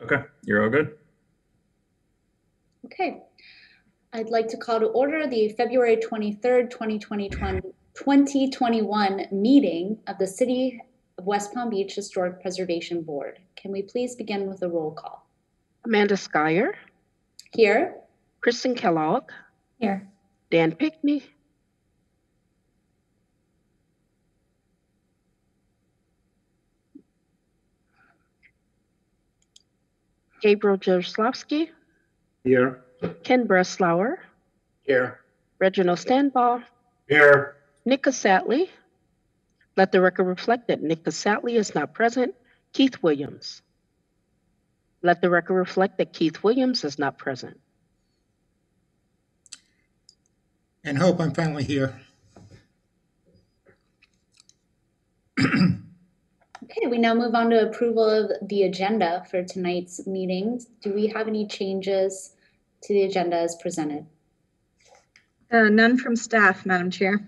Okay, you're all good. Okay. I'd like to call to order the February 23rd, 2021 meeting of the City of West Palm Beach Historic Preservation Board. Can we please begin with a roll call? Amanda Schuyler. Here. Kristen Kellogg. Here. Dan Pickney. Gabriel Jaslowski. Here. Ken Breslauer. Here. Reginald Stanbaugh. Here. Nick Casatley. Let the record reflect that Nick Casatley is not present. Keith Williams. Let the record reflect that Keith Williams is not present. And Hope, I'm finally here. Okay, we now move on to approval of the agenda for tonight's meeting. Do we have any changes to the agenda as presented? None from staff, Madam Chair. Do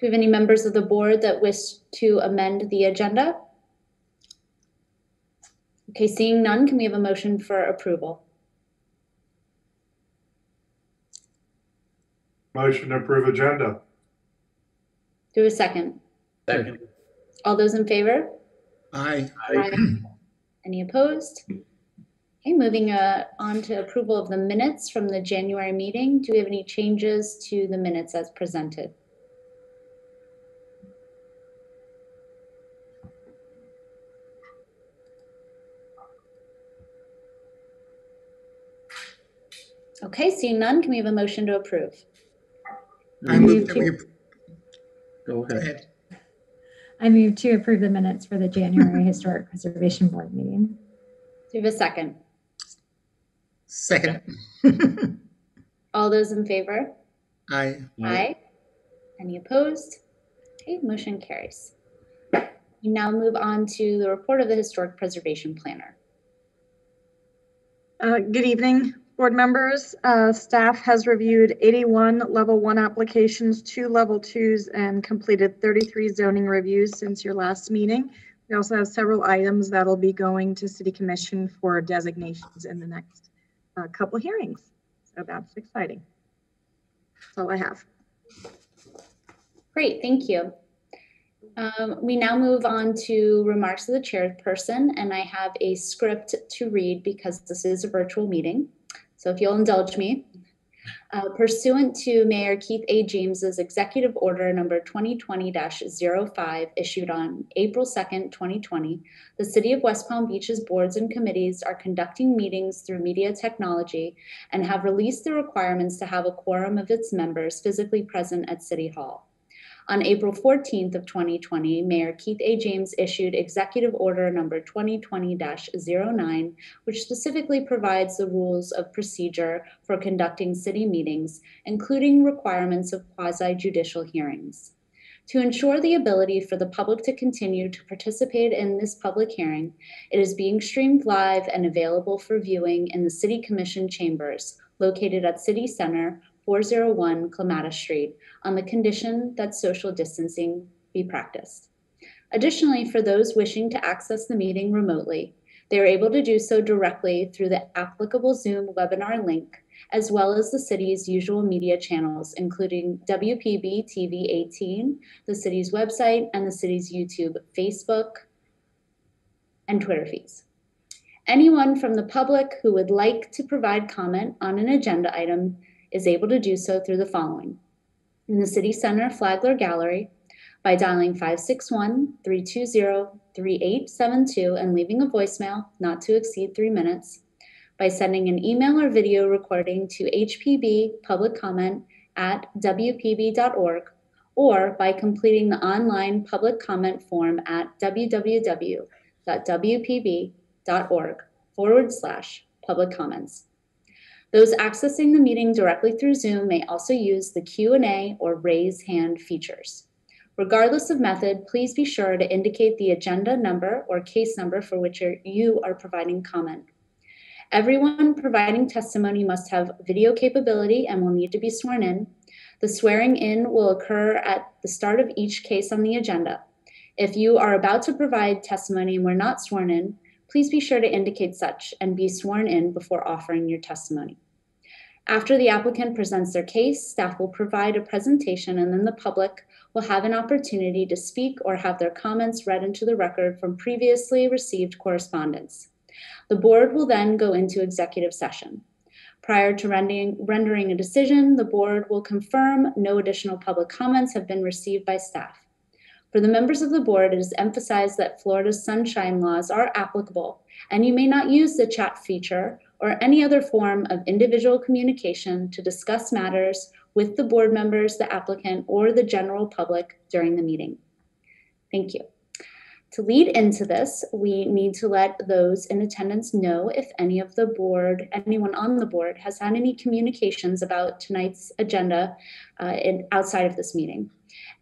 we have any members of the board that wish to amend the agenda? Okay, seeing none, can we have a motion for approval? Motion to approve agenda. Do we have a second? Second. All those in favor? Aye. Aye. Any opposed? Okay, moving on to approval of the minutes from the January meeting. Do we have any changes to the minutes as presented? Okay, seeing none, can we have a motion to approve? I move that we. Go ahead. I move to approve the minutes for the January Historic Preservation Board meeting. Do we have a second? Second. All those in favor? Aye. Aye. Any opposed? Okay, motion carries. We now move on to the report of the Historic Preservation Planner. Good evening, board members. Staff has reviewed 81 level 1 applications, 2 level 2s, and completed 33 zoning reviews since your last meeting. We also have several items that'll be going to City Commission for designations in the next couple hearings. So that's exciting. That's all I have. Great, thank you. We now move on to remarks of the chairperson, and I have a script to read because this is a virtual meeting. So if you'll indulge me. Pursuant to Mayor Keith A. James's Executive Order number 2020-05 issued on April 2nd, 2020, the City of West Palm Beach's boards and committees are conducting meetings through media technology and have released the requirements to have a quorum of its members physically present at City Hall. On April 14th of 2020, Mayor Keith A. James issued Executive Order number 2020-09, which specifically provides the rules of procedure for conducting city meetings, including requirements of quasi-judicial hearings. To ensure the ability for the public to continue to participate in this public hearing, it is being streamed live and available for viewing in the City Commission chambers located at City Center, 401 Clematis Street, on the condition that social distancing be practiced. Additionally, for those wishing to access the meeting remotely, they are able to do so directly through the applicable Zoom webinar link, as well as the city's usual media channels, including WPB-TV 18, the city's website, and the city's YouTube, Facebook, and Twitter feeds. Anyone from the public who would like to provide comment on an agenda item is able to do so through the following. In the City Center Flagler Gallery, by dialing 561-320-3872 and leaving a voicemail not to exceed 3 minutes, by sending an email or video recording to hpbpubliccomment@wpb.org, or by completing the online public comment form at www.wpb.org/public comments. Those accessing the meeting directly through Zoom may also use the Q&A or raise hand features. Regardless of method, please be sure to indicate the agenda number or case number for which you are providing comment. Everyone providing testimony must have video capability and will need to be sworn in. The swearing in will occur at the start of each case on the agenda. If you are about to provide testimony and were not sworn in, please be sure to indicate such and be sworn in before offering your testimony. After the applicant presents their case, staff will provide a presentation, and then the public will have an opportunity to speak or have their comments read into the record from previously received correspondence. The board will then go into executive session. Prior to rendering a decision, the board will confirm no additional public comments have been received by staff. For the members of the board, it is emphasized that Florida's sunshine laws are applicable, and you may not use the chat feature or any other form of individual communication to discuss matters with the board members, the applicant, or the general public during the meeting. Thank you. To lead into this, we need to let those in attendance know if anyone on the board has had any communications about tonight's agenda outside of this meeting.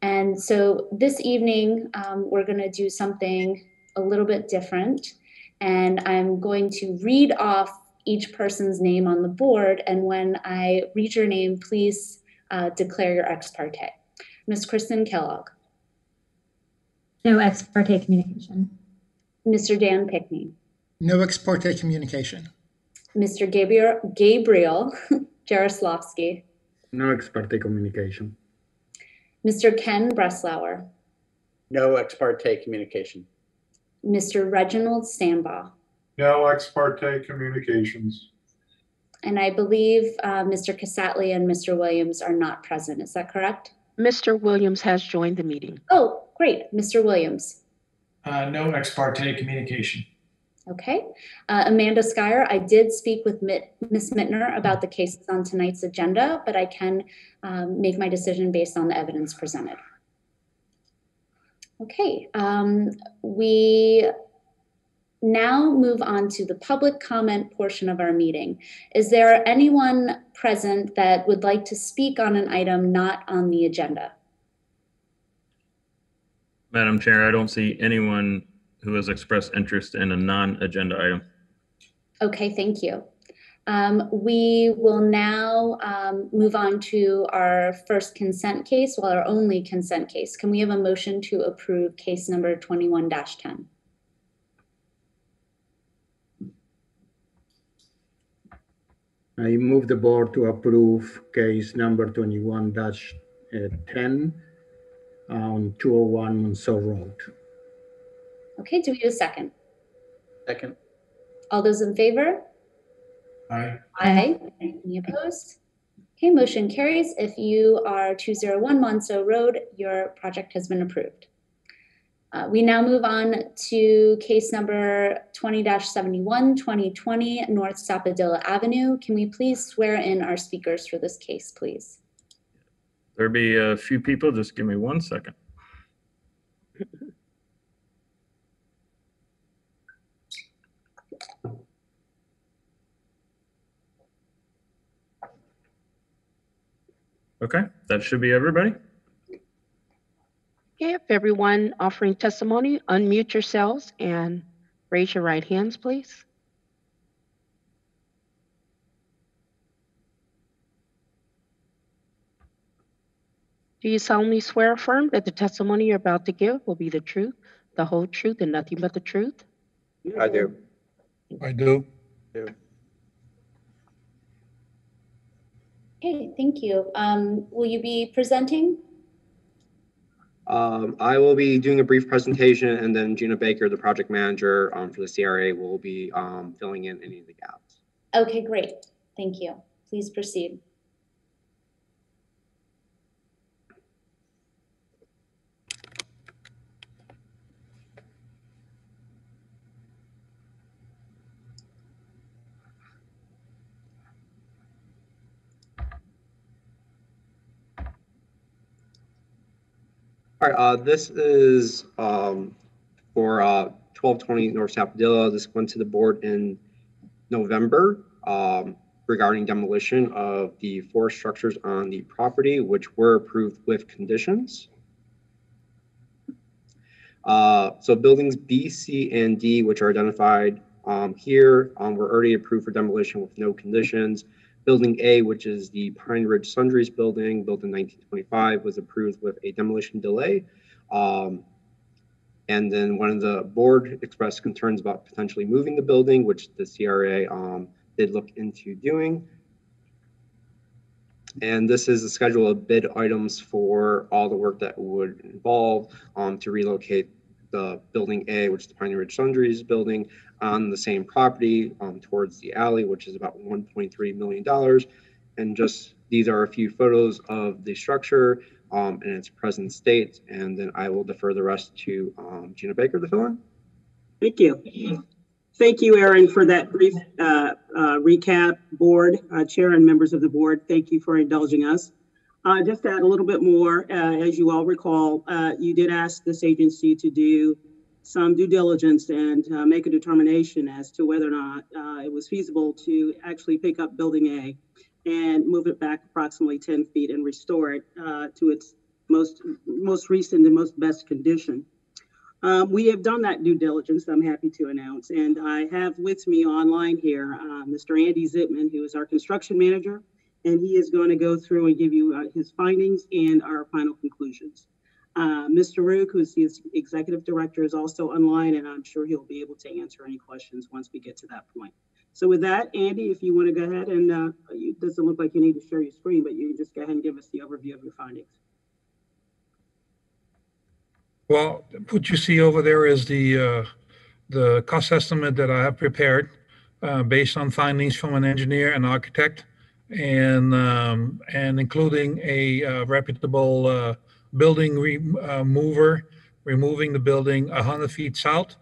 And so this evening, we're going to do something a little bit different. And I'm going to read off each person's name on the board. And when I read your name, please declare your ex parte. Ms. Kristen Kellogg. No ex parte communication. Mr. Dan Pickney. No ex parte communication. Mr. Gabriel Jaroslavsky. No ex parte communication. Mr. Ken Breslauer. No ex parte communication. Mr. Reginald Sandbaugh. No ex parte communications. And I believe Mr. Casatli and Mr. Williams are not present. Is that correct? Mr. Williams has joined the meeting. Oh, great. Mr. Williams. No ex parte communication. Okay. Amanda Skyer, I did speak with Ms. Mittner about the cases on tonight's agenda, but I can make my decision based on the evidence presented. Okay. We now move on to the public comment portion of our meeting. Is there anyone present that would like to speak on an item not on the agenda? Madam Chair, I don't see anyone who has expressed interest in a non-agenda item. Okay, thank you. We will now move on to our first consent case, well, our only consent case. Can we have a motion to approve case number 21-10? I move the board to approve case number 21-10 on 201 Monceau Road. Okay, do we have a second? Second. All those in favor? Aye. Aye. Any opposed? Okay, motion carries. If you are 201 Monceau Road, your project has been approved. We now move on to case number 20-71, 2020 North Sapodilla Avenue. Can we please swear in our speakers for this case, please? There'll be a few people. Just give me 1 second. Okay, that should be everybody. Okay, if everyone offering testimony, unmute yourselves and raise your right hands, please. Do you solemnly swear or affirm that the testimony you're about to give will be the truth, the whole truth, and nothing but the truth? I do. I do. Okay, thank you. Will you be presenting? I will be doing a brief presentation, and then Gina Baker, the project manager for the CRA, will be filling in any of the gaps. Okay, great. Thank you. Please proceed. All right, this is for 1220 North Sapodilla. This went to the board in November regarding demolition of the 4 structures on the property, which were approved with conditions. So buildings B, C, and D, which are identified here, were already approved for demolition with no conditions. Building A, which is the Pine Ridge Sundries building, built in 1925, was approved with a demolition delay. And then one of the board expressed concerns about potentially moving the building, which the CRA did look into doing. And this is a schedule of bid items for all the work that would involve to relocate the building A, which is the Pioneer Ridge Sundries building, on the same property towards the alley, which is about $1.3 million. And just these are a few photos of the structure in its present state. And then I will defer the rest to Gina Baker to fill in. Thank you. Thank you, Aaron, for that brief recap. Board, Chair, and members of the board, thank you for indulging us. Just to add a little bit more, as you all recall, you did ask this agency to do some due diligence and make a determination as to whether or not it was feasible to actually pick up Building A and move it back approximately 10 feet and restore it to its most recent and most best condition. We have done that due diligence, I'm happy to announce, and I have with me online here Mr. Andy Zitman, who is our construction manager, and he is going to go through and give you his findings and our final conclusions. Mr. Rook, who is the executive director, is also online, and I'm sure he'll be able to answer any questions once we get to that point. So with that, Andy, if you want to go ahead and it doesn't look like you need to share your screen, but you can just go ahead and give us the overview of your findings. Well, what you see over there is the cost estimate that I have prepared based on findings from an engineer and architect, and including a reputable building mover, removing the building 100 feet south.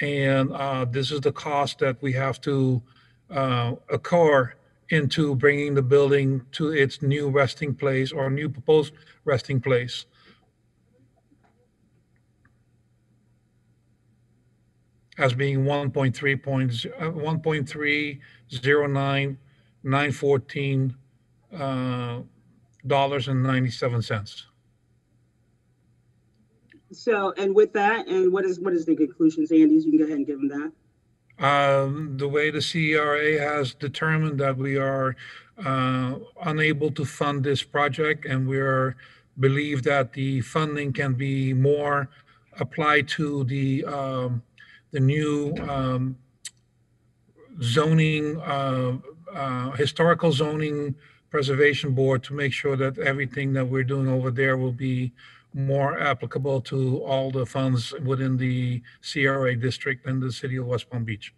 And this is the cost that we have to occur into bringing the building to its new resting place or new proposed resting place. As being $1.309914 So, and with that, and what is the conclusions, Andy? You can go ahead and give them that. The way the CRA has determined that we are unable to fund this project, and we believe that the funding can be more applied to the new zoning, historical zoning preservation board, to make sure that everything that we're doing over there will be more applicable to all the funds within the CRA district and the city of West Palm Beach.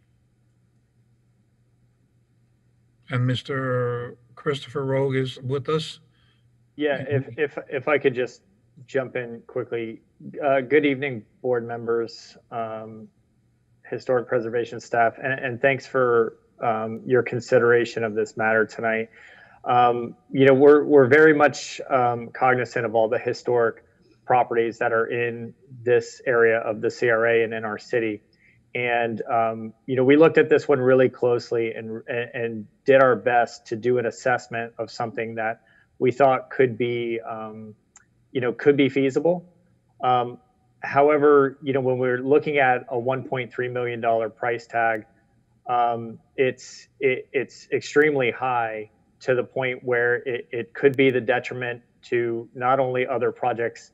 And Mr. Christopher Rogue is with us. Yeah, if I could just jump in quickly. Good evening, board members, historic preservation staff, and thanks for your consideration of this matter tonight. You know, we're very much cognizant of all the historic properties that are in this area of the CRA and in our city. And, you know, we looked at this one really closely and did our best to do an assessment of something that we thought could be, you know, could be feasible. However, you know, when we're looking at a $1.3 million price tag, it's extremely high, to the point where it could be the detriment to not only other projects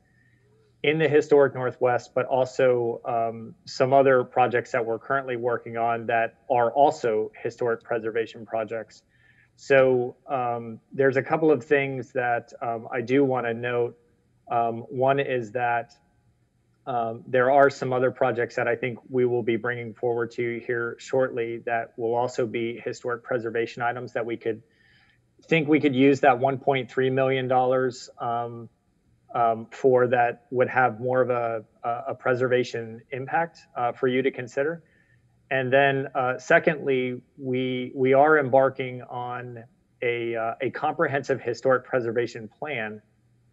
in the historic Northwest, but also some other projects that we're currently working on that are also historic preservation projects. So there's a couple of things that I do want to note. One is that there are some other projects that I think we will be bringing forward to you here shortly that will also be historic preservation items that we could use that $1.3 million for, that would have more of a preservation impact for you to consider. And then secondly, we are embarking on a comprehensive historic preservation plan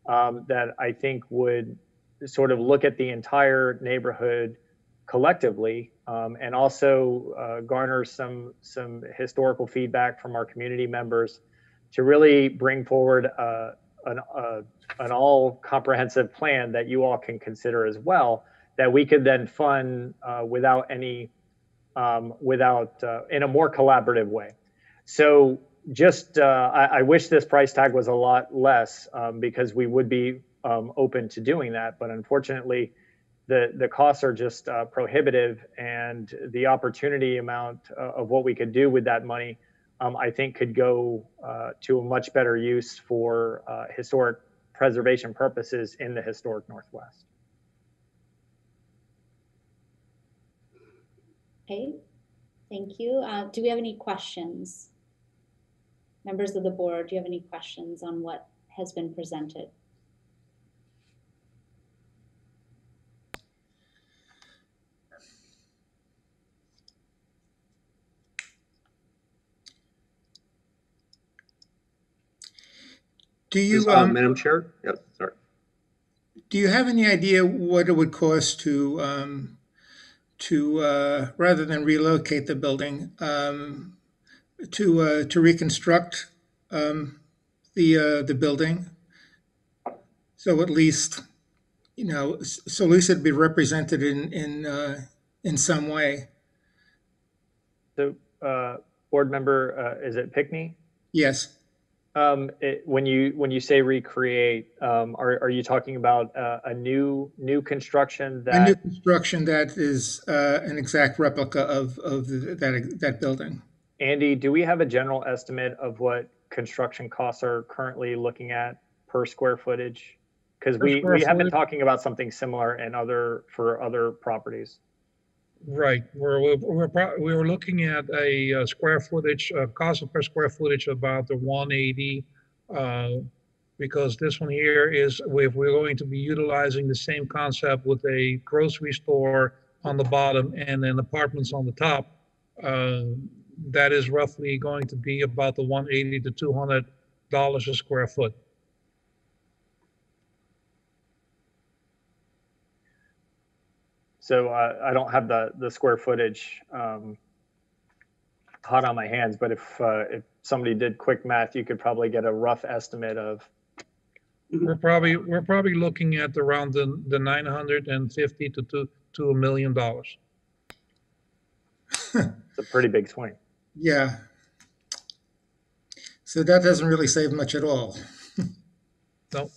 that I think would sort of look at the entire neighborhood collectively, and also garner some historical feedback from our community members to really bring forward an all comprehensive plan that you all can consider as well, that we could then fund without any, in a more collaborative way. So just, I wish this price tag was a lot less, because we would be open to doing that. But unfortunately, the costs are just prohibitive, and the opportunity amount of what we could do with that money, I think could go to a much better use for historic preservation purposes in the historic Northwest. Okay, thank you. Do we have any questions? Members of the board, do you have any questions on what has been presented? Do you, Madam Chair? Yep, sorry. do you have any idea what it would cost to rather than relocate the building, to reconstruct the building? So at least, you know, so at least it'd be represented in some way. So, board member, is it Pickney? Yes. When you say recreate, are you talking about a new construction that? A new construction that is an exact replica of that building. Andy, do we have a general estimate of what construction costs are currently looking at per square footage? Because we have been talking about something similar for other properties. Right. We're looking at a square footage, cost per square footage about the 180, because this one here is, if we're going to be utilizing the same concept with a grocery store on the bottom and then apartments on the top, that is roughly going to be about the $180 to $200 a square foot. So I don't have the square footage hot on my hands, but if somebody did quick math, you could probably get a rough estimate of. We're probably looking at around the 950 to $1 million. It's a pretty big swing. Yeah. So that doesn't really save much at all. No.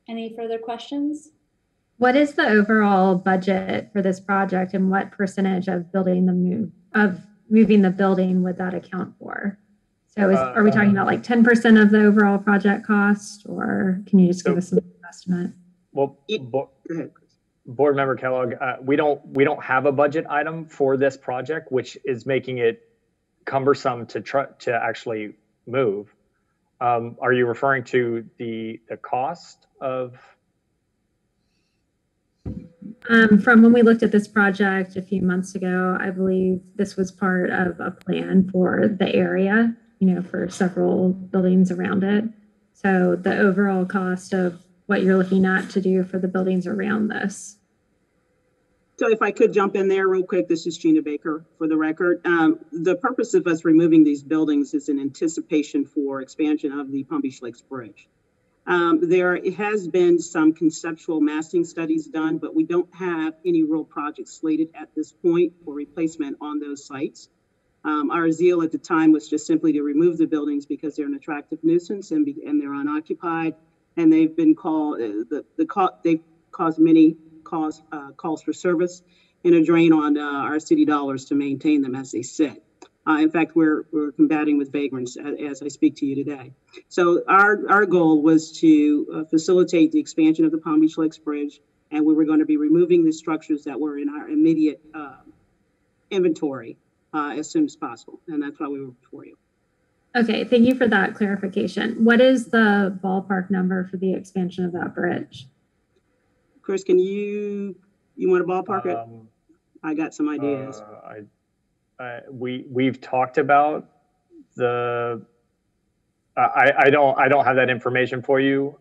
Any further questions? What is the overall budget for this project, and what percentage of moving the building would that account for? So are we talking about like 10% of the overall project cost, or can you just give us some estimate? Well, board member Kellogg, we don't have a budget item for this project, which is making it cumbersome to actually move. Are you referring to the cost of? From when we looked at this project a few months ago, I believe this was part of a plan for the area, you know, for several buildings around it. So the overall cost of what you're looking at to do for the buildings around this. So if I could jump in there real quick, this is Gina Baker for the record. The purpose of us removing these buildings is in anticipation for expansion of the Palm Beach Lakes Bridge. There has been some conceptual massing studies done, but we don't have any real projects slated at this point for replacement on those sites. Our zeal at the time was just simply to remove the buildings because they're an attractive nuisance and they're unoccupied, and they've been called they've caused many calls for service and a drain on our city dollars to maintain them as they sit. In fact, we're combating with vagrants as I speak to you today. So our goal was to facilitate the expansion of the Palm Beach Lakes Bridge, and we were going to be removing the structures that were in our immediate inventory as soon as possible, and that's why we were before you. Okay, thank you for that clarification. What is the ballpark number for the expansion of that bridge? Chris, can you want to ballpark it? I got some ideas. We've talked about the. I don't have that information for you,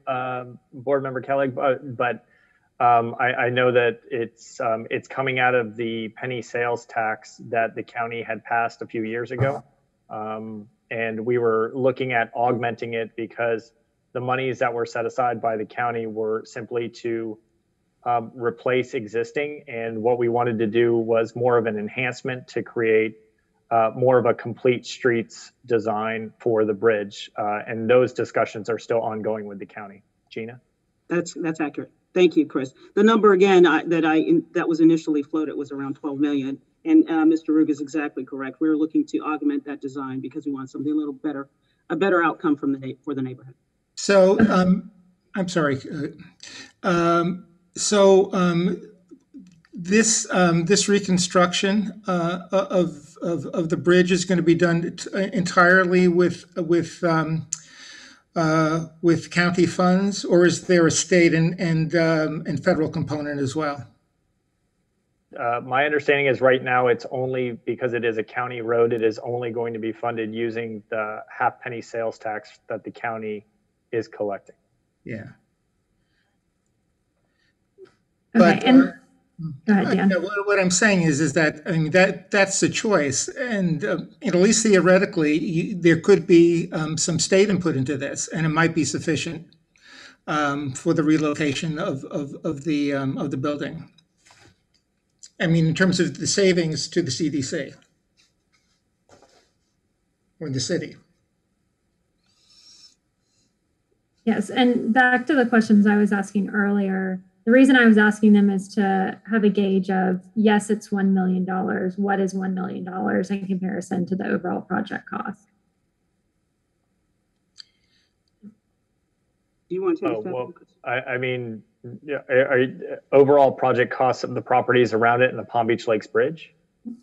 board member Kellogg, but I know that it's coming out of the penny sales tax that the county had passed a few years ago, and we were looking at augmenting it because the monies that were set aside by the county were simply to replace existing, and what we wanted to do was more of an enhancement to create more of a complete streets design for the bridge. And those discussions are still ongoing with the county. Gina? That's accurate. Thank you, Chris. The number again that was initially floated was around 12 million. And Mr. Rug is exactly correct. We're looking to augment that design because we want something a little better, a better outcome for the neighborhood. So, I'm sorry. This reconstruction of the bridge is going to be done entirely with county funds, or is there a state and federal component as well? My understanding is right now it's only because it is a county road. It is only going to be funded using the half-penny sales tax that the county is collecting. Yeah. Okay, But and go ahead, Dan. what I'm saying is that, I mean, that's the choice, and at least theoretically, there could be some state input into this, and it might be sufficient for the relocation of the building. I mean, in terms of the savings to the CDC or the city. Yes, and back to the questions I was asking earlier, the reason I was asking them is to have a gauge of, yes, it's $1 million. What is $1 million in comparison to the overall project cost? Do you want to take that? Well, I mean, overall project costs of the properties around it and the Palm Beach Lakes Bridge?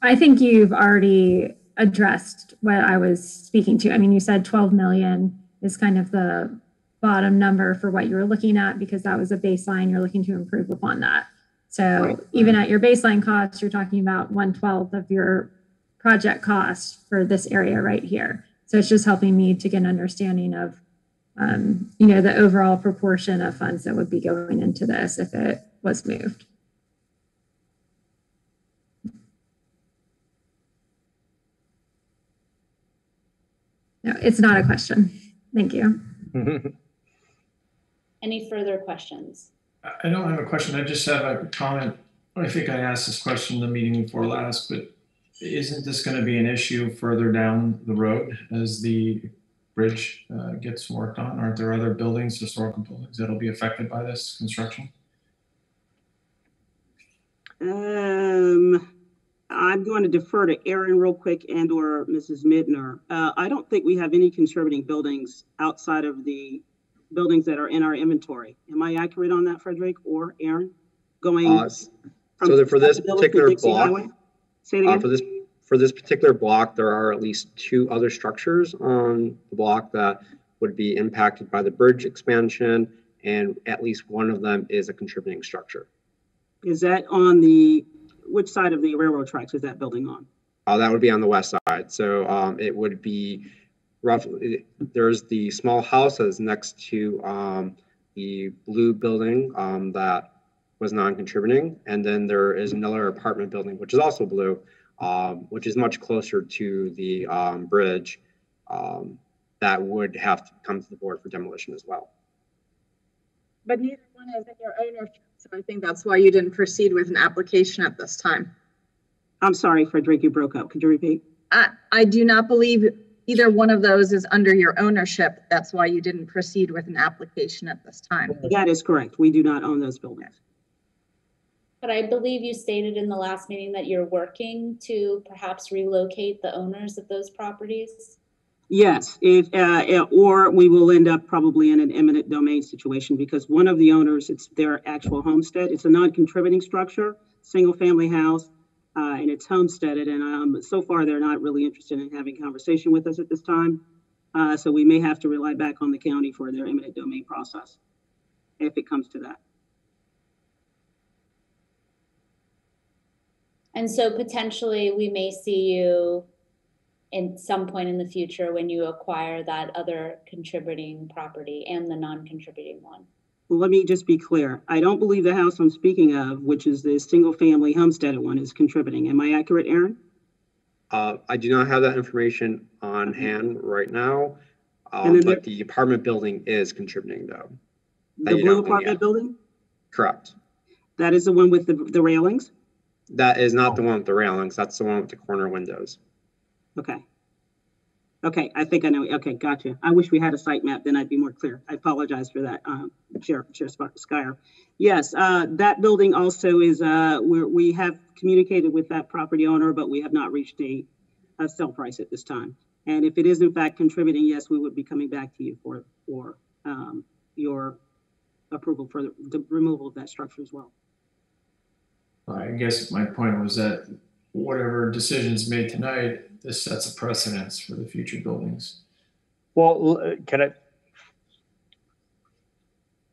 I think you've already addressed what I was speaking to. I mean, you said 12 million is kind of the bottom number for what you were looking at because that was a baseline. You're looking to improve upon that. So even at your baseline cost, you're talking about 1/12 of your project cost for this area right here. So it's just helping me to get an understanding of the overall proportion of funds that would be going into this if it was moved. No, it's not a question. Thank you. Any further questions? I don't have a question. I just have a comment. I think I asked this question in the meeting before last, but isn't this going to be an issue further down the road as the bridge gets worked on? Aren't there other buildings, historical buildings, that'll be affected by this construction? I'm going to defer to Aaron real quick and or Mrs. Midner. I don't think we have any contributing buildings outside of the buildings that are in our inventory. Am I accurate on that, Frederick or Aaron? Going so for this particular block, say it again. For this particular block, there are at least 2 other structures on the block that would be impacted by the bridge expansion, and at least one of them is a contributing structure. Is that on which side of the railroad tracks is that building on? That would be on the west side. So it would be roughly, there's the small house that is next to the blue building that was non-contributing. And then there is another apartment building, which is also blue, which is much closer to the bridge that would have to come to the board for demolition as well. But neither one is in your ownership, so I think that's why you didn't proceed with an application at this time. I'm sorry, Frederick, you broke up. Could you repeat? I do not believe either one of those is under your ownership. That's why you didn't proceed with an application at this time. That is correct. We do not own those buildings. But I believe you stated in the last meeting that you're working to perhaps relocate the owners of those properties. Yes, or we will end up probably in an eminent domain situation because one of the owners, it's their actual homestead. It's a non-contributing structure, single family house, and it's homesteaded. And so far, they're not really interested in having conversation with us at this time. So we may have to rely back on the county for their eminent domain process if it comes to that. And so potentially we may see you in some point in the future when you acquire that other contributing property and the non-contributing one. Well, let me just be clear. I don't believe the house I'm speaking of, which is the single family homesteaded one, is contributing. Am I accurate, Aaron? I do not have that information on hand right now, but the apartment building is contributing though. The blue apartment building? Correct. That is the one with the railings? That is not the one with the railings. That's the one with the corner windows. Okay. Okay, I think I know. Okay, gotcha. I wish we had a site map, then I'd be more clear. I apologize for that, Chair Skyer. Yes, that building also is, we have communicated with that property owner, but we have not reached a sell price at this time. And if it is in fact contributing, yes, we would be coming back to you for your approval for the removal of that structure as well. I guess my point was that whatever decisions made tonight, this sets a precedence for the future buildings. Well, can I?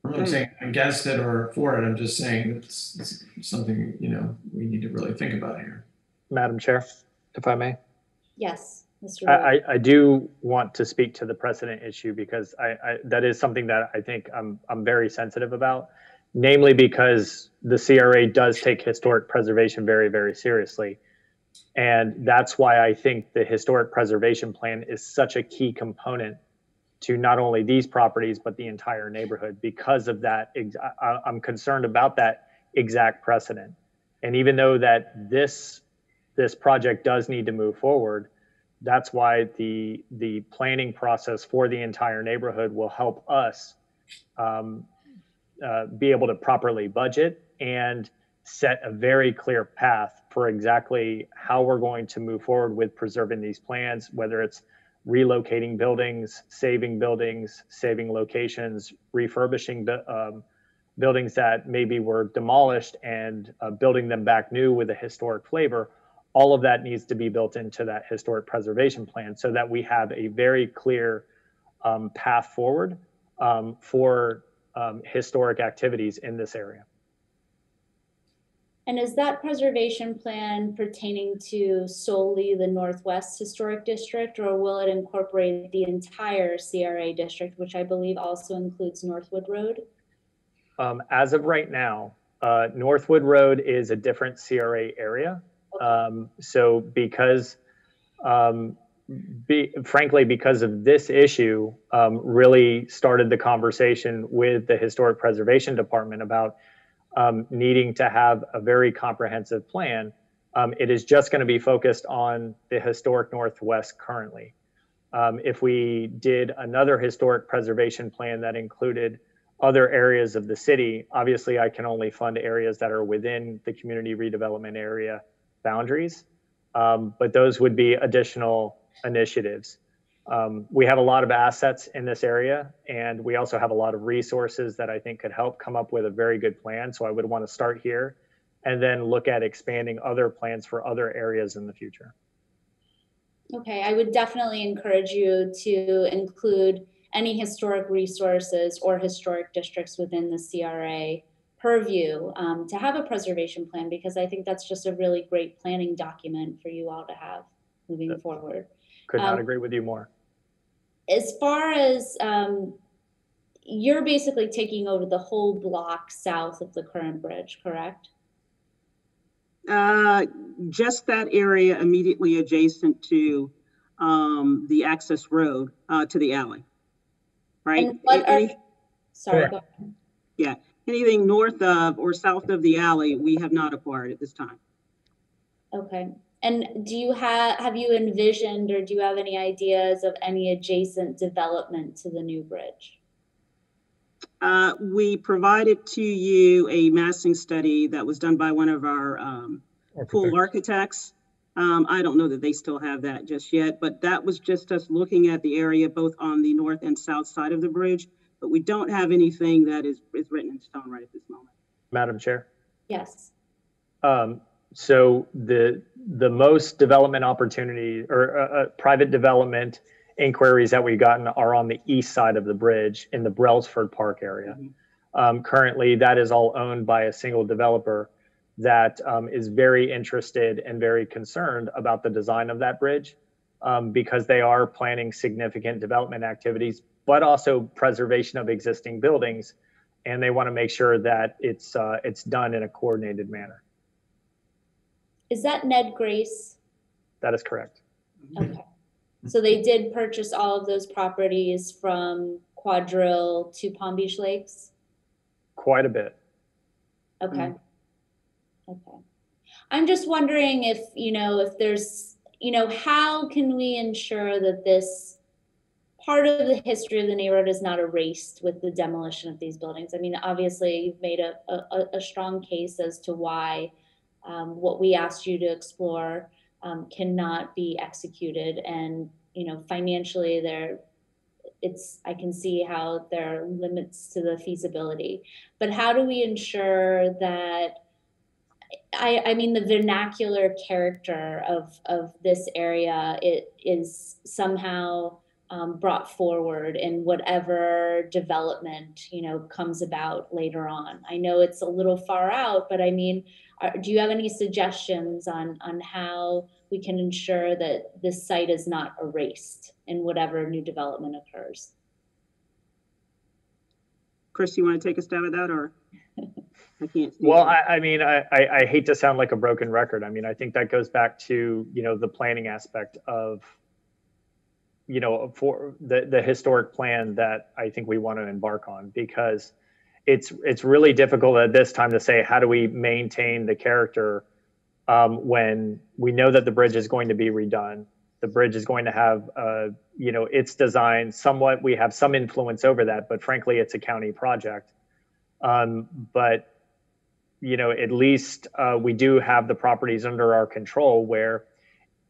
I'm not saying against it or for it. I'm just saying it's something, you know, we need to really think about here. Madam Chair, if I may. Yes, Mr. Roy. I do want to speak to the precedent issue because that is something that I think I'm very sensitive about, namely because the CRA does take historic preservation very, very seriously. And that's why I think the historic preservation plan is such a key component to not only these properties, but the entire neighborhood. Because of that, I'm concerned about that exact precedent. And even though that this project does need to move forward, that's why the planning process for the entire neighborhood will help us be able to properly budget and set a very clear path for exactly how we're going to move forward with preserving these plans, whether it's relocating buildings, saving locations, refurbishing buildings that maybe were demolished and building them back new with a historic flavor. All of that needs to be built into that historic preservation plan so that we have a very clear path forward for historic activities in this area. And is that preservation plan pertaining to solely the Northwest Historic District, or will it incorporate the entire CRA district, which I believe also includes Northwood Road? As of right now, Northwood Road is a different CRA area. So because, frankly, because of this issue, really started the conversation with the Historic Preservation Department about needing to have a very comprehensive plan. It is just going to be focused on the historic Northwest currently. If we did another historic preservation plan that included other areas of the city, obviously I can only fund areas that are within the community redevelopment area boundaries, but those would be additional initiatives. We have a lot of assets in this area, and we also have a lot of resources that I think could help come up with a very good plan. So I would want to start here and then look at expanding other plans for other areas in the future. Okay, I would definitely encourage you to include any historic resources or historic districts within the CRA purview to have a preservation plan, because I think that's just a really great planning document for you all to have moving forward. Could not agree with you more. As far as you're basically taking over the whole block south of the current bridge, correct? Just that area immediately adjacent to the access road to the alley, right? And what are, sorry, go ahead. Yeah, anything north of or south of the alley, we have not acquired at this time. Okay. And do you have you envisioned, or do you have any ideas of any adjacent development to the new bridge? We provided to you a massing study that was done by one of our pool architects. I don't know that they still have that just yet, but that was just us looking at the area both on the north and south side of the bridge, but we don't have anything that is written in stone right at this moment. Madam Chair? Yes. So the most development opportunity or private development inquiries that we've gotten are on the east side of the bridge in the Brailsford Park area. Currently, that is all owned by a single developer that is very interested and very concerned about the design of that bridge because they are planning significant development activities, but also preservation of existing buildings, and they want to make sure that it's done in a coordinated manner. Is that Ned Grace? That is correct. Okay. So they did purchase all of those properties from Quadrille to Palm Beach Lakes? Quite a bit. Okay. Okay. I'm just wondering if, you know, if there's, you know, how can we ensure that this part of the history of the neighborhood is not erased with the demolition of these buildings? I mean, obviously, you've made a strong case as to why what we asked you to explore cannot be executed, and you know, financially, I can see how there are limits to the feasibility. But how do we ensure that? I mean, the vernacular character of this area, it is somehow brought forward in whatever development, you know, comes about later on. I know it's a little far out, but I mean, do you have any suggestions on how we can ensure that this site is not erased in whatever new development occurs? Chris, you want to take a stab at that, or? I can't. Well, I mean, I hate to sound like a broken record. I mean, I think that goes back to, you know, the planning aspect of, you know, for the historic plan that I think we want to embark on, because it's really difficult at this time to say, how do we maintain the character when we know that the bridge is going to be redone. The bridge is going to have, you know, its design somewhat, we have some influence over that, but frankly, it's a county project. But, you know, at least we do have the properties under our control, where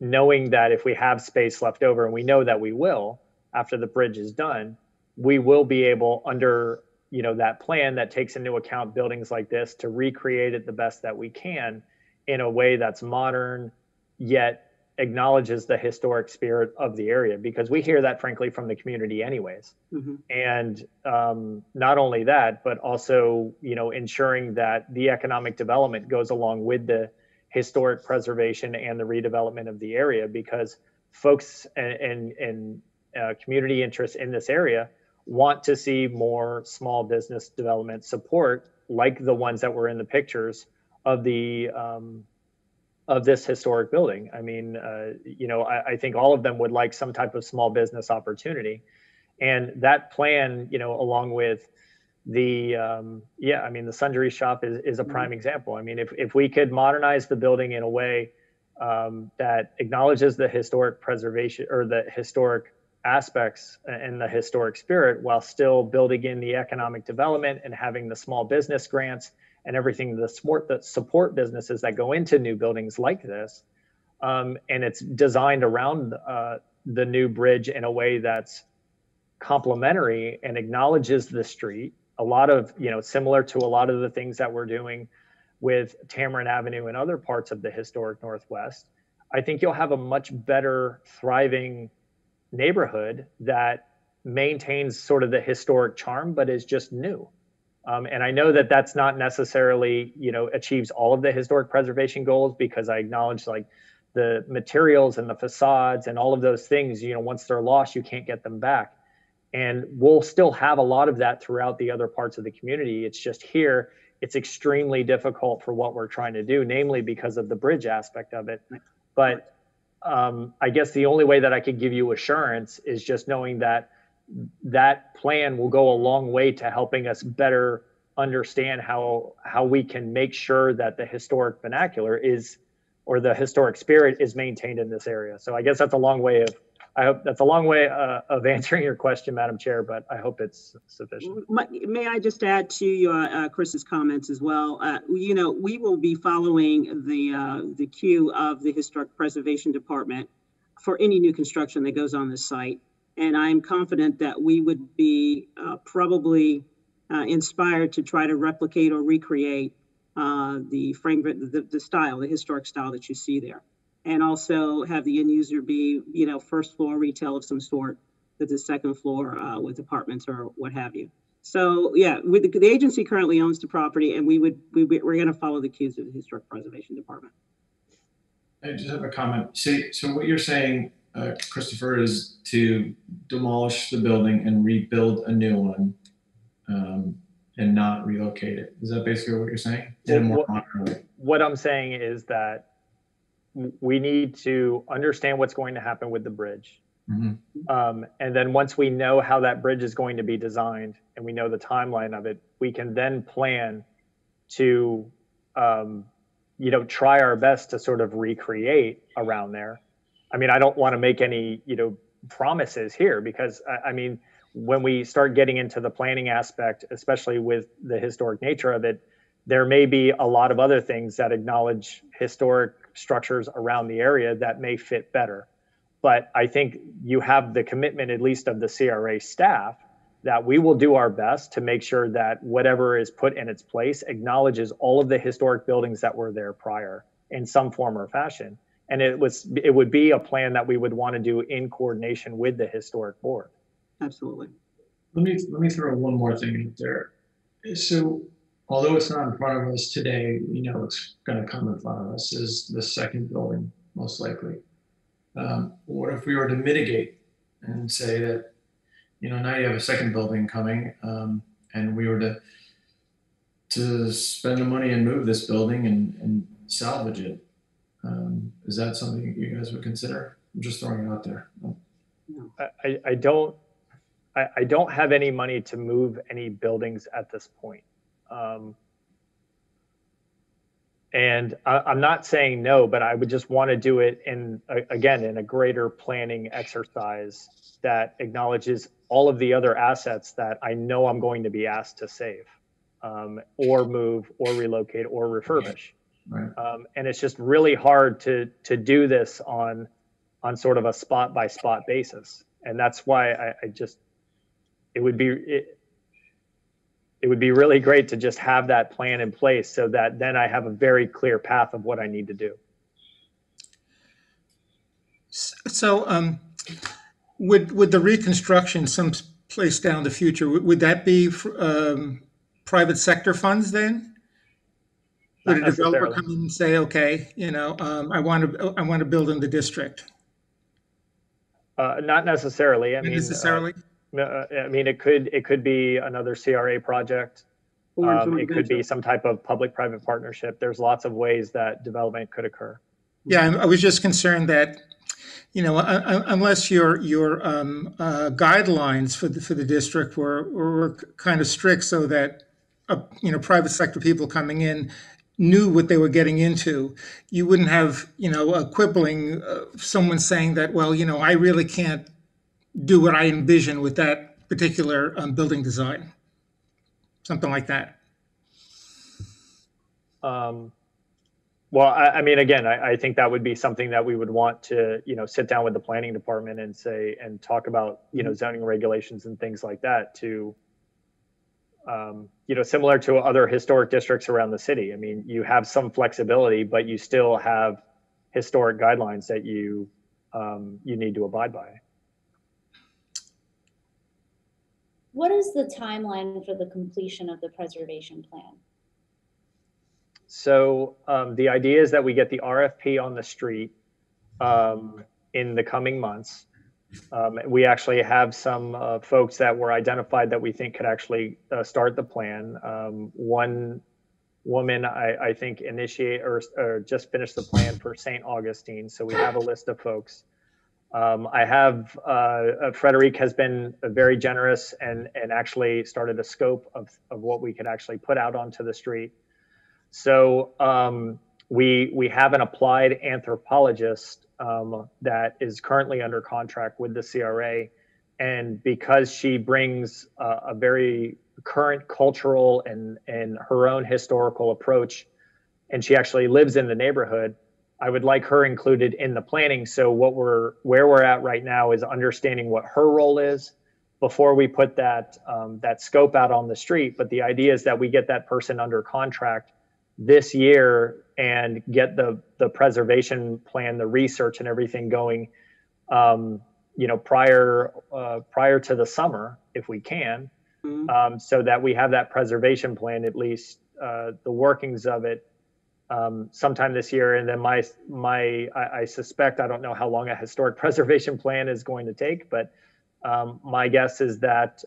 knowing that if we have space left over, and we know that we will after the bridge is done, we will be able, under, you know, that plan that takes into account buildings like this, to recreate it the best that we can in a way that's modern, yet acknowledges the historic spirit of the area, because we hear that frankly from the community anyways. Mm-hmm. And not only that, but also, you know, ensuring that the economic development goes along with the historic preservation and the redevelopment of the area, because folks and community interests in this area want to see more small business development support, like the ones that were in the pictures of the of this historic building. I mean, you know, I think all of them would like some type of small business opportunity, and that plan, you know, along with the yeah, I mean, the sundry shop is a prime example. I mean, if we could modernize the building in a way that acknowledges the historic preservation, or the historic aspects and the historic spirit, while still building in the economic development and having the small business grants and everything that support businesses that go into new buildings like this, and it's designed around the new bridge in a way that's complementary and acknowledges the street, a lot of, you know, similar to a lot of the things that we're doing with Tamarind Avenue and other parts of the historic Northwest. I think you'll have a much better thriving neighborhood that maintains sort of the historic charm, but is just new. And I know that that's not necessarily, you know, achieves all of the historic preservation goals, because I acknowledge, like, the materials and the facades and all of those things, you know, once they're lost, you can't get them back. And we'll still have a lot of that throughout the other parts of the community. It's just here, it's extremely difficult for what we're trying to do, namely because of the bridge aspect of it. But I guess the only way that I could give you assurance is just knowing that that plan will go a long way to helping us better understand how we can make sure that the historic vernacular is, or the historic spirit is, maintained in this area. So I guess that's a long way of, I hope that's a long way of answering your question, Madam Chair, but I hope it's sufficient. May I just add to your Chris's comments as well? You know, we will be following the queue of the Historic Preservation Department for any new construction that goes on this site. And I'm confident that we would be probably inspired to try to replicate or recreate the frame, the style, the historic style that you see there. And also have the end user be, you know, first floor retail of some sort, with the second floor with apartments or what have you. So yeah, with the agency currently owns the property, and we're going to follow the cues of the Historic Preservation Department. I just have a comment. So what you're saying, Christopher, is to demolish the building and rebuild a new one, and not relocate it. Is that basically what you're saying? In a more modern way? What I'm saying is that we need to understand what's going to happen with the bridge. Mm-hmm. And then once we know how that bridge is going to be designed and we know the timeline of it, we can then plan to, you know, try our best to sort of recreate around there. I mean, I don't want to make any, promises here because I mean, when we start getting into the planning aspect, especially with the historic nature of it, there may be a lot of other things that acknowledge historic structures around the area that may fit better. But I think you have the commitment, at least of the CRA staff, that we will do our best to make sure that whatever is put in its place acknowledges all of the historic buildings that were there prior in some form or fashion. And it would be a plan that we would want to do in coordination with the historic board. Absolutely. Let me throw one more thing in there. So although it's not in front of us today, it's going to come in front of us is the second building, most likely. What if we were to mitigate and say that, now you have a second building coming, and we were to spend the money and move this building and salvage it? Is that something you guys would consider? I'm just throwing it out there. I don't have any money to move any buildings at this point. And I'm not saying no, but I would just want to do it in a greater planning exercise that acknowledges all of the other assets that I know I'm going to be asked to save, or move, or relocate, or refurbish. Right. And it's just really hard to do this on sort of a spot by spot basis. And that's why it would be really great to just have that plan in place so that then I have a very clear path of what I need to do. So would the reconstruction someplace down the future, would that be private sector funds then? Would a developer come in and say, okay, I want to build in the district? Not necessarily. I mean, it could be another CRA project. It could be some type of public-private partnership. There's lots of ways that development could occur. Yeah, I was just concerned that, unless your guidelines for the district were kind of strict, so that private sector people coming in knew what they were getting into, you wouldn't have a quibbling someone saying that, well, I really can't do what I envision with that particular building design, something like that. Well, I mean, again, I think that would be something that we would want to, sit down with the planning department and talk about, zoning regulations and things like that to, similar to other historic districts around the city. I mean, you have some flexibility, but you still have historic guidelines that you need to abide by. What is the timeline for the completion of the preservation plan? So the idea is that we get the RFP on the street in the coming months. We actually have some folks that were identified that we think could actually start the plan. One woman, I think, initiate or just finished the plan for St. Augustine. So we have a list of folks. I have Frederic has been very generous and actually started a scope of what we could actually put out onto the street. So we have an applied anthropologist that is currently under contract with the CRA. And because she brings a very current cultural and her own historical approach, and she actually lives in the neighborhood, I would like her included in the planning. So where we're at right now is understanding what her role is before we put that scope out on the street. But the idea is that we get that person under contract this year and get the preservation plan, the research and everything going, prior to the summer, if we can, so that we have that preservation plan, at least the workings of it, sometime this year. And then I suspect, I don't know how long a historic preservation plan is going to take, but my guess is that,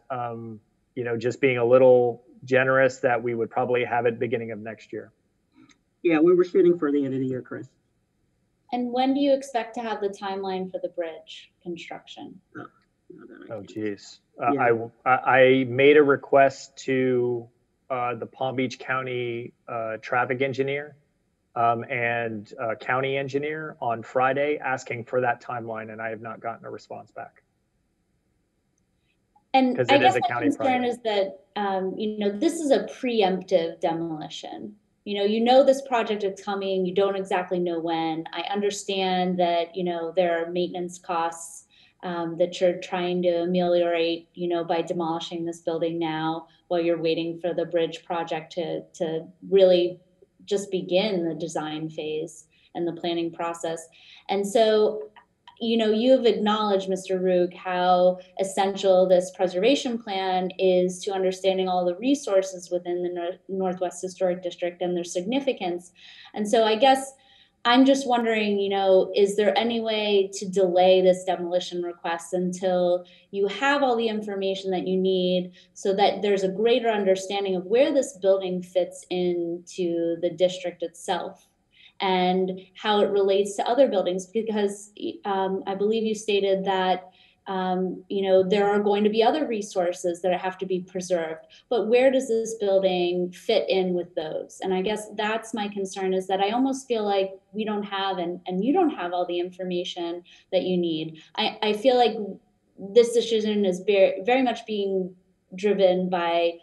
just being a little generous, that we would probably have it beginning of next year. Yeah, we were shooting for the end of the year, Chris. And when do you expect to have the timeline for the bridge construction? Oh, geez. I made a request to the Palm Beach County traffic engineer and county engineer on Friday asking for that timeline, and I have not gotten a response back. And 'Cause I it is guess a my county concern project. is that, this is a preemptive demolition. You know this project is coming, you don't exactly know when. I understand that, there are maintenance costs that you're trying to ameliorate, by demolishing this building now while you're waiting for the bridge project to really just begin the design phase and the planning process. And so, you have acknowledged, Mr. Rook, how essential this preservation plan is to understanding all the resources within the Northwest Historic District and their significance. And so I guess I'm just wondering, is there any way to delay this demolition request until you have all the information that you need so that there's a greater understanding of where this building fits into the district itself and how it relates to other buildings? Because I believe you stated that there are going to be other resources that have to be preserved, but where does this building fit in with those? And I guess that's my concern, is that I almost feel like we don't have, and you don't have all the information that you need. I feel like this decision is very much being driven by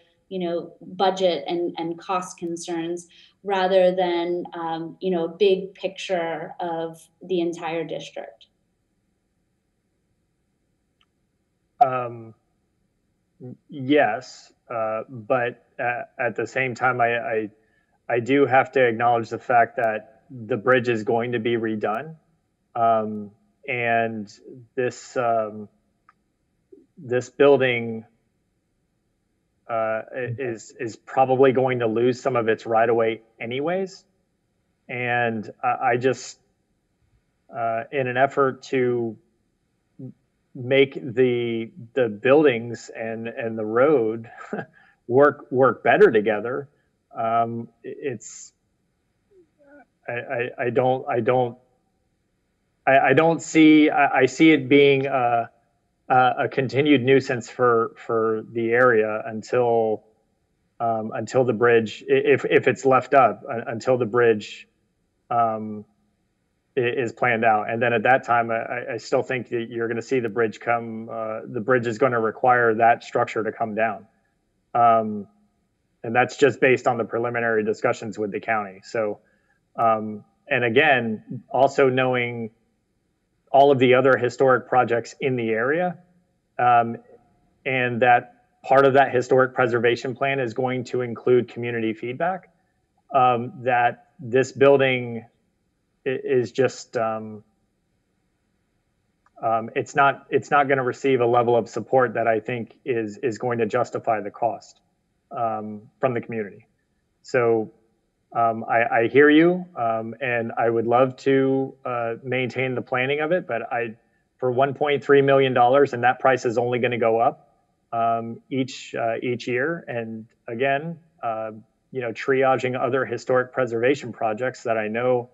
budget and cost concerns rather than a big picture of the entire district. Yes, but at the same time, I do have to acknowledge the fact that the bridge is going to be redone, and this building is probably going to lose some of its right of way anyways, and I just in an effort to make the buildings and the road work better together. I see it being a continued nuisance for the area until the bridge, if it's left up, until the bridge is planned out. And then at that time, I still think that you're going to see the bridge the bridge is going to require that structure to come down. And that's just based on the preliminary discussions with the county. So, and again, also knowing all of the other historic projects in the area, and that part of that historic preservation plan is going to include community feedback, that this building is just it's not going to receive a level of support that I think is going to justify the cost from the community. So I hear you, and I would love to maintain the planning of it, but for $1.3 million, and that price is only going to go up each year. And again, triaging other historic preservation projects that I know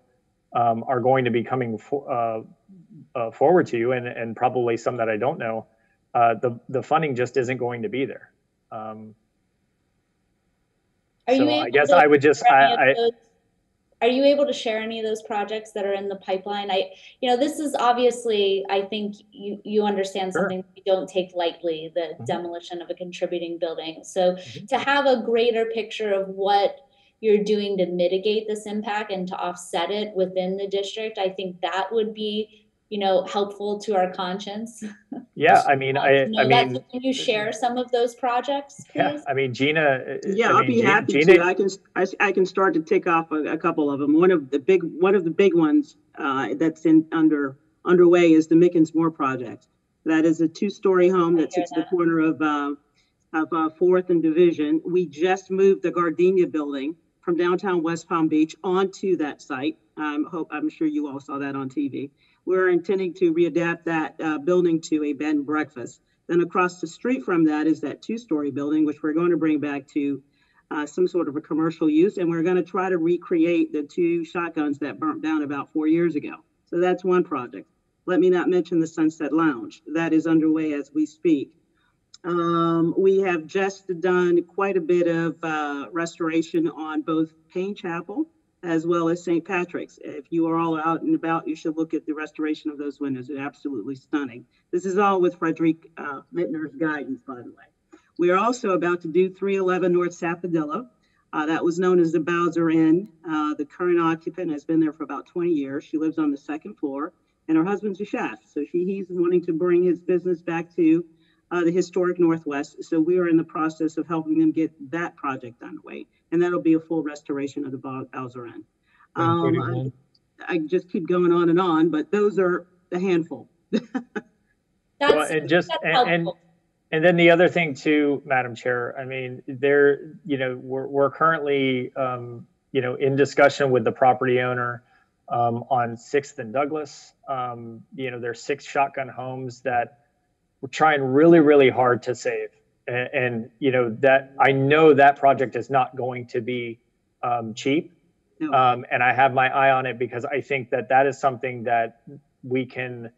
are going to be coming forward to you, and probably some that I don't know, the funding just isn't going to be there. I guess I would just, are you able to share any of those projects that are in the pipeline? This is obviously, I think you understand something we don't take lightly, the demolition of a contributing building. So to have a greater picture of what you're doing to mitigate this impact and to offset it within the district, I think that would be, helpful to our conscience. Yeah, I mean, can you share some of those projects, please? Yeah, I mean, Gina. Yeah, I'll be happy to. I can start to tick off a couple of them. One of the big ones that's underway is the Mickens Moore project. That is a 2-story home that sits at the corner of 4th and Division. We just moved the Gardenia building from downtown West Palm Beach onto that site. I'm sure you all saw that on TV. We're intending to readapt that building to a bed and breakfast. Then across the street from that is that 2-story building, which we're going to bring back to some sort of a commercial use. And we're going to try to recreate the 2 shotguns that burnt down about 4 years ago. So that's one project. Let me not mention the Sunset Lounge. That is underway as we speak. We have just done quite a bit of restoration on both Payne Chapel as well as St. Patrick's. If you are all out and about, you should look at the restoration of those windows. They're absolutely stunning. This is all with Frederick Mittner's guidance, by the way. We are also about to do 311 North Sapodilla. That was known as the Bowser Inn. The current occupant has been there for about 20 years. She lives on the second floor, and her husband's a chef. So he's wanting to bring his business back to the historic Northwest. So we are in the process of helping them get that project underway. And that'll be a full restoration of the Bowser Inn. I just keep going on and on, but those are a handful. And then the other thing too, Madam Chair, I mean, we're currently, in discussion with the property owner on 6th and Douglas. There's 6 shotgun homes that we're trying really, really hard to save. And that I know that project is not going to be cheap. No. And I have my eye on it because I think that is something that we can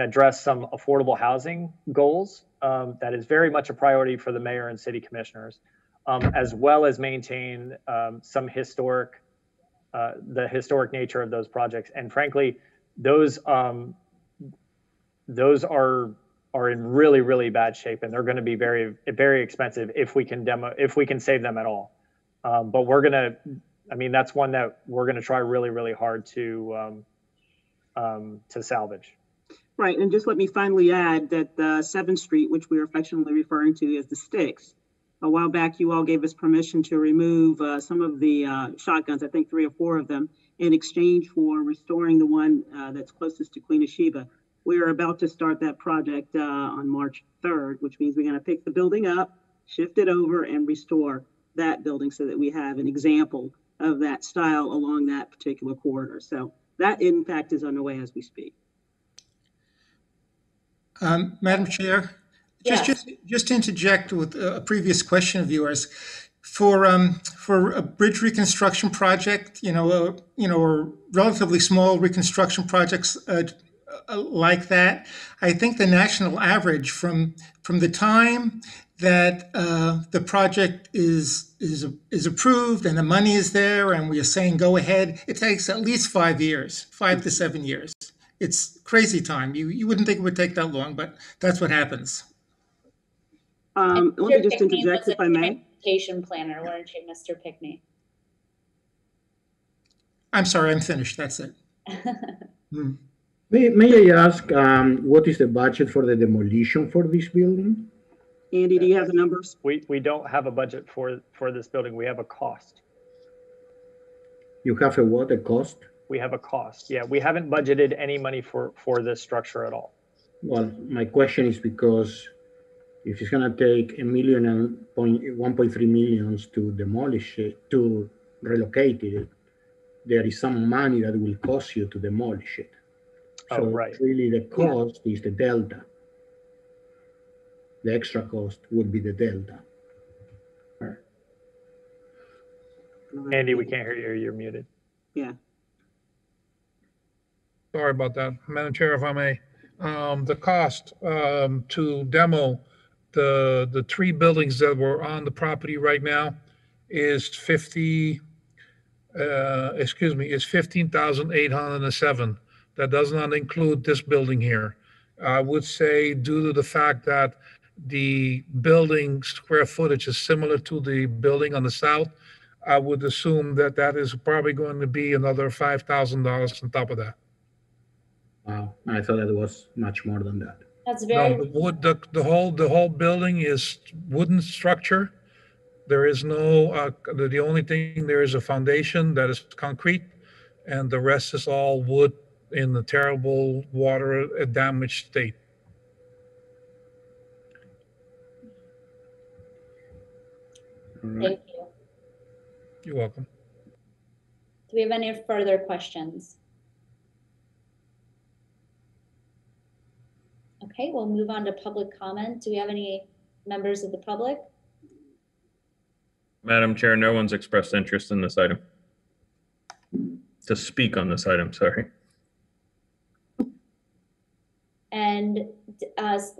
address some affordable housing goals. That is very much a priority for the mayor and city commissioners, as well as maintain some the historic nature of those projects. And frankly, those are in really, really bad shape, and they're going to be very, very expensive if we can save them at all. But that's one that we're going to try really, really hard to salvage. Right, and just let me finally add that 7th Street, which we are affectionately referring to as the Sticks, a while back you all gave us permission to remove some of the shotguns, I think 3 or 4 of them, in exchange for restoring the one that's closest to Queen of Sheba. We are about to start that project on March 3rd, which means we're going to pick the building up, shift it over, and restore that building so that we have an example of that style along that particular corridor. So that, in fact, is underway as we speak. Madam Chair, just to interject with a previous question of yours, for a bridge reconstruction project, or relatively small reconstruction projects like that, I think the national average from the time that the project is approved and the money is there and we are saying go ahead, it takes at least 5 years, 5 to 7 years. It's crazy time. You wouldn't think it would take that long, but that's what happens. Let me just interject if I may. Transportation planner, weren't you, Mr. Pickney? I'm sorry, I'm finished. That's it. May I ask, what is the budget for the demolition for this building? Andy, do you have the numbers? We don't have a budget for this building. We have a cost. You have a what? A cost? We have a cost. Yeah, we haven't budgeted any money for this structure at all. Well, my question is because if it's going to take $1.3 million to demolish it, to relocate it, there is some money that will cost you to demolish it. So right. Really the cost is the delta. The extra cost would be the delta. Andy, we can't hear you. You're muted. Yeah. Sorry about that. Madam Chair, if I may. The cost to demo the 3 buildings that were on the property right now is $15,807. That does not include this building here. I would say due to the fact that the building square footage is similar to the building on the south, I would assume that is probably going to be another $5,000 on top of that. Wow, I thought that was much more than that. That's very. No, the whole building is wooden structure. There is no the only thing there is a foundation that is concrete, and the rest is all wood in a terrible water damaged state. Thank you. You're welcome. Do we have any further questions? Okay, we'll move on to public comment. Do we have any members of the public? Madam Chair, no one's expressed interest in this item. To speak on this item, sorry. And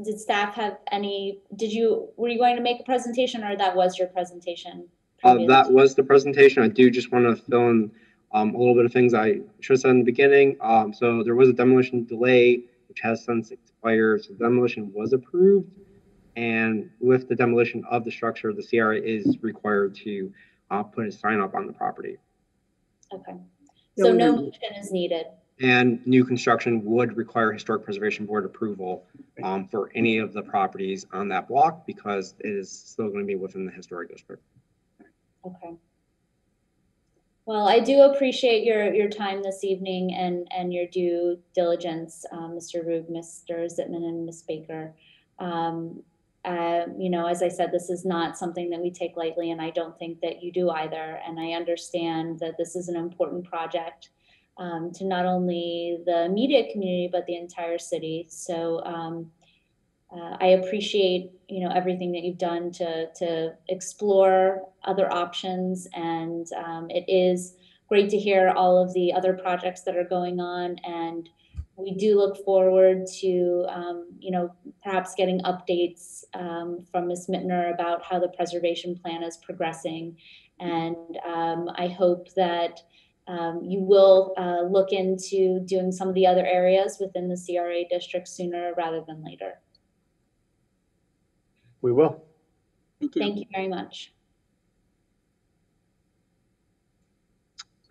did staff have any, were you going to make a presentation, or that was your presentation previous? That was the presentation. I do just want to fill in a little bit of things I should have said in the beginning. So there was a demolition delay, which has since expired. So demolition was approved. And with the demolition of the structure, the CRA is required to put a sign up on the property. Okay. So no motion is needed. And new construction would require Historic Preservation Board approval for any of the properties on that block because it is still going to be within the historic district. Okay. Well, I do appreciate your time this evening and your due diligence, Mr. Rube, Mr. Zitman, and Ms. Baker. You know, as I said, this is not something that we take lightly, and I don't think that you do either. And I understand that this is an important project to not only the immediate community, but the entire city. So I appreciate, you know, everything that you've done to explore other options. And it is great to hear all of the other projects that are going on. And we do look forward to, you know, perhaps getting updates from Ms. Mittner about how the preservation plan is progressing. And I hope that you will look into doing some of the other areas within the CRA district sooner rather than later. We will. Thank you. Thank you very much.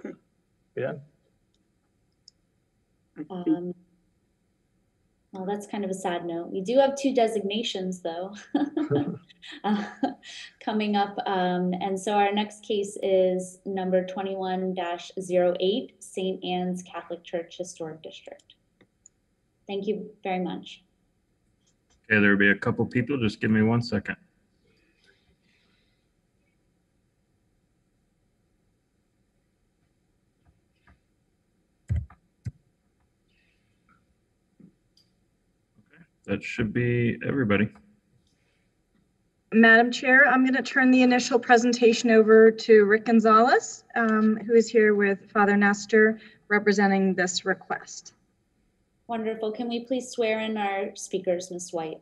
Okay. Yeah. Well, that's kind of a sad note. We do have 2 designations, though, coming up. And so our next case is number 21-08, St. Anne's Catholic Church Historic District. Thank you very much. Okay, there'll be a couple people. Just give me 1 second. That should be everybody. Madam Chair, I'm going to turn the initial presentation over to Rick Gonzalez, who is here with Father Nestor representing this request. Wonderful. Can we please swear in our speakers, Ms. White?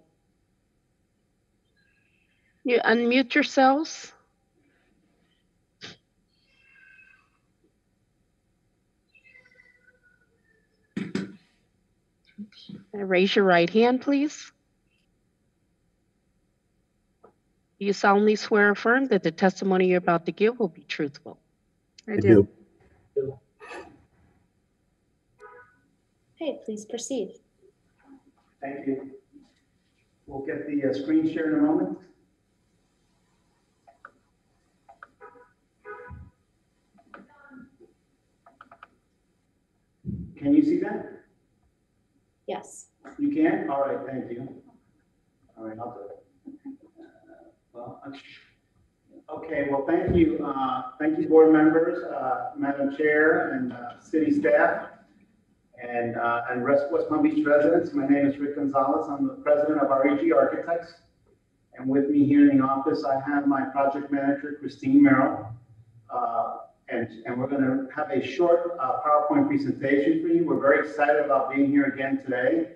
You unmute yourselves. Raise your right hand, please. Do you solemnly swear or affirm that the testimony you're about to give will be truthful? I do. Okay, please proceed. Thank you. We'll get the screen share in a moment. Can you see that? Yes. You can? All right, thank you. All right, I'll do it. Okay, well, thank you. Thank you, board members, Madam Chair, and city staff, and West Palm Beach residents. My name is Rit Gonzalez. I'm the president of Rit Architects. And with me here in the office, I have my project manager, Christine Merrill. And we're going to have a short PowerPoint presentation for you. We're very excited about being here again today.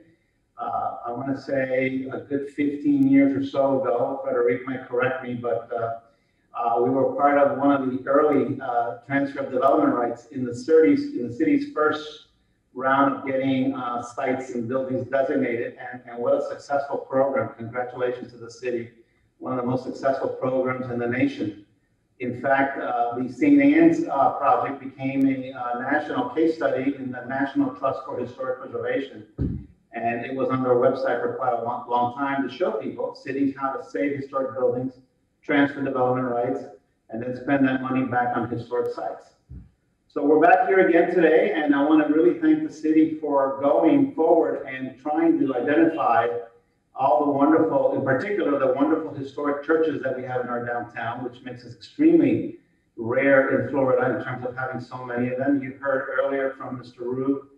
I want to say a good 15 years or so ago, Frederic might correct me, but we were part of one of the early transfer of development rights in the city's first round of getting sites and buildings designated. And what a successful program. Congratulations to the city. One of the most successful programs in the nation. In fact, the St. Anne's project became a national case study in the National Trust for Historic Preservation. And it was on their website for quite a long time to show people, cities, how to save historic buildings, transfer development rights, and then spend that money back on historic sites. So we're back here again today, and I want to really thank the city for going forward and trying to identify all the wonderful, in particular, the wonderful historic churches that we have in our downtown, which makes us extremely rare in Florida in terms of having so many of them. You heard earlier from Mr. Rube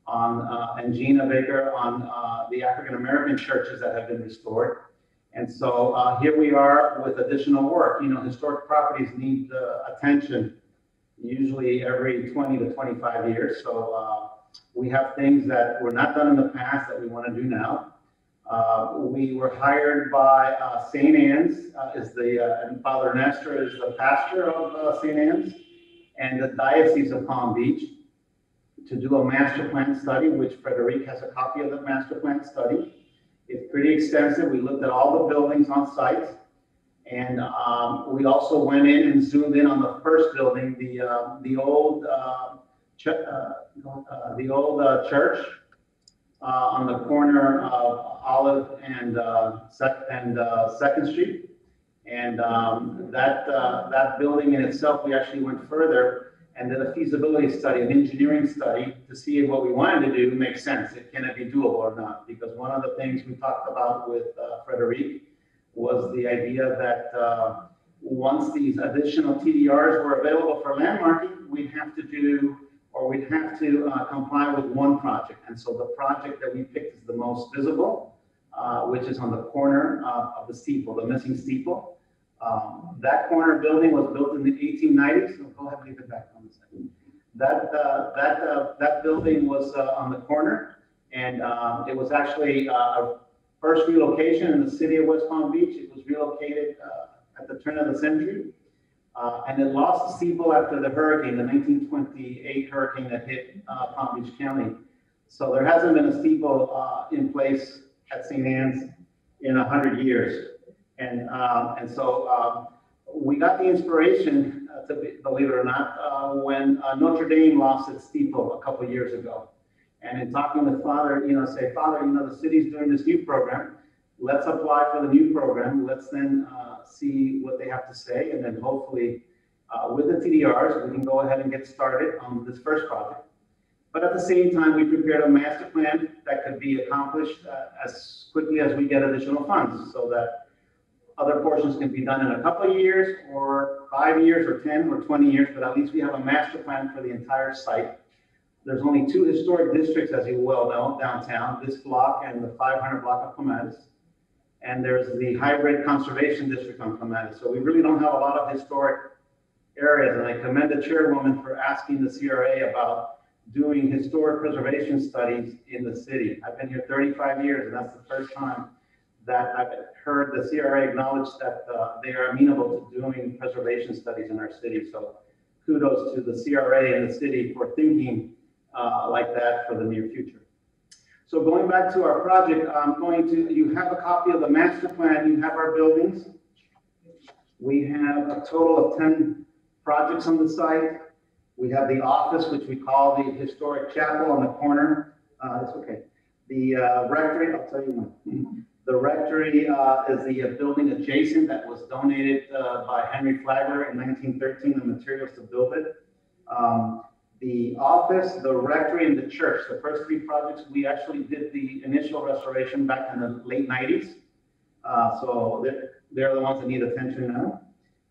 and Gina Baker on the African-American churches that have been restored. And so here we are with additional work. You know, historic properties need attention usually every 20 to 25 years. So we have things that were not done in the past that we want to do now. We were hired by St. Anne's, and Father Nestor is the pastor of St. Anne's and the Diocese of Palm Beach to do a master plan study, which Frederic has a copy of the master plan study. It's pretty extensive. We looked at all the buildings on site, and we also went in and zoomed in on the first building, the old church on the corner of Olive and Second Street. And that building in itself, we actually went further and did a feasibility study, an engineering study, to see if what we wanted to do makes sense. Can it be doable or not? Because one of the things we talked about with Frederic was the idea that once these additional TDRs were available for landmarking, we'd have to comply with one project. And so the project that we picked is the most visible, which is on the corner of the steeple, the missing steeple. That corner building was built in the 1890s. So go ahead and leave it back on the second. That building was on the corner, and it was actually a first relocation in the city of West Palm Beach. It was relocated at the turn of the century, and it lost the steeple after the hurricane, the 1928 hurricane that hit Palm Beach County. So there hasn't been a steeple in place at St. Anne's in 100 years. And so we got the inspiration, believe it or not, when Notre Dame lost its steeple a couple years ago. And in talking with Father, Father, the city's doing this new program. Let's apply for the new program. Let's then see what they have to say. And then hopefully with the TDRs, we can go ahead and get started on this first project. But at the same time, we prepared a master plan that could be accomplished as quickly as we get additional funds, so that other portions can be done in a couple of years, or 5 years, or 10, or 20 years, but at least we have a master plan for the entire site. There's only 2 historic districts, as you well know, downtown, this block and the 500 block of Clematis. And there's the hybrid conservation district on Clematis. So we really don't have a lot of historic areas, and I commend the chairwoman for asking the CRA about doing historic preservation studies in the city. I've been here 35 years, and that's the first time that I've heard the CRA acknowledge that they are amenable to doing preservation studies in our city. So kudos to the CRA and the city for thinking like that for the near future. So going back to our project, you have a copy of the master plan, you have our buildings. We have a total of 10 projects on the site. We have the office, which we call the historic chapel on the corner. That's okay. The rectory, I'll tell you when. The rectory is the building adjacent that was donated by Henry Flagler in 1913, the materials to build it. The office, the rectory, and the church, the first 3 projects, we actually did the initial restoration back in the late 90s. So they're the ones that need attention now.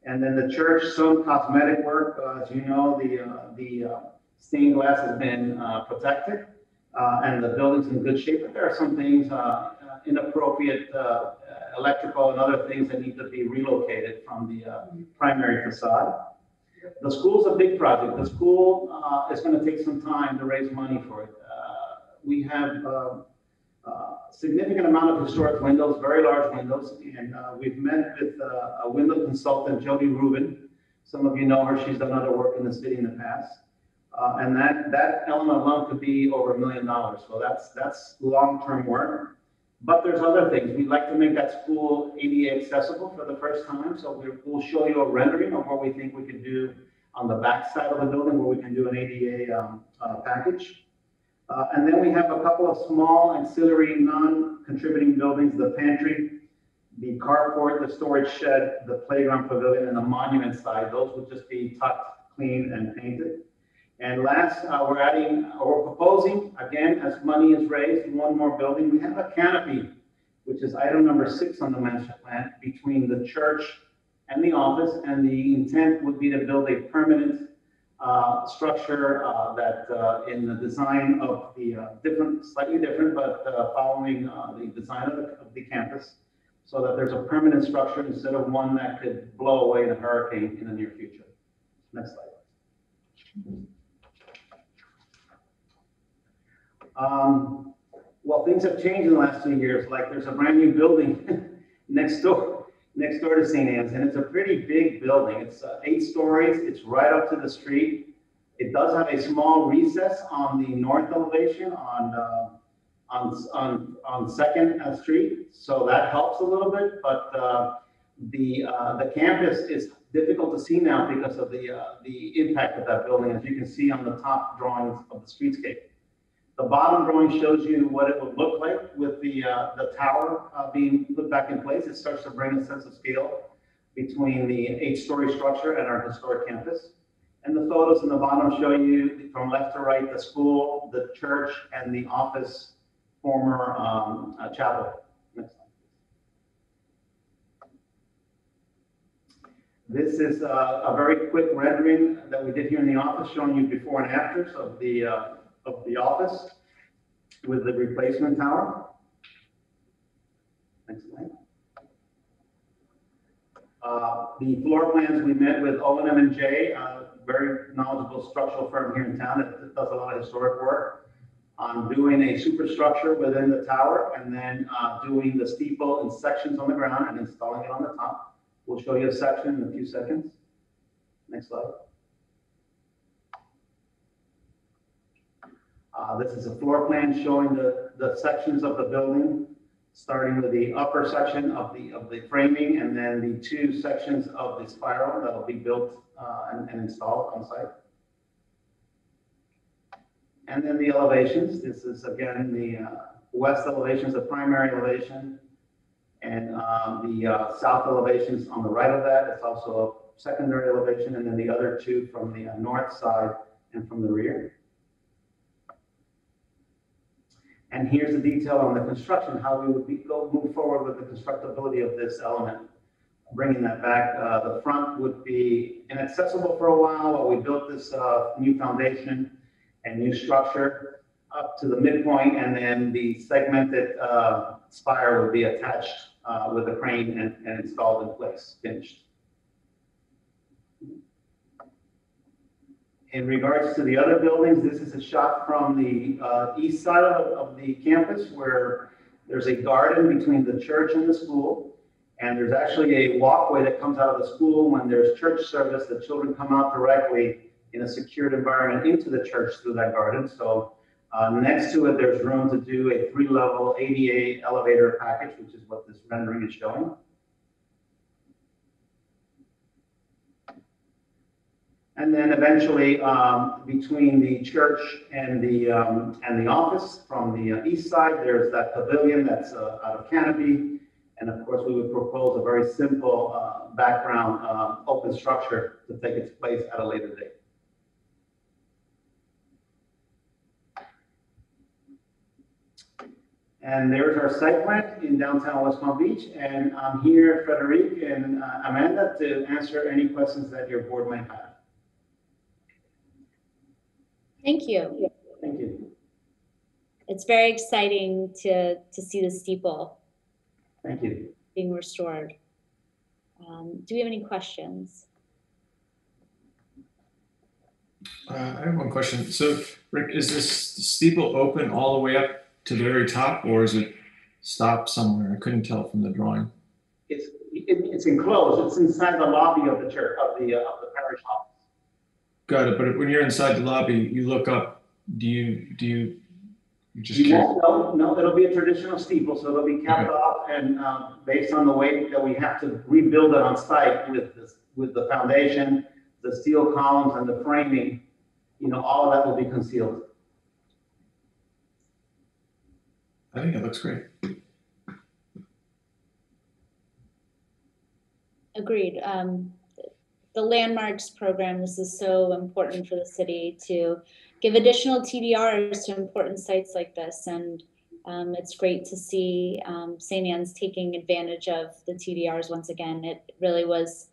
And then the church, some cosmetic work. As you know, the stained glass has been protected, and the building's in good shape, but there are some things, inappropriate electrical and other things that need to be relocated from the primary facade. The school's a big project. The school is going to take some time to raise money for it. We have significant amount of historic windows, very large windows, and we've met with a window consultant, Jody Rubin. Some of you know her. She's done other work in the city in the past. And that element alone could be over $1 million. So that's long-term work. But there's other things. We'd like to make that school ADA accessible for the first time. So we'll show you a rendering of what we think we can do on the back side of the building, where we can do an ADA package. And then we have a couple of small ancillary non-contributing buildings, the pantry, the carport, the storage shed, the playground pavilion, and the monument side. Those would just be tucked, cleaned, and painted. And last, we're proposing, again, as money is raised, 1 more building. We have a canopy, which is item number 6 on the master plan, between the church and the office. And the intent would be to build a permanent structure that in the design of the slightly different, but following the design of the campus, so that there's a permanent structure instead of one that could blow away in a hurricane in the near future. Next slide. Well, things have changed in the last 2 years. Like there's a brand new building next door to St. Anne's, and it's a pretty big building. It's 8 stories. It's right up to the street. It does have a small recess on the north elevation on 2nd Street, so that helps a little bit. But the campus is difficult to see now because of the impact of that building, as you can see on the top drawings of the streetscape. The bottom drawing shows you what it would look like with the tower being put back in place. It starts to bring a sense of scale between the 8-story structure and our historic campus. And the photos in the bottom show you from left to right the school, the church, and the office former chapel. Next slide. This is a very quick rendering that we did here in the office, showing you before and afters of the office with the replacement tower. Next slide. The floor plans, we met with O&M&J, a very knowledgeable structural firm here in town that does a lot of historic work on doing a superstructure within the tower, and then doing the steeple in sections on the ground and installing it on the top. We'll show you a section in a few seconds. Next slide. This is a floor plan showing the sections of the building, starting with the upper section of the framing, and then the 2 sections of the spiral that will be built and installed on site. And then the elevations. This is again the west elevation is the primary elevation, and the south elevations on the right of that. It's also a secondary elevation, and then the other 2 from the north side and from the rear. And here's the detail on the construction, how we would move forward with the constructability of this element. Bringing that back, the front would be inaccessible for a while while we built this new foundation and new structure up to the midpoint, and then the segmented spire would be attached with a crane and installed in place, finished. In regards to the other buildings, this is a shot from the east side of the campus, where there's a garden between the church and the school. And there's actually a walkway that comes out of the school. When there's church service, the children come out directly in a secured environment into the church through that garden. So next to it, there's room to do a 3-level ADA elevator package, which is what this rendering is showing. And then eventually, between the church and the office from the east side, there's that pavilion that's out of canopy. And of course, we would propose a very simple background open structure to take its place at a later date. And there's our site plan in downtown West Palm Beach. And I'm here, Frederic and Amanda, to answer any questions that your board might have. Thank you. Thank you. It's very exciting to see the steeple. Thank you. Being restored. Do we have any questions? I have one question. So, Rick, is this steeple open all the way up to the very top, or is it stopped somewhere? I couldn't tell from the drawing. It's enclosed. It's inside the lobby of the church, of the parish office. Got it. But when you're inside the lobby, you look up. Do you just? No, it'll be a traditional steeple, so it'll be capped off, and based on the way that we have to rebuild it on site with the foundation, the steel columns, and the framing, all of that will be concealed. I think it looks great. Agreed. The landmarks program, this is so important for the city to give additional TDRs to important sites like this. And it's great to see St. Anne's taking advantage of the TDRs once again. It really was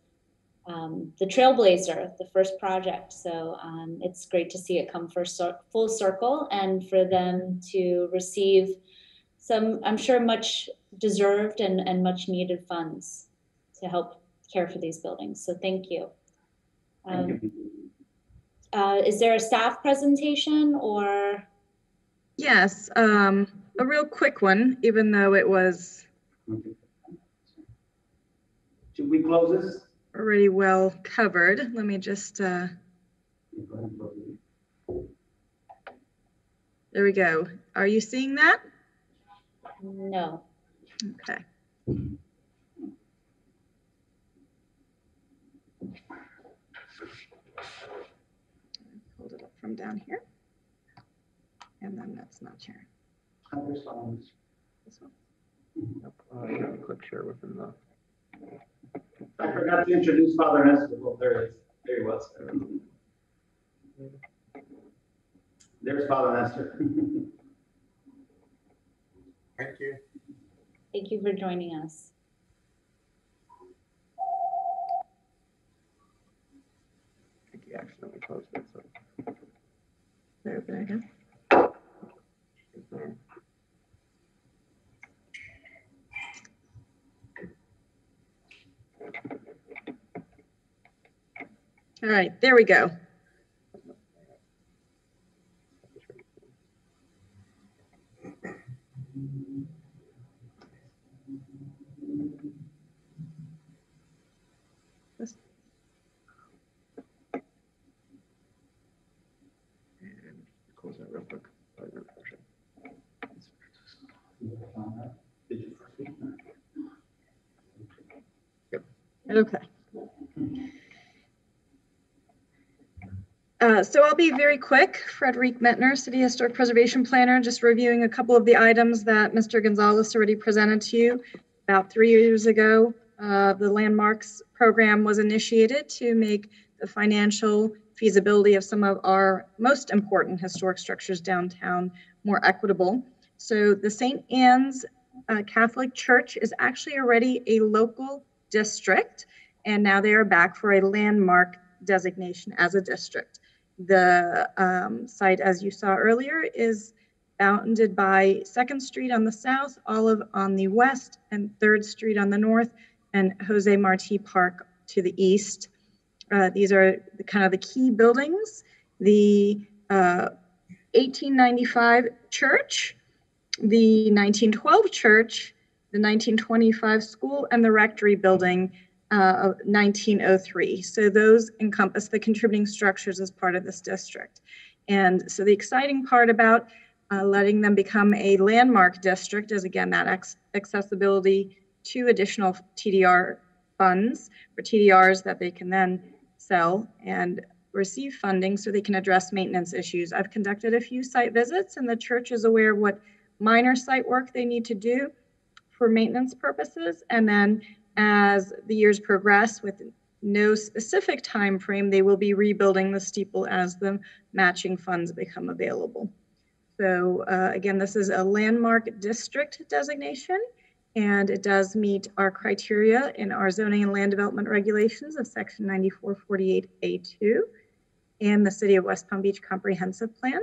the trailblazer, the first project. So it's great to see it come full circle, and for them to receive some, I'm sure, much deserved and much needed funds to help care for these buildings. So thank you. Thank you. Is there a staff presentation or? Yes, a real quick one, even though it was Should we close this? already well covered. Let me just, there we go. Are you seeing that? No. Okay. Hold it up from down here. And then that's not sharing. This one. Click share within the. I forgot to introduce Father Nestor. Well, there he is. There he was. There's Father Nestor. Thank you. Thank you for joining us. I think he accidentally closed it. So. There we go. All right, there we go. Close that real quick. Okay. So I'll be very quick. Frederique Mettner, City Historic Preservation Planner, just reviewing a couple of the items that Mr. Gonzalez already presented to you. About 3 years ago, the Landmarks program was initiated to make the financial feasibility of some of our most important historic structures downtown more equitable. So the St. Anne's Catholic Church is actually already a local district, and now they are back for a landmark designation as a district. The site, as you saw earlier, is bounded by 2nd Street on the south, Olive on the west, and 3rd Street on the north, and Jose Marti Park to the east. These are kind of the key buildings. The 1895 church, the 1912 church, the 1925 school, and the rectory building of 1903. So those encompass the contributing structures as part of this district. And so the exciting part about letting them become a landmark district is, again, that accessibility to additional TDR funds for TDRs that they can then sell and receive funding so they can address maintenance issues. I've conducted a few site visits, and the church is aware of what minor site work they need to do for maintenance purposes. And then as the years progress, with no specific time frame, they will be rebuilding the steeple as the matching funds become available. So again, this is a landmark district designation, and it does meet our criteria in our zoning and land development regulations of section 9448A2 and the City of West Palm Beach Comprehensive Plan.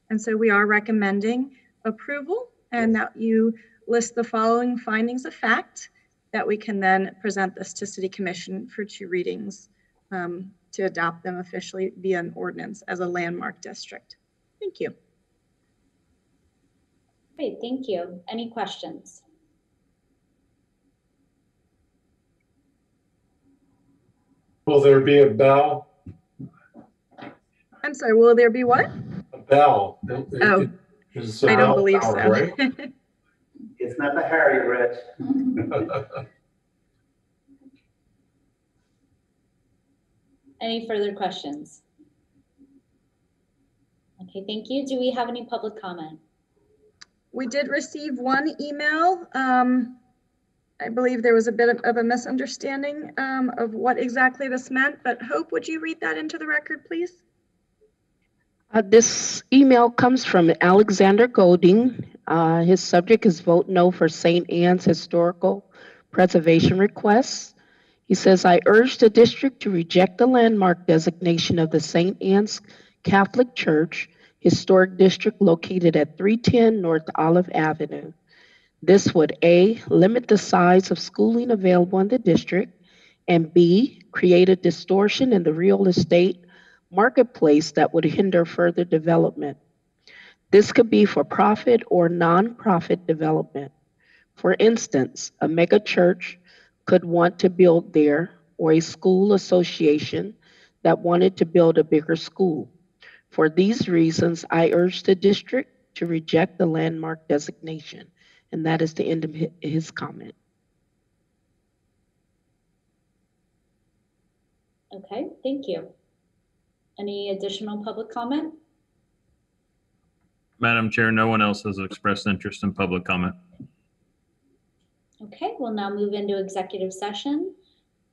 And so we are recommending approval, and that you list the following findings of fact that we can then present this to City Commission for 2 readings to adopt them officially via an ordinance as a landmark district. Thank you. Great, thank you. Any questions? Will there be a bell? I'm sorry, will there be what? A bell. Oh, I don't believe so. Right? It's not the Harry, Rich. Any further questions? Okay, thank you. Do we have any public comment? We did receive one email. I believe there was a bit of a misunderstanding of what exactly this meant, but Hope, would you read that into the record, please? This email comes from Alexander Golding. His subject is vote no for St. Anne's historical preservation requests. He says, I urge the district to reject the landmark designation of the St. Anne's Catholic Church Historic District located at 310 North Olive Avenue. This would A, limit the size of schooling available in the district, and B, create a distortion in the real estate marketplace that would hinder further development. This could be for profit or nonprofit development. For instance, a mega church could want to build there, or a school association that wanted to build a bigger school. For these reasons, I urge the district to reject the landmark designation. And that is the end of his comment. Okay, thank you. Any additional public comment? Madam Chair, no one else has expressed interest in public comment. Okay, we'll now move into executive session.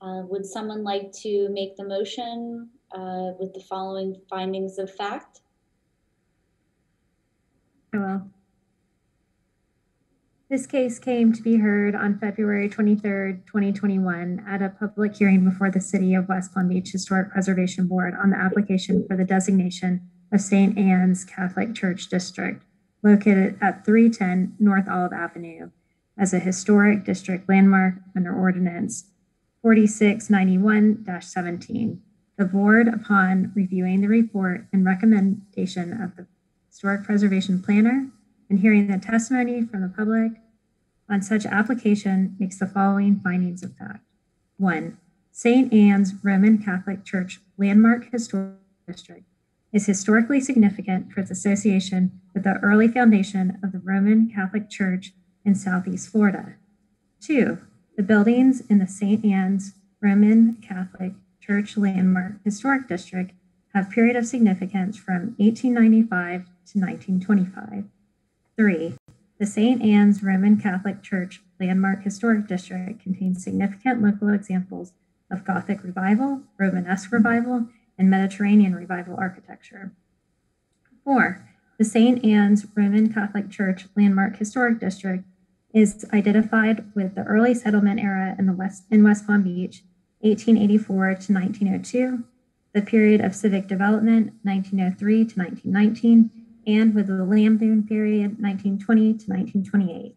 Would someone like to make the motion with the following findings of fact? I will. This case came to be heard on February 23rd, 2021 at a public hearing before the City of West Palm Beach Historic Preservation Board on the application for the designation of St. Anne's Catholic Church District, located at 310 North Olive Avenue, as a historic district landmark under Ordinance 4691-17. The board, upon reviewing the report and recommendation of the Historic Preservation Planner and hearing the testimony from the public on such application, makes the following findings of fact. 1. St. Anne's Roman Catholic Church Landmark Historic District is historically significant for its association with the early foundation of the Roman Catholic Church in Southeast Florida. 2. The buildings in the St. Anne's Roman Catholic Church Landmark Historic District have period of significance from 1895 to 1925. 3. The St. Anne's Roman Catholic Church Landmark Historic District contains significant local examples of Gothic revival, Romanesque revival, and Mediterranean revival architecture. 4. The St. Anne's Roman Catholic Church Landmark Historic District is identified with the early settlement era in West Palm Beach, 1884 to 1902, the period of civic development, 1903 to 1919, and with the Lampoon period, 1920 to 1928.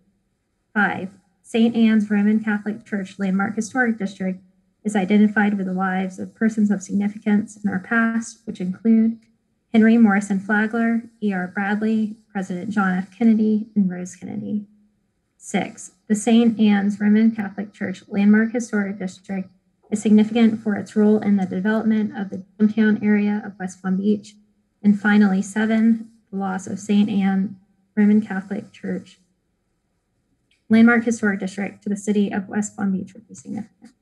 5. St. Anne's Roman Catholic Church Landmark Historic District is identified with the lives of persons of significance in our past, which include Henry Morrison Flagler, E.R. Bradley, President John F. Kennedy, and Rose Kennedy. 6. The St. Anne's Roman Catholic Church Landmark Historic District is significant for its role in the development of the downtown area of West Palm Beach. And finally, 7. The loss of St. Anne Roman Catholic Church Landmark Historic District to the City of West Palm Beach would be significant.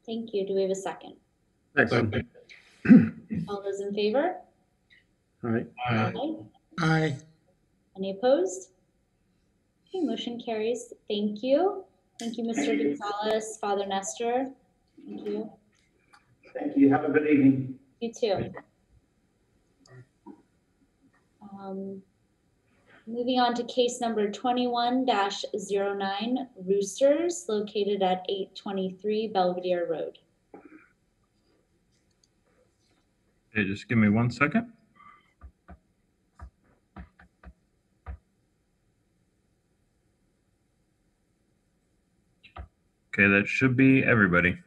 Thank you. Do we have a second? Second. All those in favor? Aye. Aye. Aye. Any opposed? Okay, motion carries. Thank you. Thank you, Mr. Gonzalez, Father Nestor. Thank you. Thank you. Have a good evening. You too. Moving on to case number 21-09, Roosters, located at 823 Belvedere Road. Okay, just give me 1 second. Okay, that should be everybody.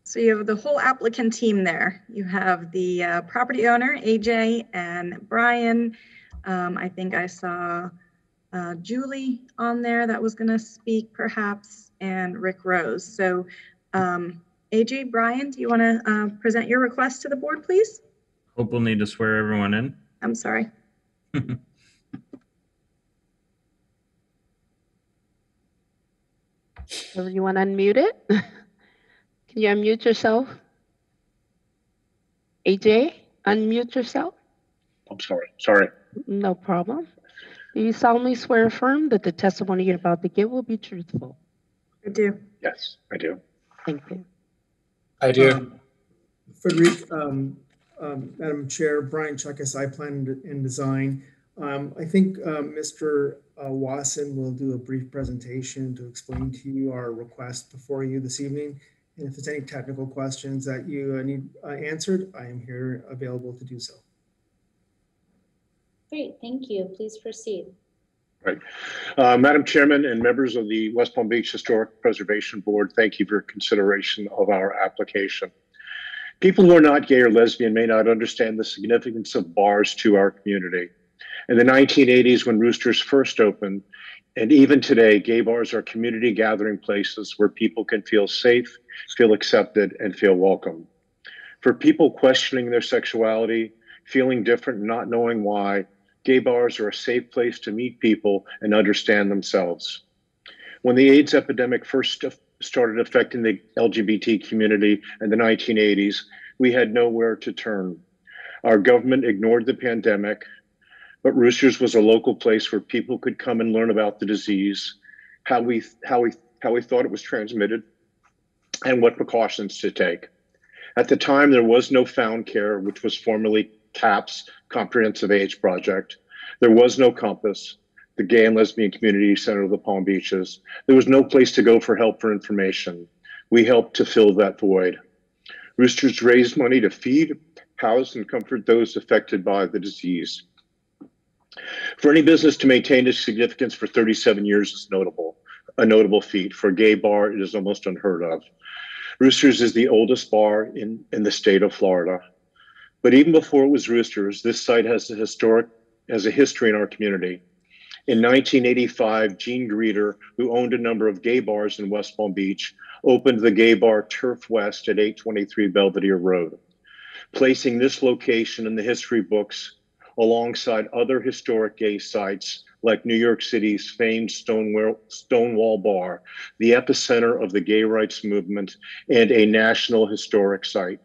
So you have the whole applicant team there. You have the property owner, AJ, and Brian. I think I saw Julie on there that was going to speak perhaps, and Rick Rose. So AJ, Brian, do you want to present your request to the board, please? Hope we'll need to swear everyone in. I'm sorry. Everyone unmute it? Can you unmute yourself? AJ, unmute yourself. I'm sorry. No problem. Do you solemnly swear or affirm that the testimony you're about to give will be truthful? I do. Yes, I do. Thank you. I do. Frederic, Madam Chair, Brian Chuckus, I Plan and Design. I think Mr. Wasson will do a brief presentation to explain to you our request before you this evening. And if there's any technical questions that you need answered, I am here available to do so. Great, thank you. Please proceed. Right. Madam Chairman and members of the West Palm Beach Historic Preservation Board, thank you for consideration of our application. People who are not gay or lesbian may not understand the significance of bars to our community. In the 1980s, when Roosters first opened, and even today, gay bars are community gathering places where people can feel safe, feel accepted, and feel welcome. For people questioning their sexuality, feeling different, not knowing why, gay bars are a safe place to meet people and understand themselves. When the AIDS epidemic first started affecting the LGBT community in the 1980s, we had nowhere to turn. Our government ignored the pandemic, but Roosters was a local place where people could come and learn about the disease, how we thought it was transmitted, and what precautions to take. At the time, there was no Found Care, which was formerly CAP's Comprehensive AIDS Project. There was no Compass, the Gay and Lesbian Community Center of the Palm Beaches. There was no place to go for help or information. We helped to fill that void. Roosters raised money to feed, house, and comfort those affected by the disease. For any business to maintain its significance for 37 years is a notable feat. For a gay bar, it is almost unheard of. Roosters is the oldest bar in the state of Florida. But even before it was Roosters, this site has a history in our community. In 1985, Gene Greeter, who owned a number of gay bars in West Palm Beach, opened the gay bar Turf West at 823 Belvedere Road, placing this location in the history books alongside other historic gay sites like New York City's famed Stonewall Bar, the epicenter of the gay rights movement and a national historic site.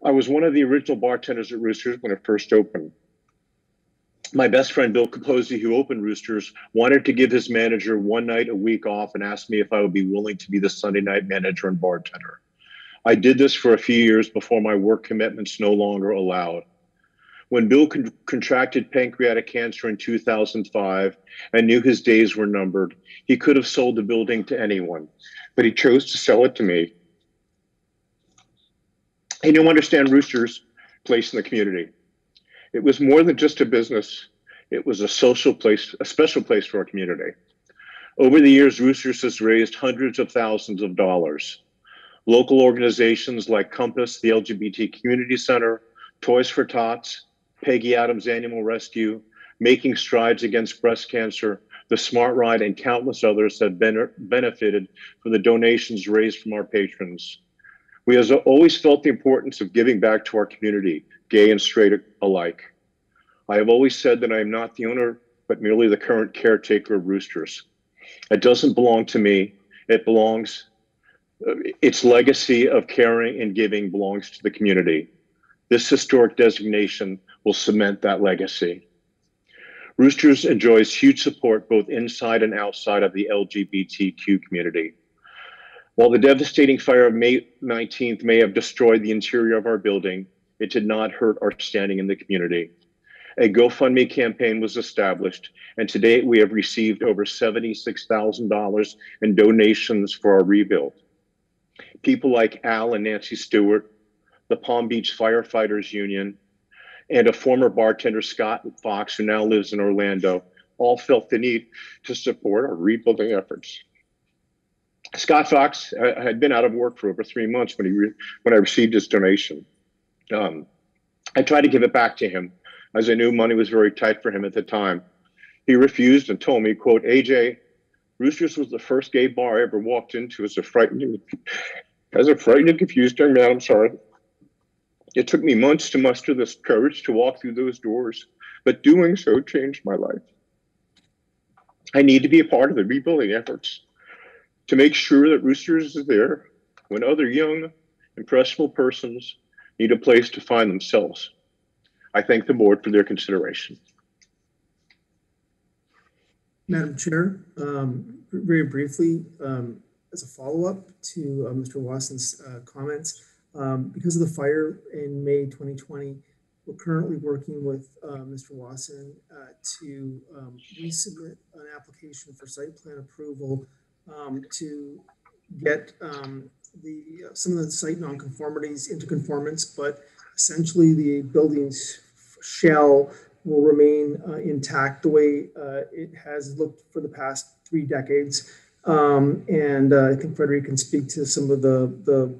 I was one of the original bartenders at Roosters when it first opened. My best friend, Bill Capozzi, who opened Roosters, wanted to give his manager one night a week off and asked me if I would be willing to be the Sunday night manager and bartender. I did this for a few years before my work commitments no longer allowed. When Bill contracted pancreatic cancer in 2005 and knew his days were numbered, he could have sold the building to anyone, but he chose to sell it to me. He didn't understand Roosters' place in the community. It was more than just a business. It was a social place, a special place for our community. Over the years, Roosters has raised hundreds of thousands of dollars. Local organizations like Compass, the LGBT Community Center, Toys for Tots, Peggy Adams Animal Rescue, Making Strides Against Breast Cancer, the Smart Ride, and countless others have benefited from the donations raised from our patrons. We have always felt the importance of giving back to our community, gay and straight alike. I have always said that I am not the owner, but merely the current caretaker of Roosters. It doesn't belong to me. Its legacy of caring and giving belongs to the community. This historic designation will cement that legacy. Roosters enjoys huge support both inside and outside of the LGBTQ community. While the devastating fire of May 19th may have destroyed the interior of our building, it did not hurt our standing in the community. A GoFundMe campaign was established, and to date we have received over $76,000 in donations for our rebuild. People like Al and Nancy Stewart, the Palm Beach Firefighters Union, and a former bartender, Scott Fox, who now lives in Orlando, all felt the need to support our rebuilding efforts. Scott Fox had been out of work for over 3 months when I received his donation. I tried to give it back to him, as I knew money was very tight for him at the time. He refused and told me, quote, "AJ, Roosters was the first gay bar I ever walked into as a frightened and confused young man. I'm sorry. It took me months to muster this courage to walk through those doors, but doing so changed my life. I need to be a part of the rebuilding efforts to make sure that Roosters is there when other young, impressionable persons need a place to find themselves." I thank the board for their consideration. Madam Chair, very briefly, as a follow-up to Mr. Watson's comments, because of the fire in May 2020, we're currently working with Mr. Watson to resubmit an application for site plan approval to get some of the site nonconformities into conformance, but essentially the building's shell will remain intact the way it has looked for the past 3 decades. And I think Frederick can speak to some of the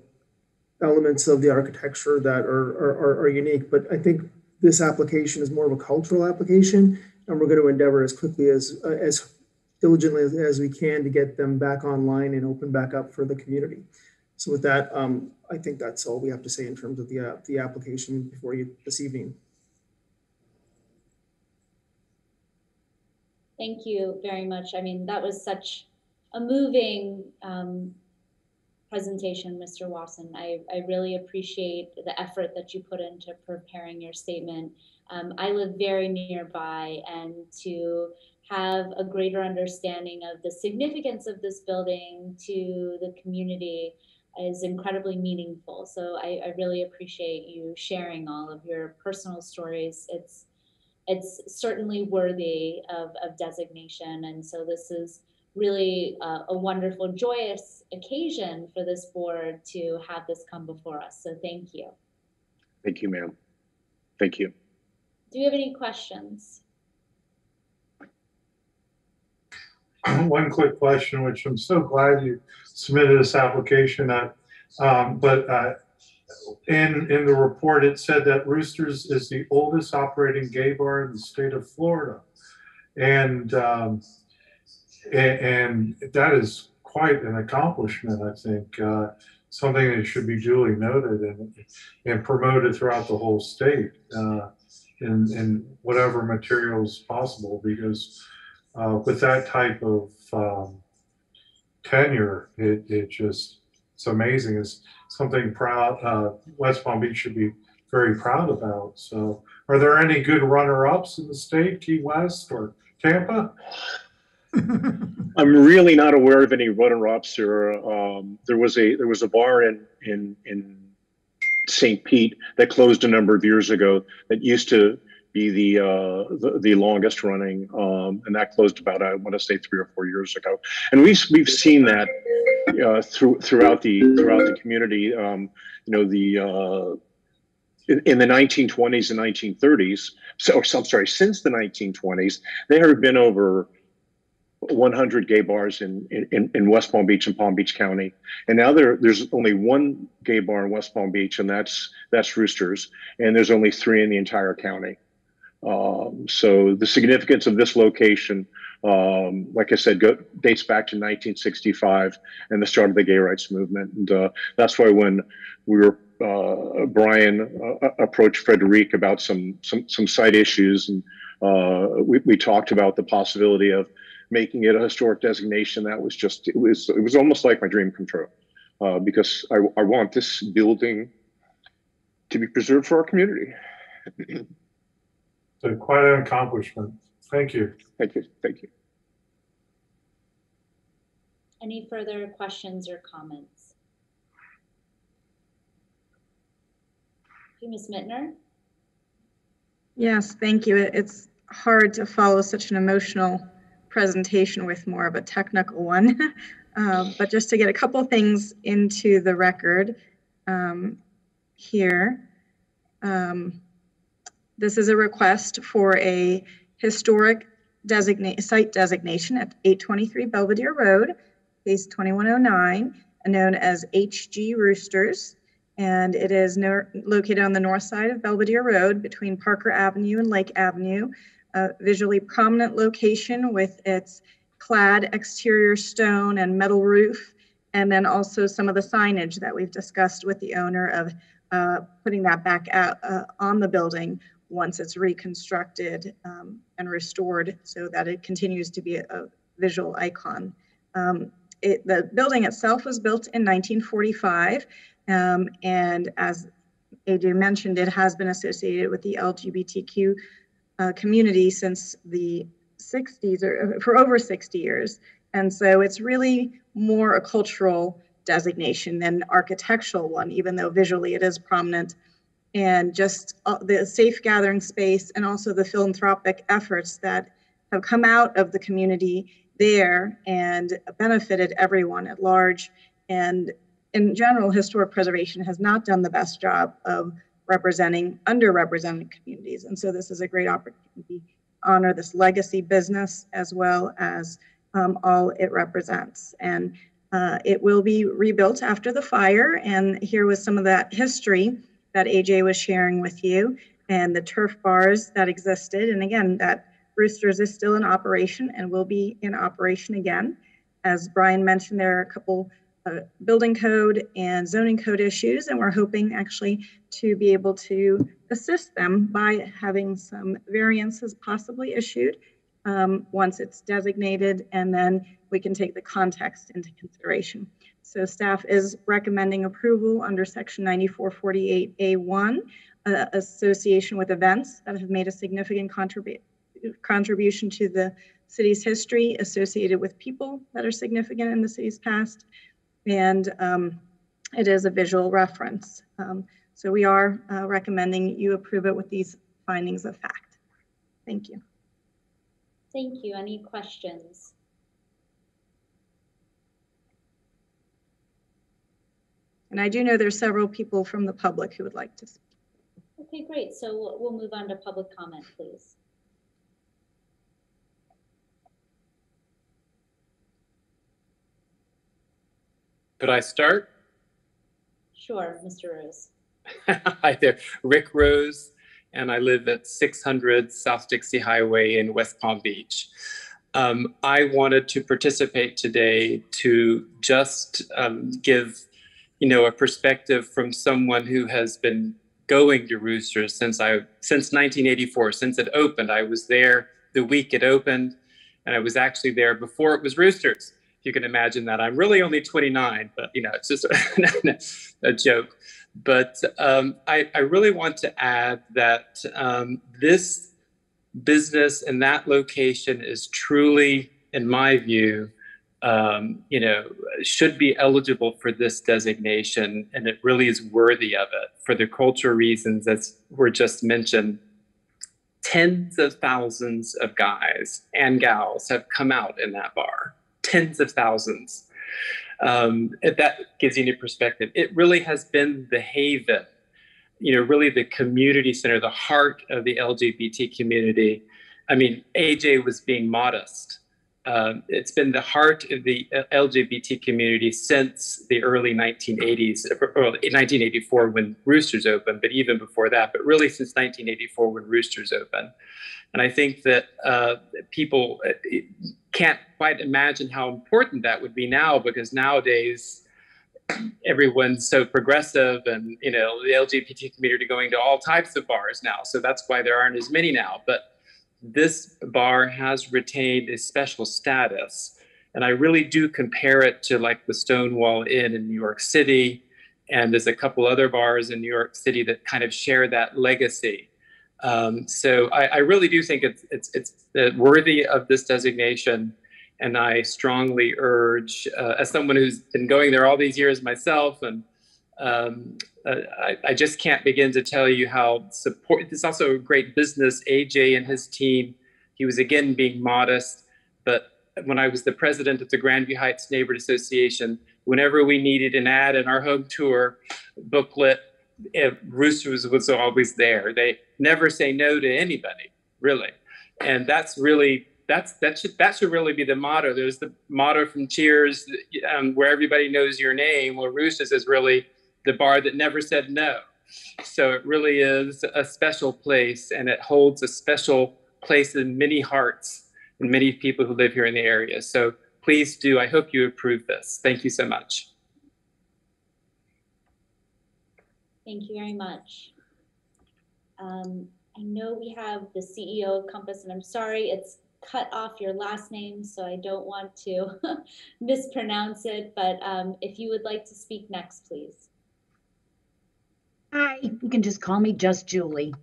elements of the architecture that are unique. But I think this application is more of a cultural application, and we're going to endeavor as quickly as diligently as we can to get them back online and open back up for the community. So with that, I think that's all we have to say in terms of the application before you this evening. Thank you very much. I mean, that was such a moving presentation, Mr. Wasson. I really appreciate the effort that you put into preparing your statement. I live very nearby, and to have a greater understanding of the significance of this building to the community is incredibly meaningful. So I really appreciate you sharing all of your personal stories. It's certainly worthy of designation. And so this is really a wonderful, joyous occasion for this board to have this come before us. So thank you. Thank you, ma'am. Thank you. Do you have any questions? One quick question, which I'm so glad you submitted this application. In the report, it said that Roosters is the oldest operating gay bar in the state of Florida, and that is quite an accomplishment. I think something that should be duly noted and promoted throughout the whole state in whatever materials possible, because with that type of tenure, it's amazing. It's something proud West Palm Beach should be very proud about. So are there any good runner-ups in the state, Key West or Tampa? I'm really not aware of any runner-ups. There was a bar in St. Pete that closed a number of years ago that used to be the longest running, and that closed about, I want to say, 3 or 4 years ago. And we've seen that throughout the community. In the 1920s and 1930s, since the 1920s, there have been over 100 gay bars in West Palm Beach and Palm Beach County, and now there's only one gay bar in West Palm Beach, and that's Roosters, and there's only 3 in the entire county. So the significance of this location, like I said, dates back to 1965 and the start of the gay rights movement, and that's why when Brian approached Frederic about some site issues, and we talked about the possibility of making it a historic designation. That was just, it was almost like my dream come true, because I want this building to be preserved for our community. So quite an accomplishment. Thank you. Thank you. Thank you. Any further questions or comments? Okay, Ms. Mittner? Yes, thank you. It's hard to follow such an emotional presentation with more of a technical one. But just to get a couple things into the record here. This is a request for a historic site designation at 823 Belvedere Road, case 2109, known as HG Roosters. And it is located on the north side of Belvedere Road between Parker Avenue and Lake Avenue. A visually prominent location with its clad exterior stone and metal roof, and then also some of the signage that we've discussed with the owner of putting that back out on the building once it's reconstructed and restored, so that it continues to be a visual icon. The building itself was built in 1945, and as AJ mentioned, it has been associated with the LGBTQ community since the 60s, or for over 60 years. And so it's really more a cultural designation than an architectural one, even though visually it is prominent. And just the safe gathering space and also the philanthropic efforts that have come out of the community there and benefited everyone at large. And in general, historic preservation has not done the best job of representing underrepresented communities. And so this is a great opportunity to honor this legacy business as well as all it represents. And It will be rebuilt after the fire, and here was some of that history that AJ was sharing with you, and the turf bars that existed. And again, that Roosters is still in operation and will be in operation again. As Brian mentioned, there are a couple building code and zoning code issues, and we're hoping actually to be able to assist them by having some variances possibly issued once it's designated, and then we can take the context into consideration. So staff is recommending approval under section 9448A1, association with events that have made a significant contribution to the city's history, associated with people that are significant in the city's past, and it is a visual reference. So we are recommending you approve it with these findings of fact. Thank you. Thank you. Any questions? And I do know there's several people from the public who would like to speak. Okay, great. So we'll move on to public comment, please. Could I start? Sure, Mr. Rose. Hi there, Rick Rose, and I live at 600 South Dixie Highway in West Palm Beach. I wanted to participate today to just give, a perspective from someone who has been going to Roosters since 1984, since it opened. I was there the week it opened, and I was actually there before it was Roosters. If you can imagine that. I'm really only 29, but it's just a joke. But I really want to add that this business in that location is truly, in my view, should be eligible for this designation, and it really is worthy of it for the cultural reasons that were just mentioned. Tens of thousands of guys and gals have come out in that bar. Tens of thousands. If that gives you any perspective, it really has been the haven, really the community center, the heart of the LGBT community. I mean, AJ was being modest. It's been the heart of the LGBT community since the early 1980s, or 1984 when Roosters opened, but even before that, but really since 1984 when Roosters opened. And I think that people can't quite imagine how important that would be now, because nowadays everyone's so progressive, and the LGBT community going to all types of bars now. So that's why there aren't as many now. But this bar has retained a special status. And I really do compare it to like the Stonewall Inn in New York City. And there's a couple other bars in New York City that kind of share that legacy. So I really do think it's worthy of this designation. And I strongly urge, as someone who's been going there all these years myself, and I just can't begin to tell you how it's also a great business. AJ and his team, he was again being modest, but when I was the president of the Grandview Heights Neighborhood Association, whenever we needed an ad in our home tour booklet, Roosters was always there. They never say no to anybody, really. And that's really, that should really be the motto. There's the motto from Cheers, where everybody knows your name. Well, Roosters is really the bar that never said no. So it really is a special place, and it holds a special place in many hearts and many people who live here in the area. So please do, I hope you approve this. Thank you so much. Thank you very much. I know we have the CEO of Compass, and I'm sorry, it's cut off your last name, so I don't want to mispronounce it, but if you would like to speak next, please. Hi, you can just call me just Julie.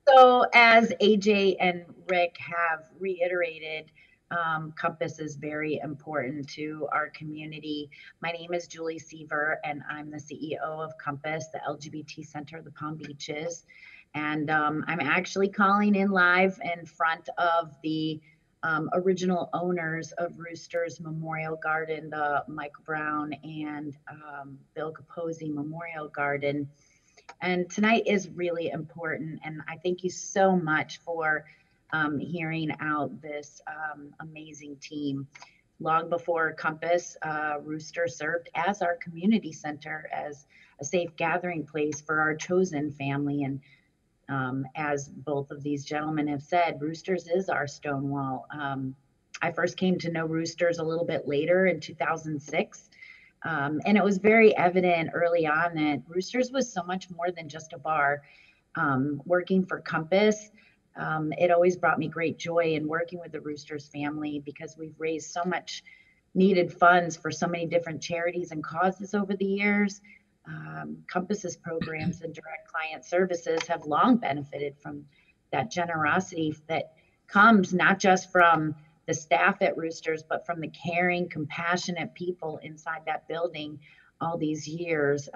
So as AJ and Rick have reiterated, Compass is very important to our community. My name is Julie Seaver, and I'm the CEO of Compass, the LGBT Center of the Palm Beaches. And I'm actually calling in live in front of the original owners of Roosters Memorial Garden, the Michael Brown and Bill Capozzi Memorial Garden. And tonight is really important, and I thank you so much for hearing out this amazing team. long before Compass, Rooster served as our community center, as a safe gathering place for our chosen family. And as both of these gentlemen have said, Roosters is our Stonewall. I first came to know Roosters a little bit later in 2006. And it was very evident early on that Roosters was so much more than just a bar. Working for Compass, it always brought me great joy in working with the Roosters family, because we've raised so much needed funds for so many different charities and causes over the years. Compass's programs and direct client services have long benefited from that generosity that comes not just from the staff at Roosters, but from the caring, compassionate people inside that building all these years.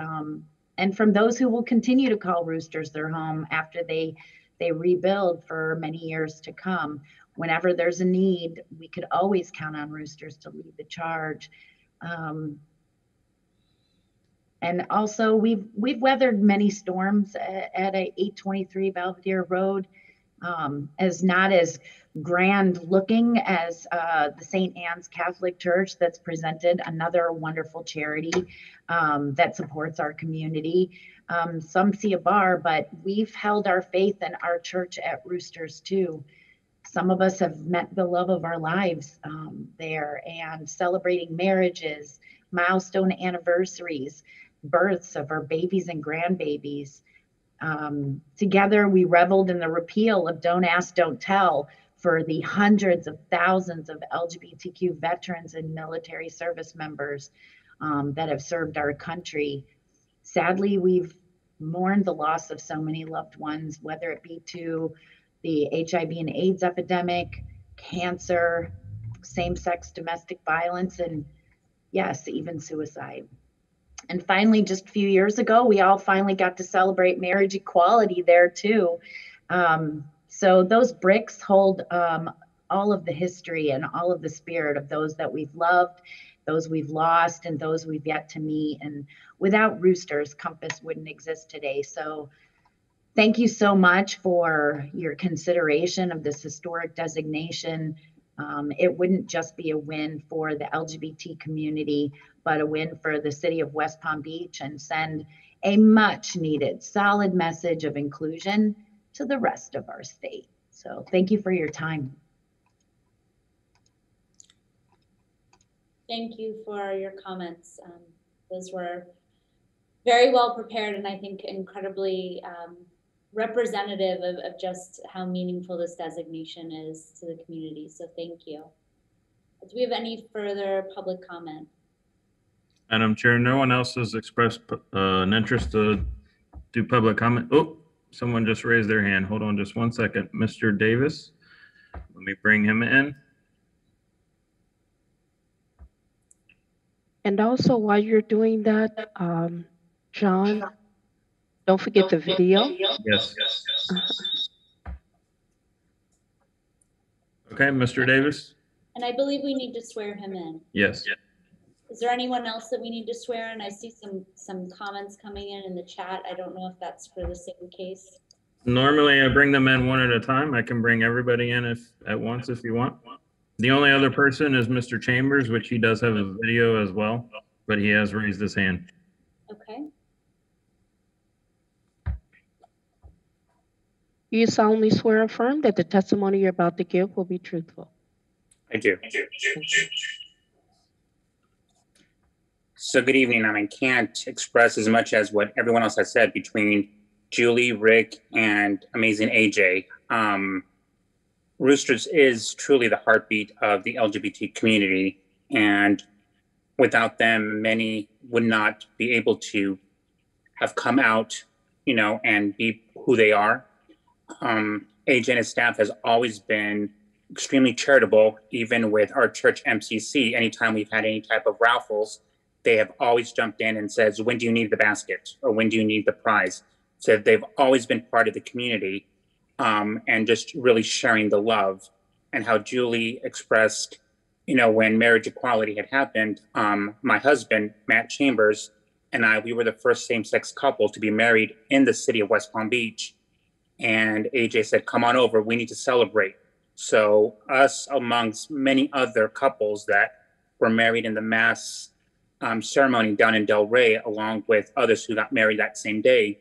And from those who will continue to call Roosters their home after they rebuild for many years to come. Whenever there's a need, we could always count on Roosters to lead the charge. And also, we've weathered many storms at a 823 Belvedere Road. As not as grand looking as the St. Anne's Catholic Church that's presented, another wonderful charity that supports our community. Some see a bar, but we've held our faith in our church at Roosters too. Some of us have met the love of our lives there, and celebrating marriages, milestone anniversaries, births of our babies and grandbabies. Together, we reveled in the repeal of Don't Ask, Don't Tell for the hundreds of thousands of LGBTQ veterans and military service members that have served our country. Sadly, we've mourned the loss of so many loved ones, whether it be to the HIV and AIDS epidemic, cancer, same-sex domestic violence, and yes, even suicide. And finally, just a few years ago, we all finally got to celebrate marriage equality there too. So those bricks hold all of the history and all of the spirit of those that we've loved, those we've lost, and those we've yet to meet. And without Roosters, Compass wouldn't exist today. So thank you so much for your consideration of this historic designation. It wouldn't just be a win for the LGBT community, but a win for the city of West Palm Beach, and send a much needed solid message of inclusion to the rest of our state. So thank you for your time. Thank you for your comments. Those were very well prepared, and I think incredibly representative of just how meaningful this designation is to the community. So thank you. Do we have any further public comment? Madam Chair, no one else has expressed an interest to do public comment. Oh, someone just raised their hand. Hold on just one second. Mr. Davis, let me bring him in. And also, while you're doing that, John, don't forget the video. Yes. Okay, Mr. Davis? And I believe we need to swear him in. Yes. Is there anyone else that we need to swear in? I see some comments coming in the chat. I don't know if that's for the same case. Normally, I bring them in one at a time. I can bring everybody in at once if you want. The only other person is Mr. Chambers, which he does have a video as well, but he has raised his hand. Okay. You solemnly swear or affirm that the testimony you're about to give will be truthful? I do. So good evening, and I can't express as much as what everyone else has said between Julie, Rick, and amazing AJ. Roosters is truly the heartbeat of the LGBT community, and without them, many would not be able to have come out, and be who they are. AJ and his staff has always been extremely charitable, even with our church MCC. Anytime we've had any type of raffles, they have always jumped in and says, when do you need the basket? Or when do you need the prize? So they've always been part of the community, and just really sharing the love. And how Julie expressed, when marriage equality had happened, my husband, Matt Chambers, and I, we were the first same-sex couple to be married in the city of West Palm Beach. And AJ said, come on over, we need to celebrate. So us, amongst many other couples that were married in the mass ceremony down in Del Rey, along with others who got married that same day.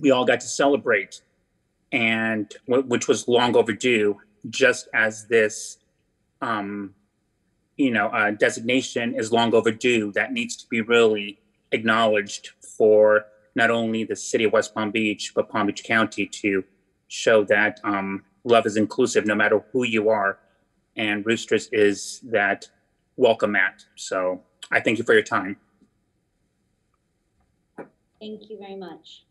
We all got to celebrate, and which was long overdue, just as this designation is long overdue. That needs to be really acknowledged for not only the city of West Palm Beach, but Palm Beach County, to show that love is inclusive no matter who you are. And Roosters is that welcome mat. So I thank you for your time. Thank you very much.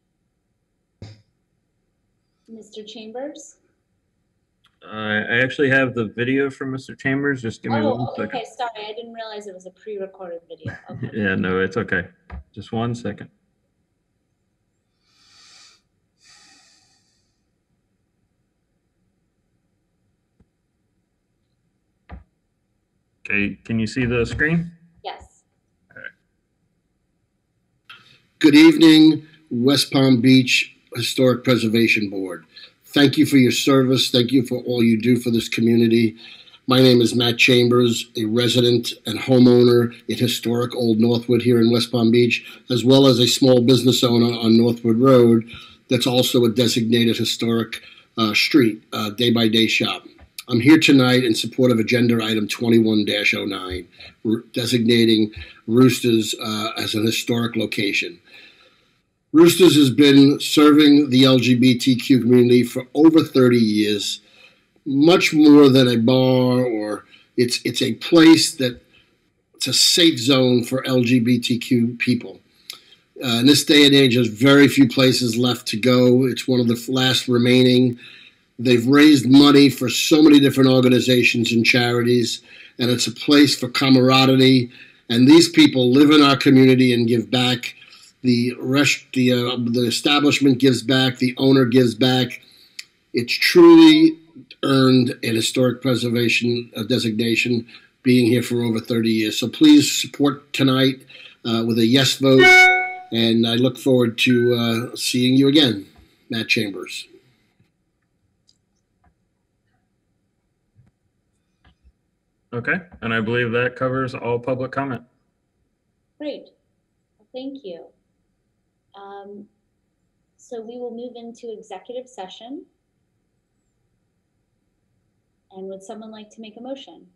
Mr. Chambers? I actually have the video from Mr. Chambers. Just give me one second. Okay, sorry. I didn't realize it was a pre-recorded video. Okay. Yeah, no, it's okay. Just 1 second. Okay, can you see the screen? Yes. Good evening, West Palm Beach Historic Preservation Board. Thank you for your service. Thank you for all you do for this community. My name is Matt Chambers, a resident and homeowner in historic Old Northwood here in West Palm Beach, as well as a small business owner on Northwood Road that's also a designated historic street, day-by-day shop. I'm here tonight in support of Agenda Item 21-09, designating Roosters as an historic location. Roosters has been serving the LGBTQ community for over 30 years, much more than a bar, or it's a place that it's a safe zone for LGBTQ people. In this day and age, there's very few places left to go. It's one of the last remaining. They've raised money for so many different organizations and charities, and it's a place for camaraderie. And these people live in our community and give back. The establishment gives back. The owner gives back. It's truly earned an historic preservation designation, being here for over 30 years. So please support tonight with a yes vote, and I look forward to seeing you again, Matt Chambers. Okay, and I believe that covers all public comment. Great. Well, thank you. So we will move into executive session. And would someone like to make a motion?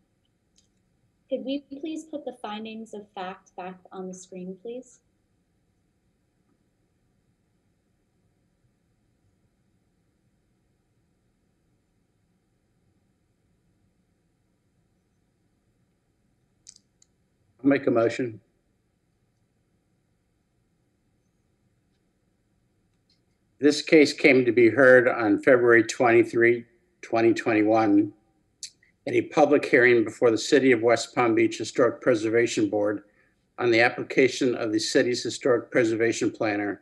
Could we please put the findings of fact back on the screen, please? I'll make a motion. This case came to be heard on February 23, 2021, at a public hearing before the City of West Palm Beach Historic Preservation Board on the application of the city's historic preservation planner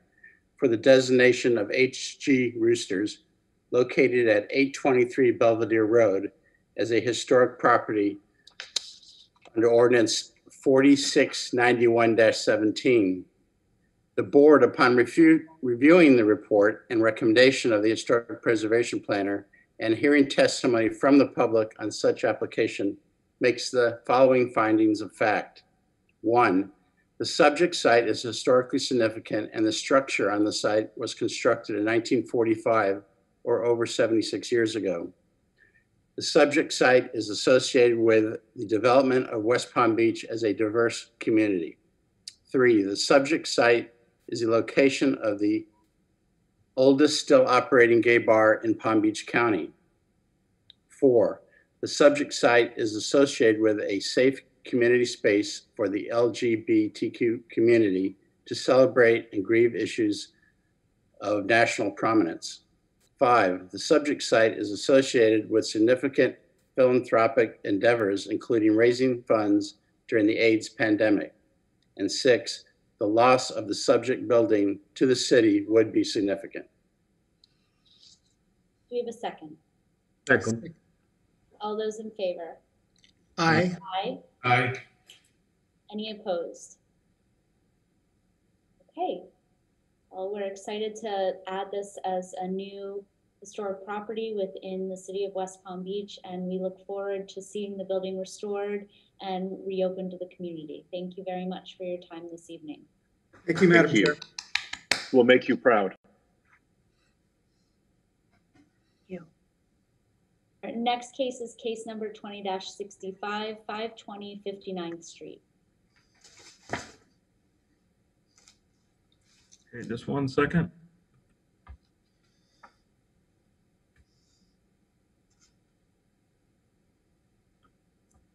for the designation of H.G. Roosters, located at 823 Belvedere Road, as a historic property under Ordinance 4691-17. The board, upon reviewing the report and recommendation of the historic preservation planner and hearing testimony from the public on such application, makes the following findings of fact. 1, the subject site is historically significant and the structure on the site was constructed in 1945 or over 76 years ago. The subject site is associated with the development of West Palm Beach as a diverse community. 3, the subject site is the location of the oldest still operating gay bar in Palm Beach County. 4, the subject site is associated with a safe community space for the LGBTQ community to celebrate and grieve issues of national prominence. 5, the subject site is associated with significant philanthropic endeavors, including raising funds during the AIDS pandemic. And 6, the loss of the subject building to the city would be significant. Do we have a second? Second. All those in favor? Aye. Aye. Aye. Any opposed? Okay. Well, we're excited to add this as a new historic property within the city of West Palm Beach, and we look forward to seeing the building restored and reopened to the community. Thank you very much for your time this evening. Thank you, Madam Chair. We'll make you proud. Our next case is case number 20-65, 520 59th Street. Okay, just 1 second.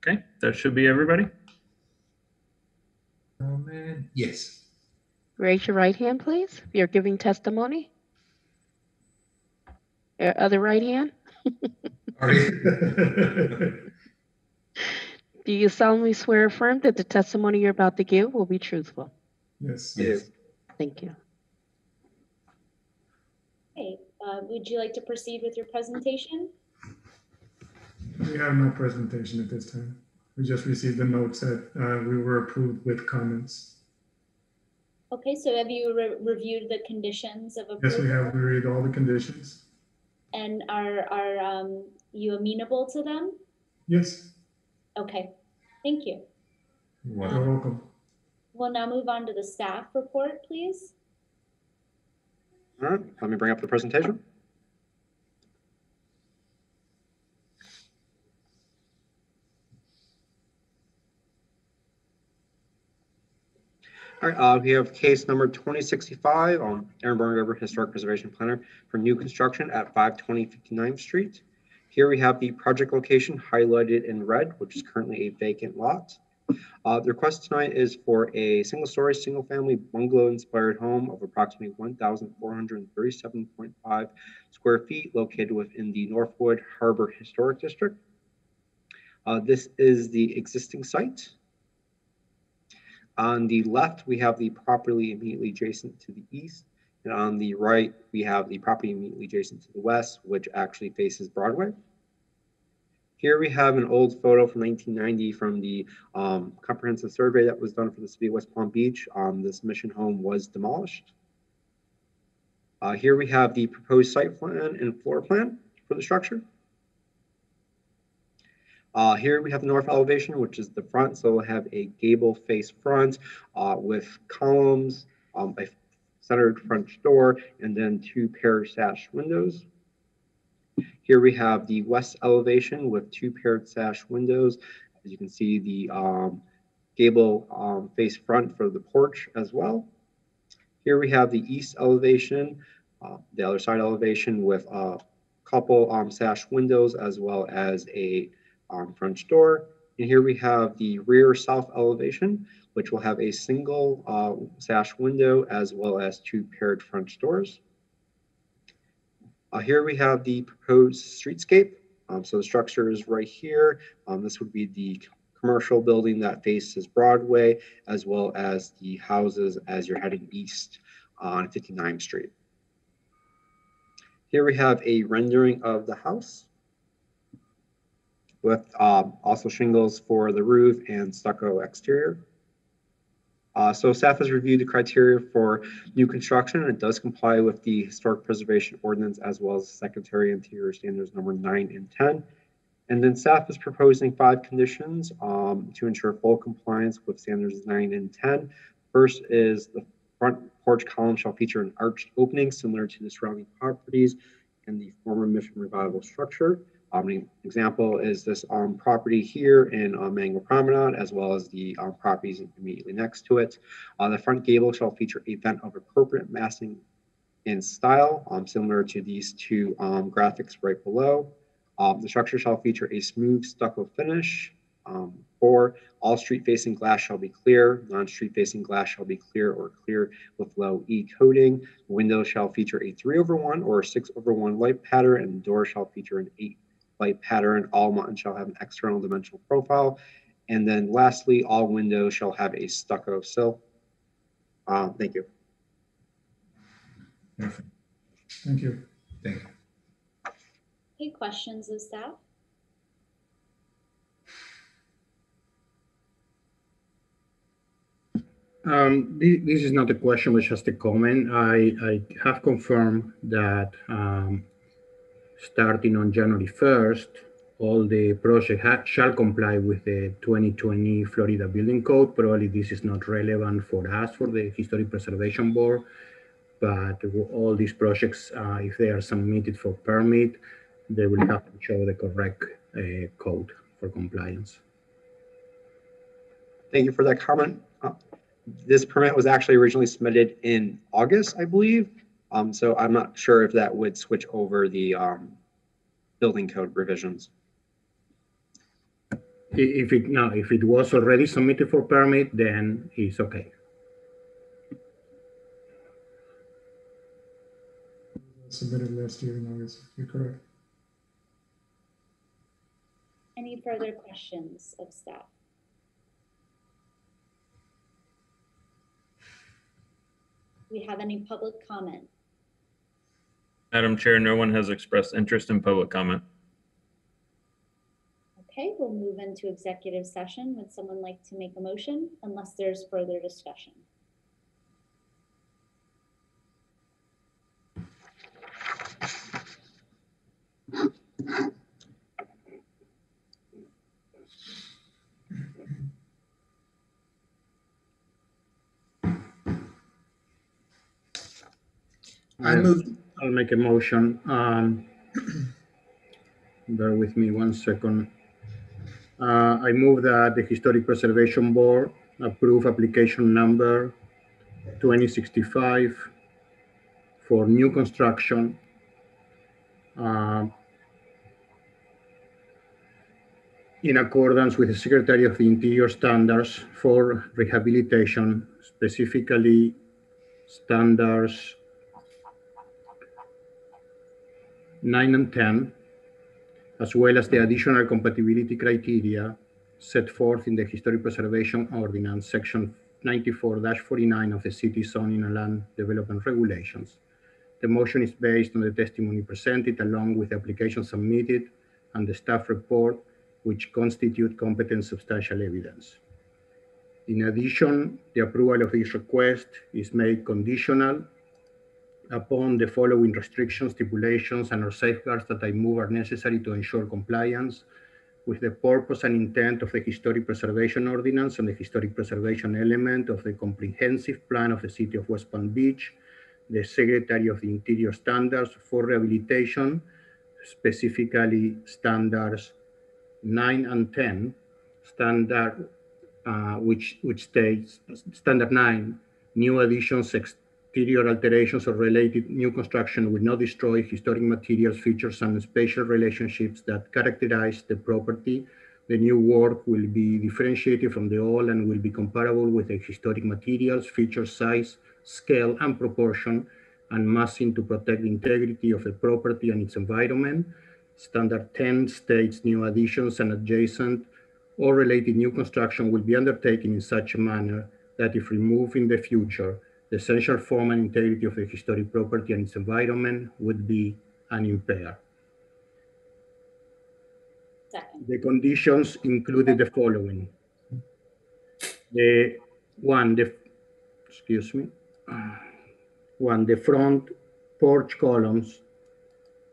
Okay, that should be everybody. Oh, man. Yes. Raise your right hand, please. If you're giving testimony. Your other right hand. Do you solemnly swear or affirm that the testimony you're about to give will be truthful? Yes. Yes. Thank you. Okay, would you like to proceed with your presentation? We have no presentation at this time. We just received the notes that we were approved with comments. Okay, so have you reviewed the conditions of approval? Yes, we have. We read all the conditions. And are you amenable to them? Yes. Okay, thank you. You're welcome. We'll now move on to the staff report, please. All right, let me bring up the presentation. All right, we have case number 2065 on Aaron Burn River Historic Preservation Planner for new construction at 520 59th Street. Here we have the project location highlighted in red, which is currently a vacant lot. The request tonight is for a single-story, single-family bungalow-inspired home of approximately 1,437.5 square feet located within the Northwood Harbor Historic District. This is the existing site. On the left, we have the property immediately adjacent to the east, and on the right, we have the property immediately adjacent to the west, which actually faces Broadway. Here we have an old photo from 1990 from the comprehensive survey that was done for the city of West Palm Beach. This mission home was demolished. Here we have the proposed site plan and floor plan for the structure. Here we have the north elevation, which is the front. So we'll have a gable face front with columns, a centered front door, and then 2 paired sash windows. Here we have the west elevation with 2 paired sash windows. As you can see, the gable face front for the porch as well. Here we have the east elevation, the other side elevation with a couple sash windows as well as a front door. And here we have the rear south elevation, which will have a single sash window as well as 2 paired front doors. Here we have the proposed streetscape. So the structure is right here. This would be the commercial building that faces Broadway, as well as the houses as you're heading east on 59th Street. Here we have a rendering of the house with also shingles for the roof and stucco exterior. So staff has reviewed the criteria for new construction, and it does comply with the Historic Preservation Ordinance as well as Secretary Interior Standards number 9 and 10. And then staff is proposing 5 conditions to ensure full compliance with standards 9 and 10. First is the front porch column shall feature an arched opening similar to the surrounding properties in the former Mission Revival structure. An example is this property here in Mango Promenade, as well as the properties immediately next to it. The front gable shall feature a vent of appropriate massing and style, similar to these 2 graphics right below. The structure shall feature a smooth stucco finish. 4, all street-facing glass shall be clear. Non-street facing glass shall be clear or clear with low E coating. The window shall feature a 3/1 or 6/1 light pattern, and the door shall feature an 8 light pattern. All buttons shall have an external dimensional profile. And then lastly, all windows shall have a stucco sill. Thank you. Perfect. Thank you. Thank you. Okay, questions of staff? This is not a question, but just a comment. I have confirmed that starting on January 1st, all the projects shall comply with the 2020 Florida Building Code. Probably this is not relevant for us, for the Historic Preservation Board, but all these projects, if they are submitted for permit, they will have to show the correct code for compliance. Thank you for that comment. This permit was actually originally submitted in August, I believe. So I'm not sure if that would switch over the building code revisions. If it was already submitted for permit, then it's okay. Submitted last year in August. You're correct. Any further questions of staff? Do we have any public comment? Madam Chair, no one has expressed interest in public comment. Okay, we'll move into executive session. Would someone like to make a motion unless there's further discussion? I'll make a motion. Bear with me 1 second. I move that the Historic Preservation Board approve application number 2065 for new construction in accordance with the Secretary of the Interior standards for rehabilitation, specifically standards 9 and 10, as well as the additional compatibility criteria set forth in the Historic Preservation Ordinance, Section 94-49 of the City Zoning and Land Development Regulations. The motion is based on the testimony presented, along with the application submitted and the staff report, which constitute competent substantial evidence. In addition, the approval of this request is made conditional upon the following restrictions, stipulations, and/or safeguards that I move are necessary to ensure compliance with the purpose and intent of the Historic Preservation Ordinance and the Historic Preservation element of the Comprehensive Plan of the City of West Palm Beach, the Secretary of the Interior standards for rehabilitation, specifically standards 9 and 10, standard which states, standard 9, new additions, exterior alterations or related new construction will not destroy historic materials, features, and spatial relationships that characterize the property. The new work will be differentiated from the old and will be comparable with the historic materials, features, size, scale, and proportion, and massing to protect the integrity of the property and its environment. Standard 10 states new additions and adjacent or related new construction will be undertaken in such a manner that if removed in the future, the essential form and integrity of the historic property and its environment would be unimpaired. The conditions included the following. The front porch columns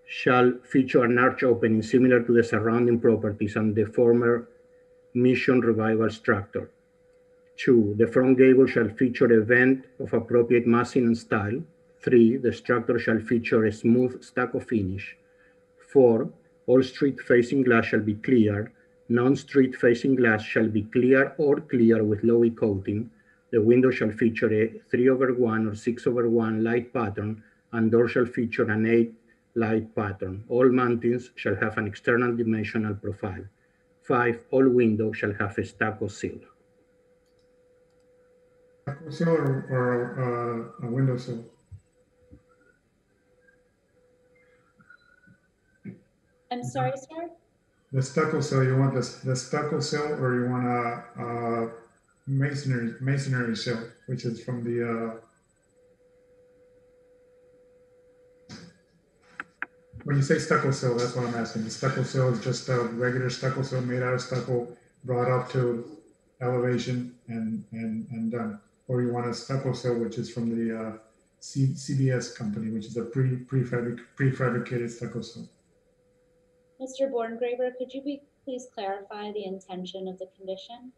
shall feature an arch opening similar to the surrounding properties and the former Mission Revival structure. 2, the front gable shall feature a vent of appropriate massing and style. 3, the structure shall feature a smooth stucco finish. 4, all street-facing glass shall be clear. Non-street facing glass shall be clear or clear with lowy coating. The window shall feature a 3/1 or 6/1 light pattern, and door shall feature an 8 light pattern. All mountings shall have an external dimensional profile. 5, all windows shall have a stucco sill. Stucco sill or a window sill? I'm sorry, sir? The stucco sill, you want the stucco sill, or you want a masonry sill, which is from the when you say stucco sill, that's what I'm asking. The stucco sill is just a regular stucco sill made out of stucco, brought up to elevation and done. Or you want a stucco sill, which is from the CBS company, which is a prefabricated stucco sill. Mr. Borngraver, could you please clarify the intention of the condition?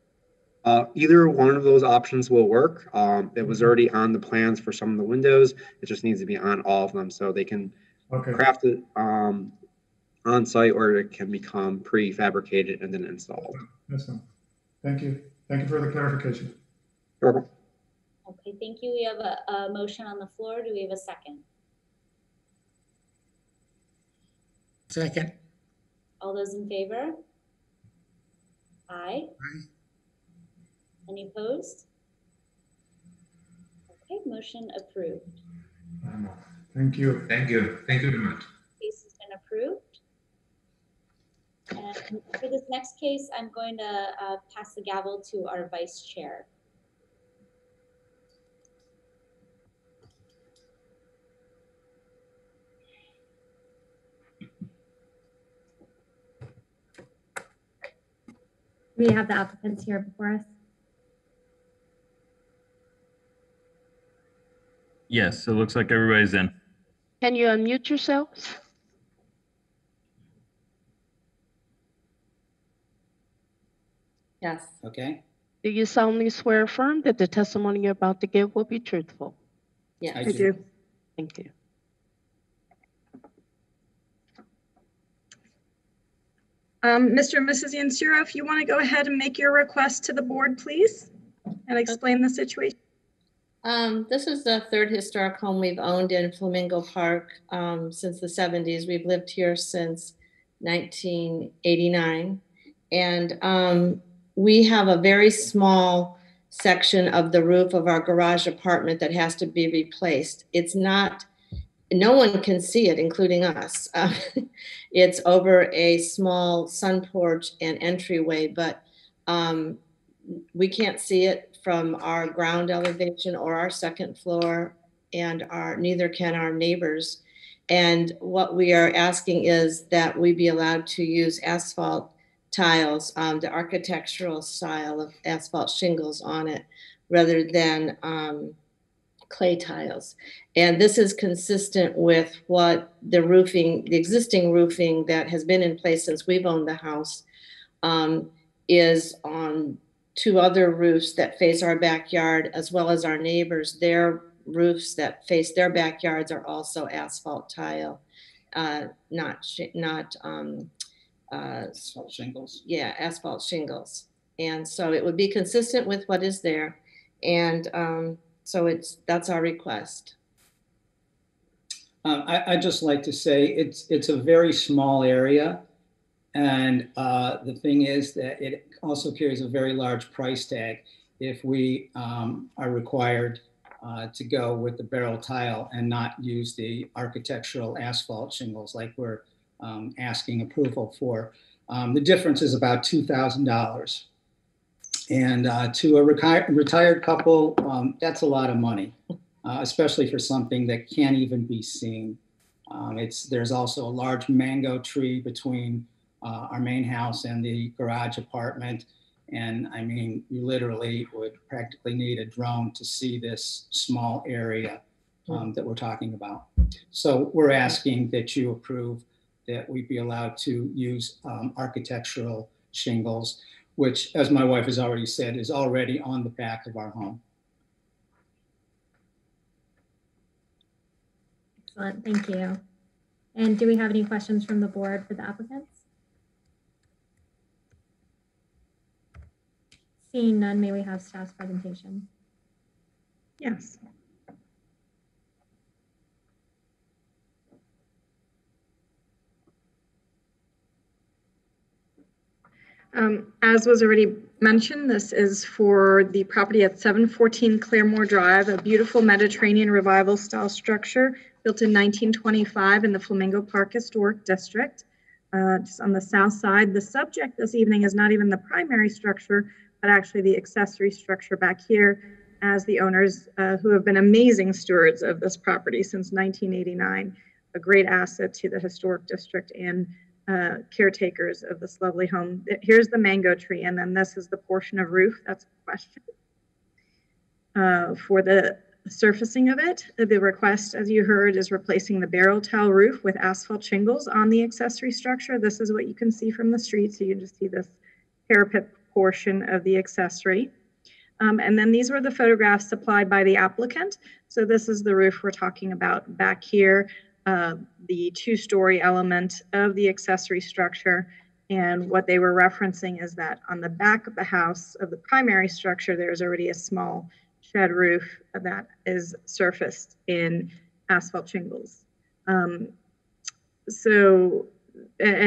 Either one of those options will work. It was already on the plans for some of the windows. It just needs to be on all of them so they can craft it on site, or it can become prefabricated and then installed. That's fine. Thank you. Thank you for the clarification. Sure. Okay, thank you. We have a motion on the floor. Do we have a second? Second. All those in favor? Aye. Any opposed? Okay, motion approved. Thank you. Thank you. Thank you very much. Case has been approved. And for this next case, I'm going to pass the gavel to our vice chair. We have the applicants here before us. Yes, it looks like everybody's in. Can you unmute yourselves? Yes. Okay. Do you solemnly swear or affirm that the testimony you're about to give will be truthful? Yes. I do. Thank you. Mr. and Mrs. Yanciro, if you want to go ahead and make your request to the board, please, and explain the situation. This is the third historic home we've owned in Flamingo Park since the 70s. We've lived here since 1989. And we have a very small section of the roof of our garage apartment that has to be replaced. It's not, no one can see it, including us. It's over a small sun porch and entryway, but we can't see it from our ground elevation or our second floor, and neither can our neighbors. And what we are asking is that we be allowed to use asphalt tiles, the architectural style of asphalt shingles on it, rather than clay tiles. And this is consistent with what the existing roofing that has been in place since we've owned the house, is on 2 other roofs that face our backyard, as well as our neighbors. Their roofs that face their backyards are also asphalt tile, not asphalt shingles. Yeah, asphalt shingles. And so it would be consistent with what is there. And so that's our request. I'd just like to say it's a very small area. And the thing is that it also carries a very large price tag if we are required to go with the barrel tile and not use the architectural asphalt shingles like we're asking approval for. The difference is about $2,000. And to a retired couple, that's a lot of money, especially for something that can't even be seen. There's also a large mango tree between our main house and the garage apartment. And I mean, you literally would practically need a drone to see this small area that we're talking about. So we're asking that you approve that we be allowed to use architectural shingles, which, as my wife has already said, is already on the back of our home. Excellent, thank you. And do we have any questions from the board for the applicants? Seeing none, may we have staff's presentation? Yes. As was already mentioned, this is for the property at 714 Claremore Drive, a beautiful Mediterranean revival style structure built in 1925 in the Flamingo Park Historic District. Just on the south side. The subject this evening is not even the primary structure, but actually the accessory structure back here, as the owners who have been amazing stewards of this property since 1989, a great asset to the historic district and caretakers of this lovely home. Here's the mango tree, and then this is the portion of roof. That's a question. For the surfacing of it. The request, as you heard, is replacing the barrel tile roof with asphalt shingles on the accessory structure. This is what you can see from the street. So you just see this parapet portion of the accessory. And then these were the photographs supplied by the applicant. So this is the roof we're talking about back here, the two-story element of the accessory structure. And what they were referencing is that on the back of the house of the primary structure, there's already a small shed roof that is surfaced in asphalt shingles. And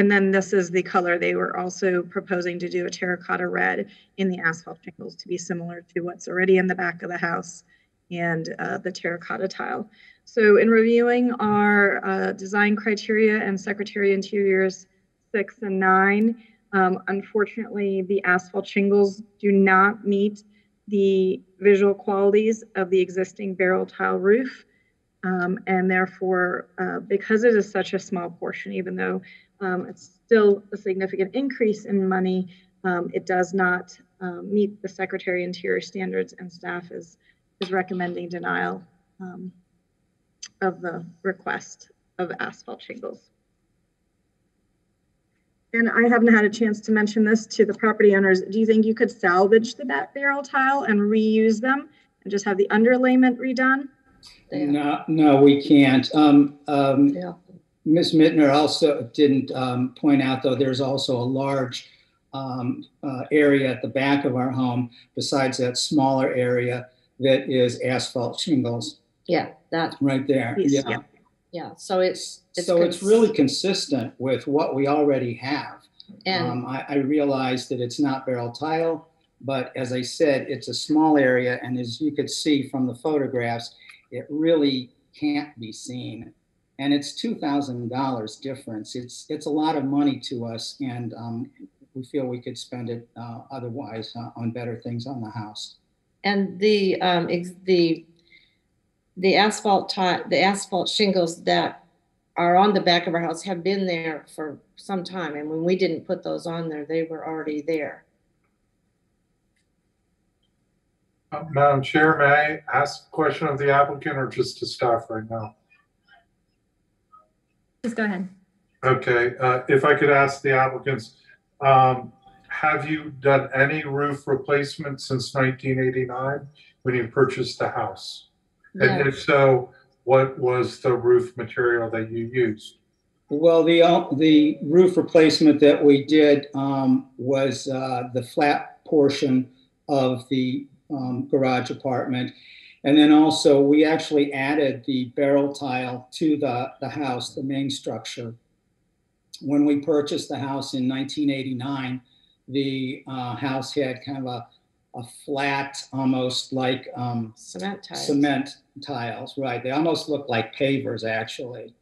then this is the color. They were also proposing to do a terracotta red in the asphalt shingles to be similar to what's already in the back of the house and the terracotta tile. So in reviewing our design criteria and Secretary of Interior's 6 and 9, unfortunately, the asphalt shingles do not meet the visual qualities of the existing barrel tile roof. And therefore, because it is such a small portion, even though it's still a significant increase in money, it does not meet the Secretary of Interior standards, and staff is recommending denial of the request of asphalt shingles. And I haven't had a chance to mention this to the property owners. Do you think you could salvage the barrel tile and reuse them and just have the underlayment redone? No, we can't. Ms. Mittner also didn't point out, though, there's also a large area at the back of our home, besides that smaller area, that is asphalt shingles. Yeah, that right there. Yeah. Yeah, so it's really consistent with what we already have. And I realize that it's not barrel tile, but as I said, it's a small area, and as you could see from the photographs, it really can't be seen. And it's $2,000 difference. It's a lot of money to us, and we feel we could spend it otherwise on better things on the house. And the asphalt shingles that are on the back of our house have been there for some time. And when we didn't put those on there, they were already there. Madam Chair, may I ask a question of the applicant or just to staff right now? Just go ahead. Okay, if I could ask the applicants, have you done any roof replacement since 1989 when you purchased the house? No. And if so, what was the roof material that you used? Well, the roof replacement that we did was the flat portion of the garage apartment. And then also we actually added the barrel tile to the house, the main structure. When we purchased the house in 1989, the house had kind of a flat, almost like cement tiles, right? They almost look like pavers, actually.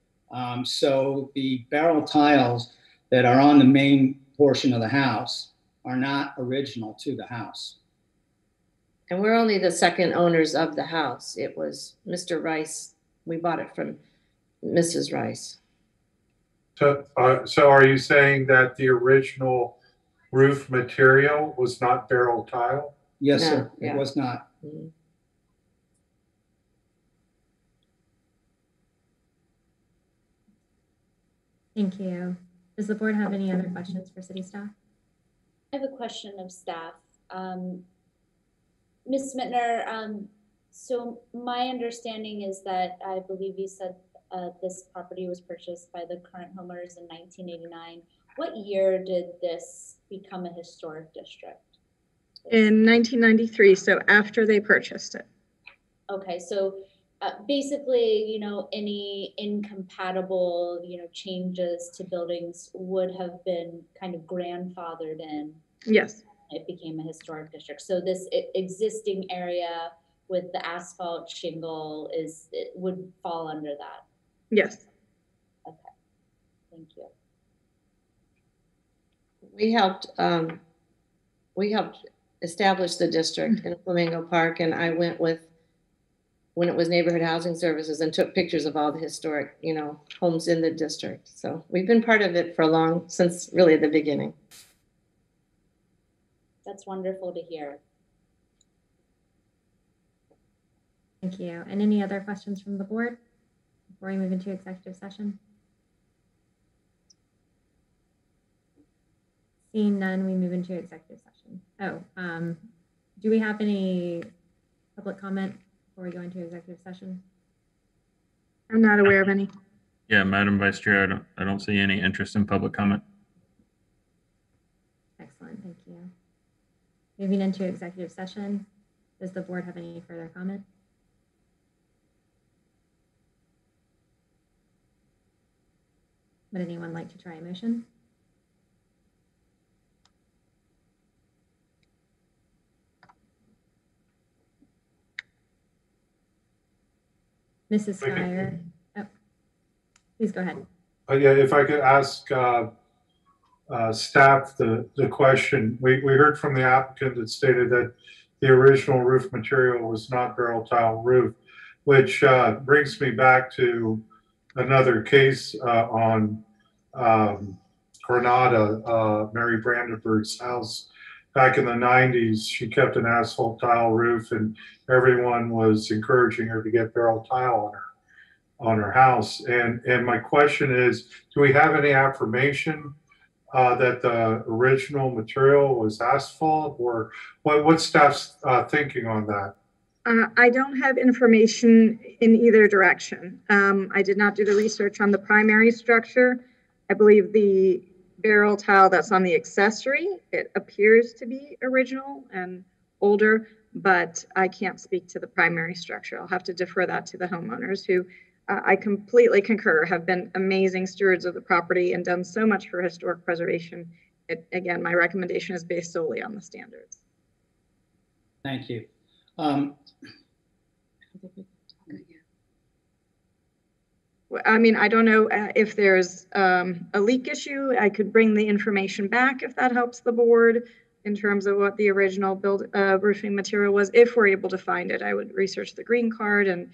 So the barrel tiles that are on the main portion of the house are not original to the house. And we're only the second owners of the house. It was Mr. Rice. We bought it from Mrs. Rice. So are you saying that the original roof material was not barrel tile? Yes, sir. It was not. Mm-hmm. Thank you. Does the board have any other questions for city staff? I have a question of staff. Ms. Mittner, so my understanding is that I believe you said this property was purchased by the current homeowners in 1989. What year did this become a historic district? In 1993, so after they purchased it. Okay, so basically, you know, any incompatible, you know, changes to buildings would have been kind of grandfathered in. Yes. It became a historic district. So this existing area with the asphalt shingle would fall under that. Yes. Okay, thank you. We helped establish the district in Flamingo Park, and I went with when it was Neighborhood Housing Services and took pictures of all the historic, you know, homes in the district. So we've been part of it for since really the beginning. That's wonderful to hear. Thank you. And any other questions from the board before we move into executive session? Seeing none, we move into executive session. Oh, do we have any public comment before we go into executive session? I'm not aware of any. Yeah, Madam Vice Chair, I don't see any interest in public comment. Excellent, thank you. Moving into executive session, does the board have any further comment? Would anyone like to try a motion? Mrs. Skyer, oh, please go ahead. Yeah, if I could ask staff the question. We heard from the applicant that stated that the original roof material was not barrel tile roof, which brings me back to another case on Granada, Mary Brandenburg's house. Back in the 90s, she kept an asphalt tile roof and everyone was encouraging her to get barrel tile on her house. And my question is, do we have any affirmation that the original material was asphalt, or what's staff's thinking on that? I don't have information in either direction. I did not do the research on the primary structure. I believe the barrel tile that's on the accessory, it appears to be original and older, but I can't speak to the primary structure. I'll have to defer that to the homeowners who I completely concur have been amazing stewards of the property and done so much for historic preservation. Again, my recommendation is based solely on the standards. Thank you. I mean, I don't know if there's a leak issue. I could bring the information back if that helps the board in terms of what the original roofing material was. If we're able to find it, I would research the green card and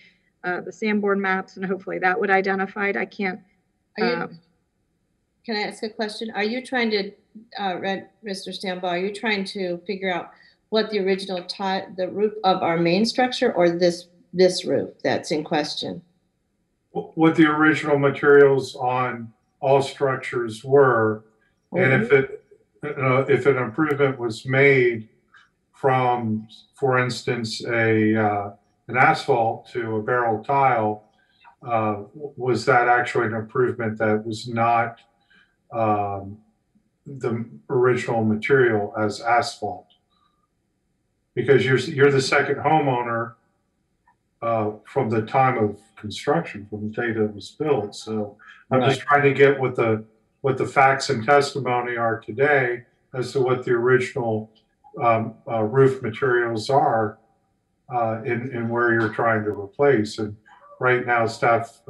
the Sanborn maps, and hopefully that would identify it. I can't. Can I ask a question? Are you trying to, Mr. Stambaugh, are you trying to figure out what the original the roof of our main structure, or this roof that's in question? What the original materials on all structures were, and if an improvement was made from, for instance, an asphalt to a barrel tile, was that actually an improvement that was not the original material as asphalt? Because you're the second homeowner from the time of construction, from the date it was built. So I'm just trying to get what the facts and testimony are today as to what the original roof materials are and where you're trying to replace. And right now, staff,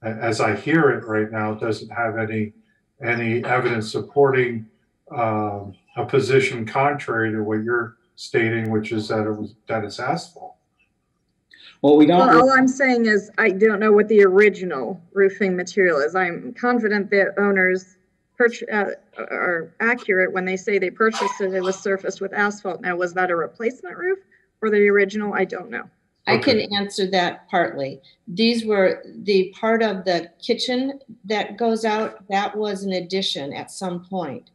as I hear it right now, doesn't have any evidence supporting a position contrary to what you're stating, which is that it's asphalt. Well, we don't. Well, all I'm saying is I don't know what the original roofing material is. I'm confident that owners are accurate when they say they purchased it. It was surfaced with asphalt. Now, was that a replacement roof or the original? I don't know. I can answer that partly. These were the part of the kitchen that goes out. That was an addition at some point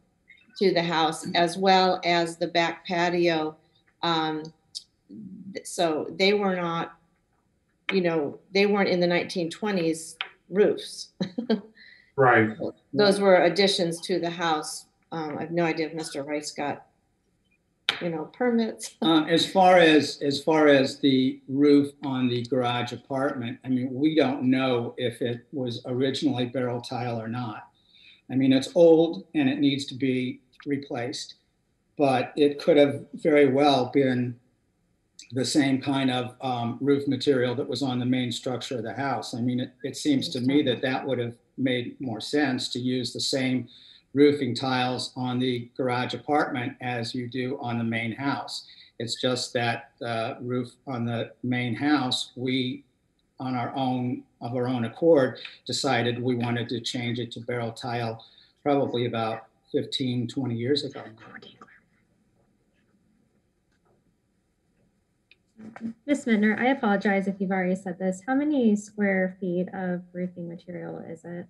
to the house, as well as the back patio. So they were not, they weren't in the 1920s roofs. Right. Those were additions to the house. I have no idea if Mr. Rice got, permits. As far as the roof on the garage apartment, I mean, we don't know if it was originally barrel tile or not. I mean, it's old and it needs to be replaced, but it could have very well been the same kind of roof material that was on the main structure of the house. I mean, it seems to me that would have made more sense to use the same roofing tiles on the garage apartment as you do on the main house. It's just that the roof on the main house, we, on our own accord, decided we wanted to change it to barrel tile probably about 15, 20 years ago. Ms. Mittner, I apologize if you've already said this. How many square feet of roofing material is it?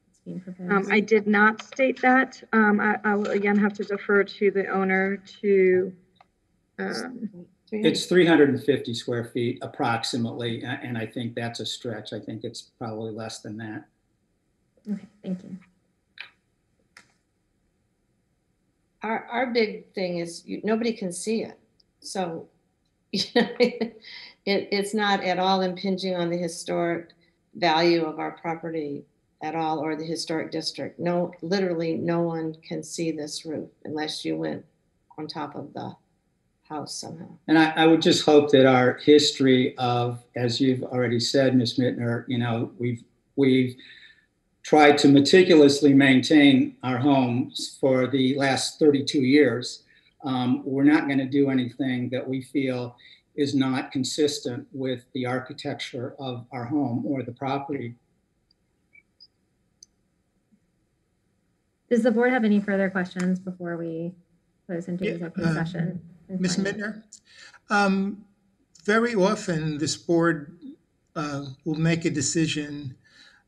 It's being proposed? I did not state that. I will again have to defer to the owner to. It's 350 square feet approximately, and I think that's a stretch. I think it's probably less than that. Okay, thank you. Our big thing is nobody can see it. So it's not at all impinging on the historic value of our property at all, or the historic district. No, literally no one can see this roof unless you went on top of the house somehow. And I would just hope that our history of, as you've already said, Ms. Mittner, we've tried to meticulously maintain our homes for the last 32 years. We're not going to do anything that we feel is not consistent with the architecture of our home or the property. Does the board have any further questions before we close into executive session? Ms. Mittner, very often this board will make a decision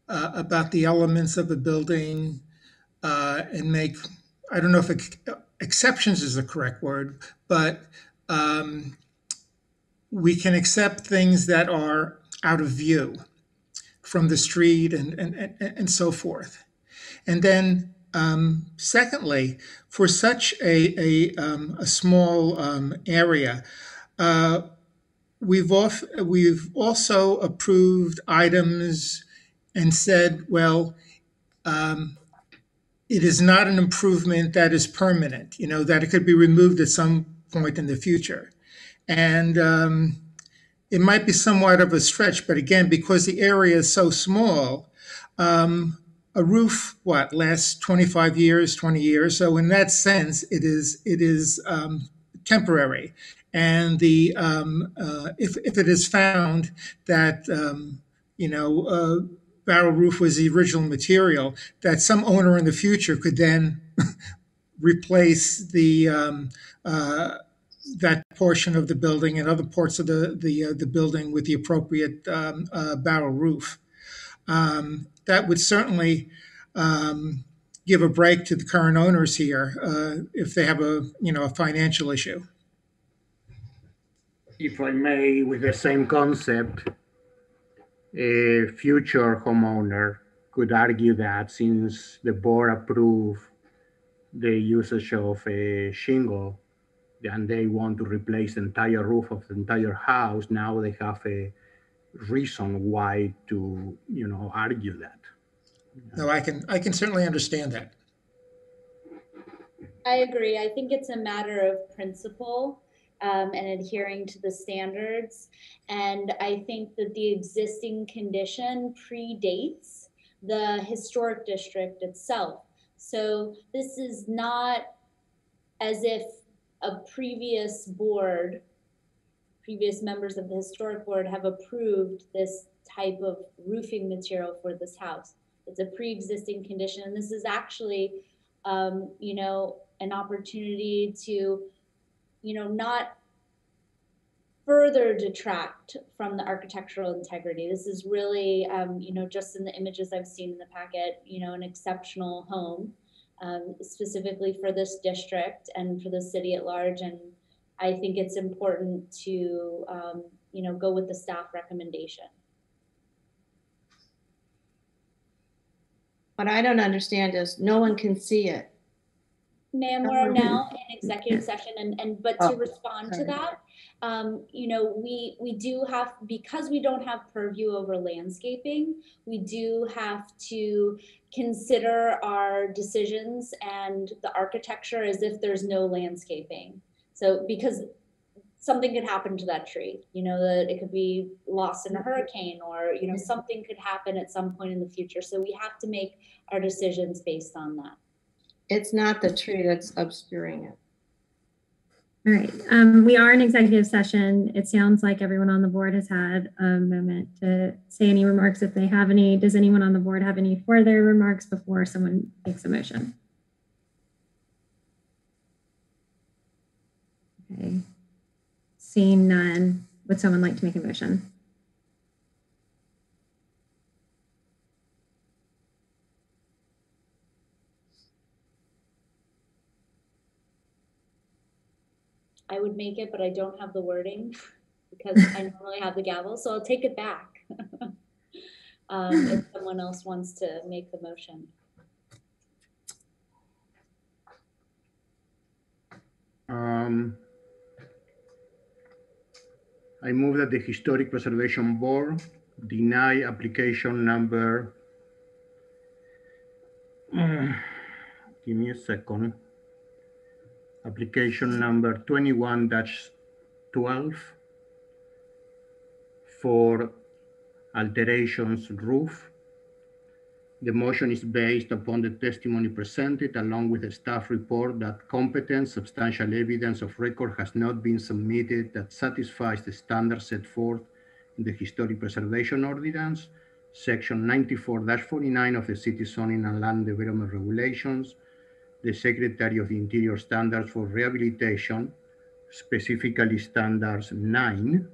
about the elements of a building and make, I don't know if exceptions is the correct word, but we can accept things that are out of view from the street and so forth. And then secondly, for such a small area, we've also approved items and said, well, it is not an improvement that is permanent, that it could be removed at some point in the future. And it might be somewhat of a stretch, but again, because the area is so small, a roof, lasts 25 years, 20 years. So in that sense, it is temporary. And if it is found that, barrel roof was the original material, that some owner in the future could then replace that portion of the building and other parts of the building with the appropriate barrel roof. That would certainly give a break to the current owners here if they have a financial issue. If I may, with the same concept, a future homeowner could argue that since the board approved the usage of a shingle and they want to replace the entire roof of the entire house, now they have a reason why to argue that. No, I can certainly understand that. I agree. I think it's a matter of principle and adhering to the standards. And I think that the existing condition predates the historic district itself. So this is not as if a previous members of the historic board have approved this type of roofing material for this house. It's a pre-existing condition. And this is actually, an opportunity to, not further detract from the architectural integrity. This is really, just in the images I've seen in the packet, an exceptional home, specifically for this district and for the city at large. And I think it's important to, go with the staff recommendation. What I don't understand is no one can see it. Ma'am, we're now in executive session, but to respond to that, we do have, because we don't have purview over landscaping, we do have to consider our decisions and the architecture as if there's no landscaping. So because something could happen to that tree, that it could be lost in a hurricane, or, something could happen at some point in the future. So we have to make our decisions based on that. It's not the tree that's obscuring it. All right. We are in executive session. It sounds like everyone on the board has had a moment to say any remarks if they have any. Does anyone on the board have any further remarks before someone takes a motion? Okay. Seeing none, would someone like to make a motion? I would make it, but I don't have the wording because I normally have the gavel, so I'll take it back. If someone else wants to make the motion. I move that the Historic Preservation Board deny application number, give me a second, application number 21-12 for alterations roof. The motion is based upon the testimony presented along with a staff report that competent substantial evidence of record has not been submitted that satisfies the standards set forth in the Historic Preservation Ordinance, Section 94-49 of the City Zoning and Land Development Regulations, the Secretary of the Interior Standards for Rehabilitation, specifically Standards 9.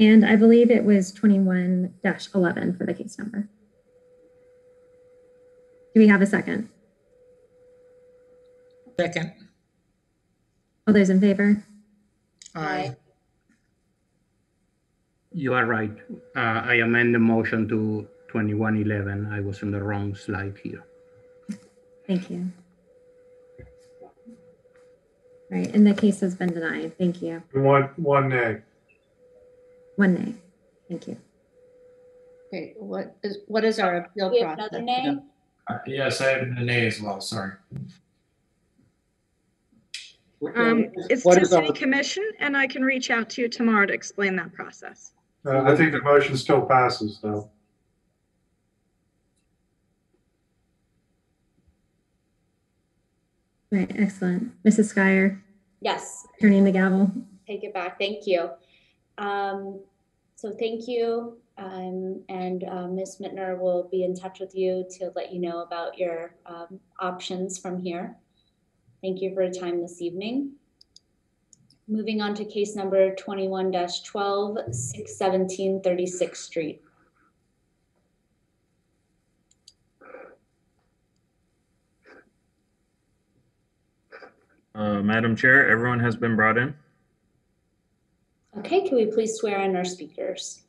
And I believe it was 21-11 for the case number. Do we have a second? Second. All those in favor? Aye. You are right. I amend the motion to 2111. I was on the wrong slide here. Thank you. All right, and the case has been denied. Thank you. One nay. One nay. Thank you. Okay, what is our appeal We have process? another nay? Yes, I have a nay as well, sorry. It's What to is our- City Commission, and I can reach out to you tomorrow to explain that process. I think the motion still passes, though. Right, excellent. Mrs. Schreier, Yes, turning the gavel. take it back. Thank you. So thank you. And Ms. Mittner will be in touch with you to let you know about your options from here. Thank you for your time this evening. Moving on to case number 21-12, 617 36th Street. Madam Chair, everyone has been brought in. Okay, can we please swear in our speakers?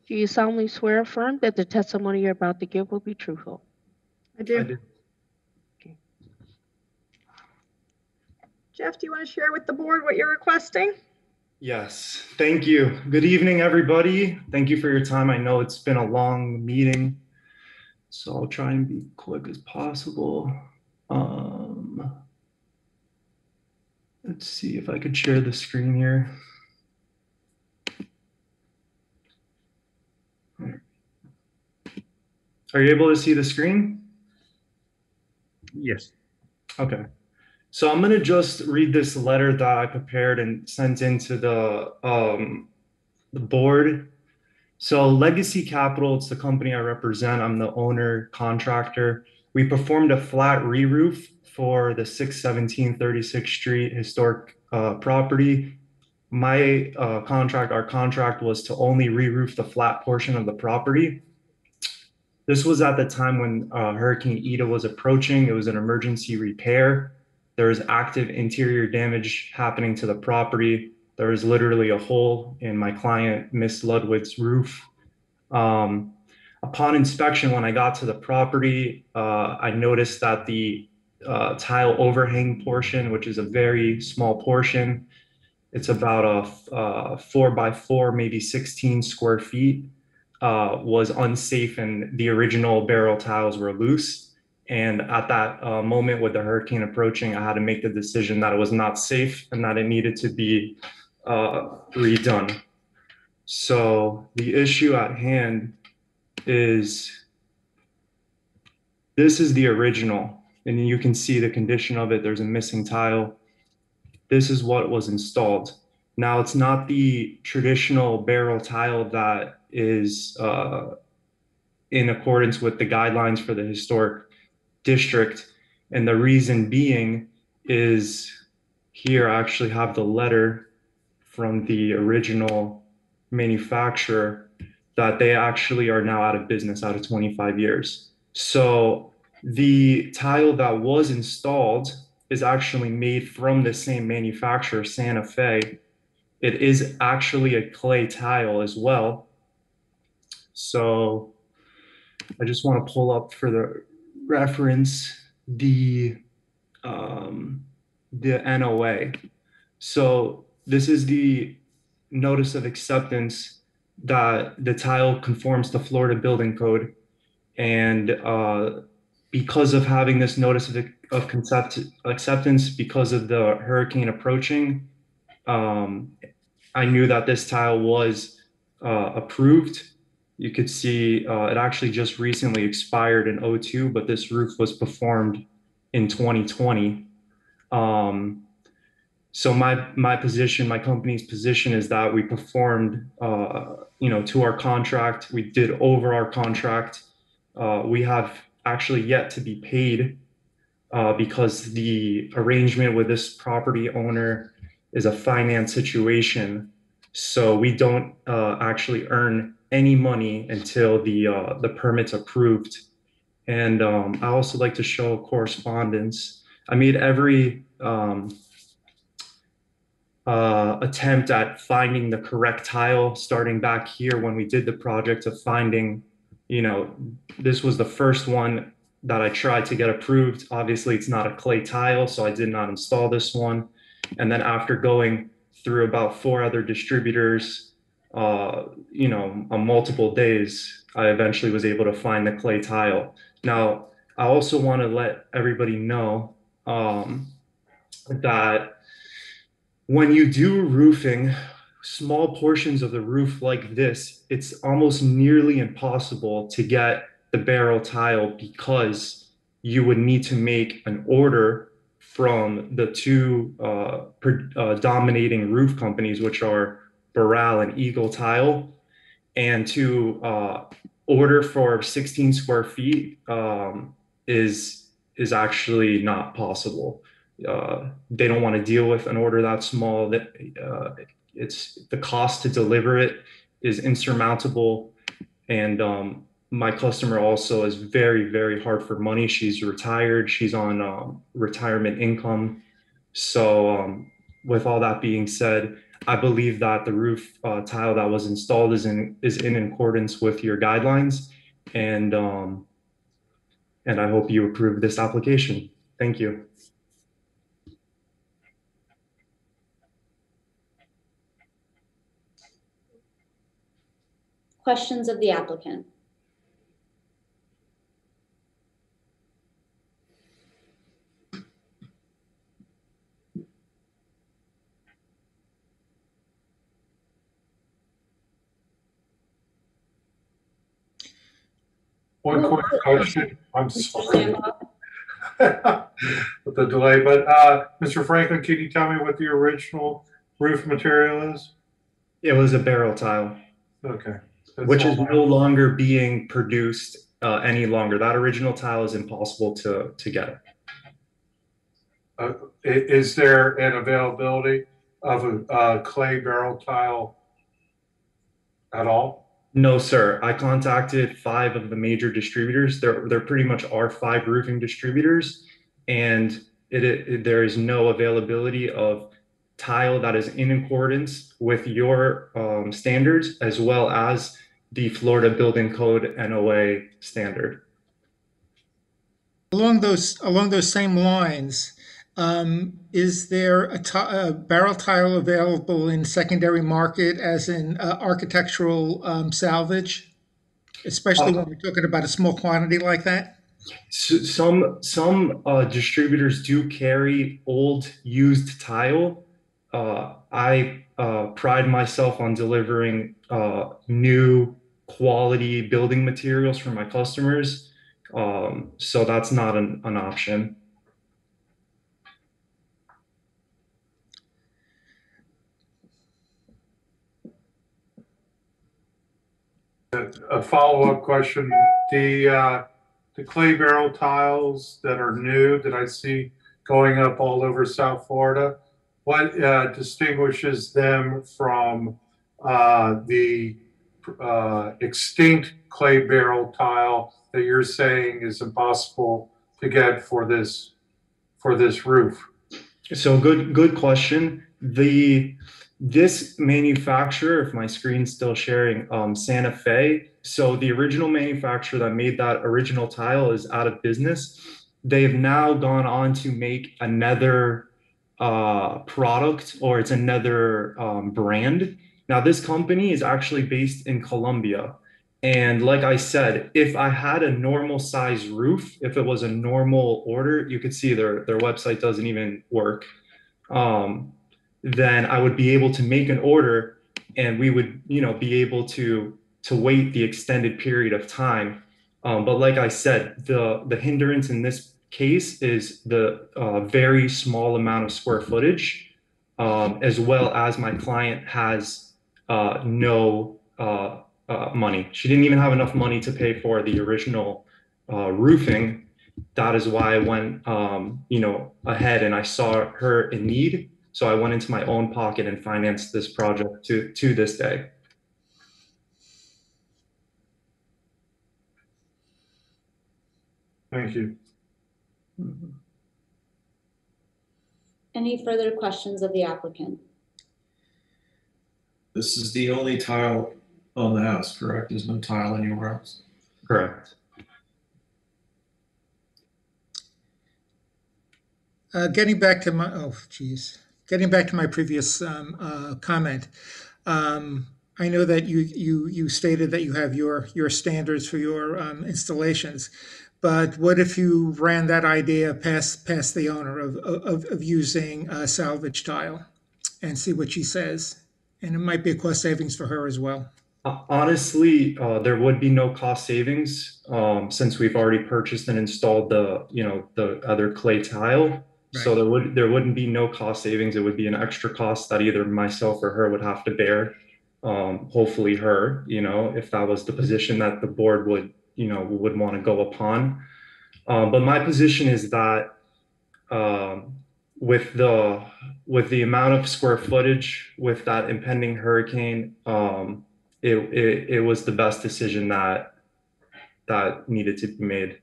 Do you solemnly swear or affirm that the testimony you're about to give will be truthful? I do. I do. Jeff, do you want to share with the board what you're requesting? Yes, thank you. Good evening, everybody. Thank you for your time. I know it's been a long meeting, so I'll try and be quick as possible. Let's see if I could share the screen here. Are you able to see the screen? Yes. Okay. So I'm going to just read this letter that I prepared and sent into the board. So Legacy Capital, it's the company I represent. I'm the owner, contractor. We performed a flat re-roof for the 617 36th Street historic property. My our contract was to only re-roof the flat portion of the property. This was at the time when Hurricane Ida was approaching. It was an emergency repair. There was active interior damage happening to the property. There was literally a hole in my client, Miss Ludwig's roof. Upon inspection, when I got to the property, I noticed that the tile overhang portion, which is a very small portion, it's about a 4x4, maybe 16 square feet, was unsafe, and the original barrel tiles were loose. And at that moment with the hurricane approaching, I had to make the decision that it was not safe and that it needed to be redone. So the issue at hand is, this is the original, and you can see the condition of it. There's a missing tile. This is what was installed. Now, it's not the traditional barrel tile that is in accordance with the guidelines for the historic district. And the reason being is here I actually have the letter from the original manufacturer that they actually are now out of business out of 25 years. So the tile that was installed is actually made from the same manufacturer, Santa Fe. It is actually a clay tile as well. So I just want to pull up for the reference the NOA. So this is the notice of acceptance that the tile conforms to Florida Building Code. And because of having this notice of acceptance, because of the hurricane approaching, I knew that this tile was approved. You could see it actually just recently expired in '02, but this roof was performed in 2020. So my position, my company's position is that we performed, to our contract. We did over our contract. We have actually yet to be paid because the arrangement with this property owner is a finance situation. So we don't actually earn any money until the permit's approved. And I also like to show correspondence. I made every attempt at finding the correct tile, starting back here when we did the project, of finding, this was the first one that I tried to get approved. Obviously, it's not a clay tile, so I did not install this one. And then after going through about 4 other distributors, on multiple days, I eventually was able to find the clay tile. Now, I also want to let everybody know that when you do roofing, small portions of the roof like this, it's almost nearly impossible to get the barrel tile because you would need to make an order from the 2 dominating roof companies, which are Boral and Eagle Tile. And to order for 16 square feet is actually not possible. They don't want to deal with an order that small. That it's the cost to deliver it is insurmountable. And my customer also is very, very hard for money. She's retired. She's on retirement income. So with all that being said, I believe that the roof tile that was installed is in accordance with your guidelines, and I hope you approve this application. Thank you. Questions of the applicant? One quick question. I'm sorry with the delay, but Mr. Franklin, can you tell me what the original roof material is? It was a barrel tile. Okay. Which is no longer being produced any longer. That original tile is impossible to get. Is there an availability of a clay barrel tile at all? No, sir. I contacted 5 of the major distributors. There pretty much are 5 roofing distributors, and there is no availability of tile that is in accordance with your standards, as well as the Florida Building Code NOA standard. Along those same lines, is there a barrel tile available in secondary market, as in architectural salvage, especially when we're talking about a small quantity like that? So some distributors do carry old used tile. I pride myself on delivering new quality building materials for my customers. So that's not an option. A follow-up question. The clay barrel tiles that are new that I see going up all over South Florida, what distinguishes them from the extinct clay barrel tile that you're saying is impossible to get for this roof? So good question. This manufacturer, if my screen's still sharing, Santa Fe. So the original manufacturer that made that original tile is out of business. They've now gone on to make another product, or it's another brand. Now this company is actually based in Colombia. And like I said, if I had a normal size roof, if it was a normal order, you could see their website doesn't even work. Then I would be able to make an order, and we would, be able to wait the extended period of time. But like I said, the hindrance in this case is the very small amount of square footage, as well as my client has no money. She didn't even have enough money to pay for the original roofing. That is why I went, ahead, and I saw her in need. So I went into my own pocket and financed this project to this day. Thank you. Any further questions of the applicant? This is the only tile on the house, correct? There's no tile anywhere else? Correct. Getting back to my previous comment, I know that you stated that you have your standards for your installations, but what if you ran that idea past the owner of using salvage tile and see what she says? And it might be a cost savings for her as well. Honestly, there would be no cost savings since we've already purchased and installed the other clay tile. Right. So there wouldn't be no cost savings. It would be an extra cost that either myself or her would have to bear. Hopefully her, if that was the position that the board would want to go upon. But my position is that with the amount of square footage, with that impending hurricane, it was the best decision that needed to be made.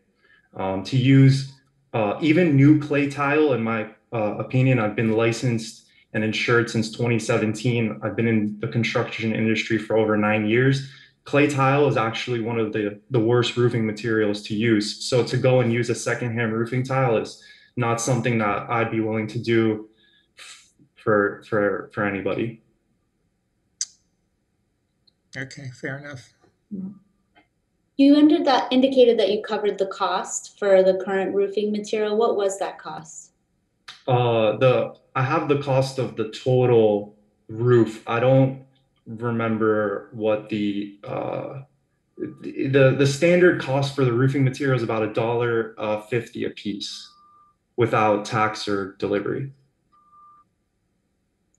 To use even new clay tile, in my opinion, I've been licensed and insured since 2017. I've been in the construction industry for over 9 years. Clay tile is actually one of the worst roofing materials to use. So to go and use a secondhand roofing tile is not something that I'd be willing to do for anybody. Okay, fair enough. You indicated that you covered the cost for the current roofing material. What was that cost? I have the cost of the total roof. I don't remember what the standard cost for the roofing material is about $1.50 a piece without tax or delivery.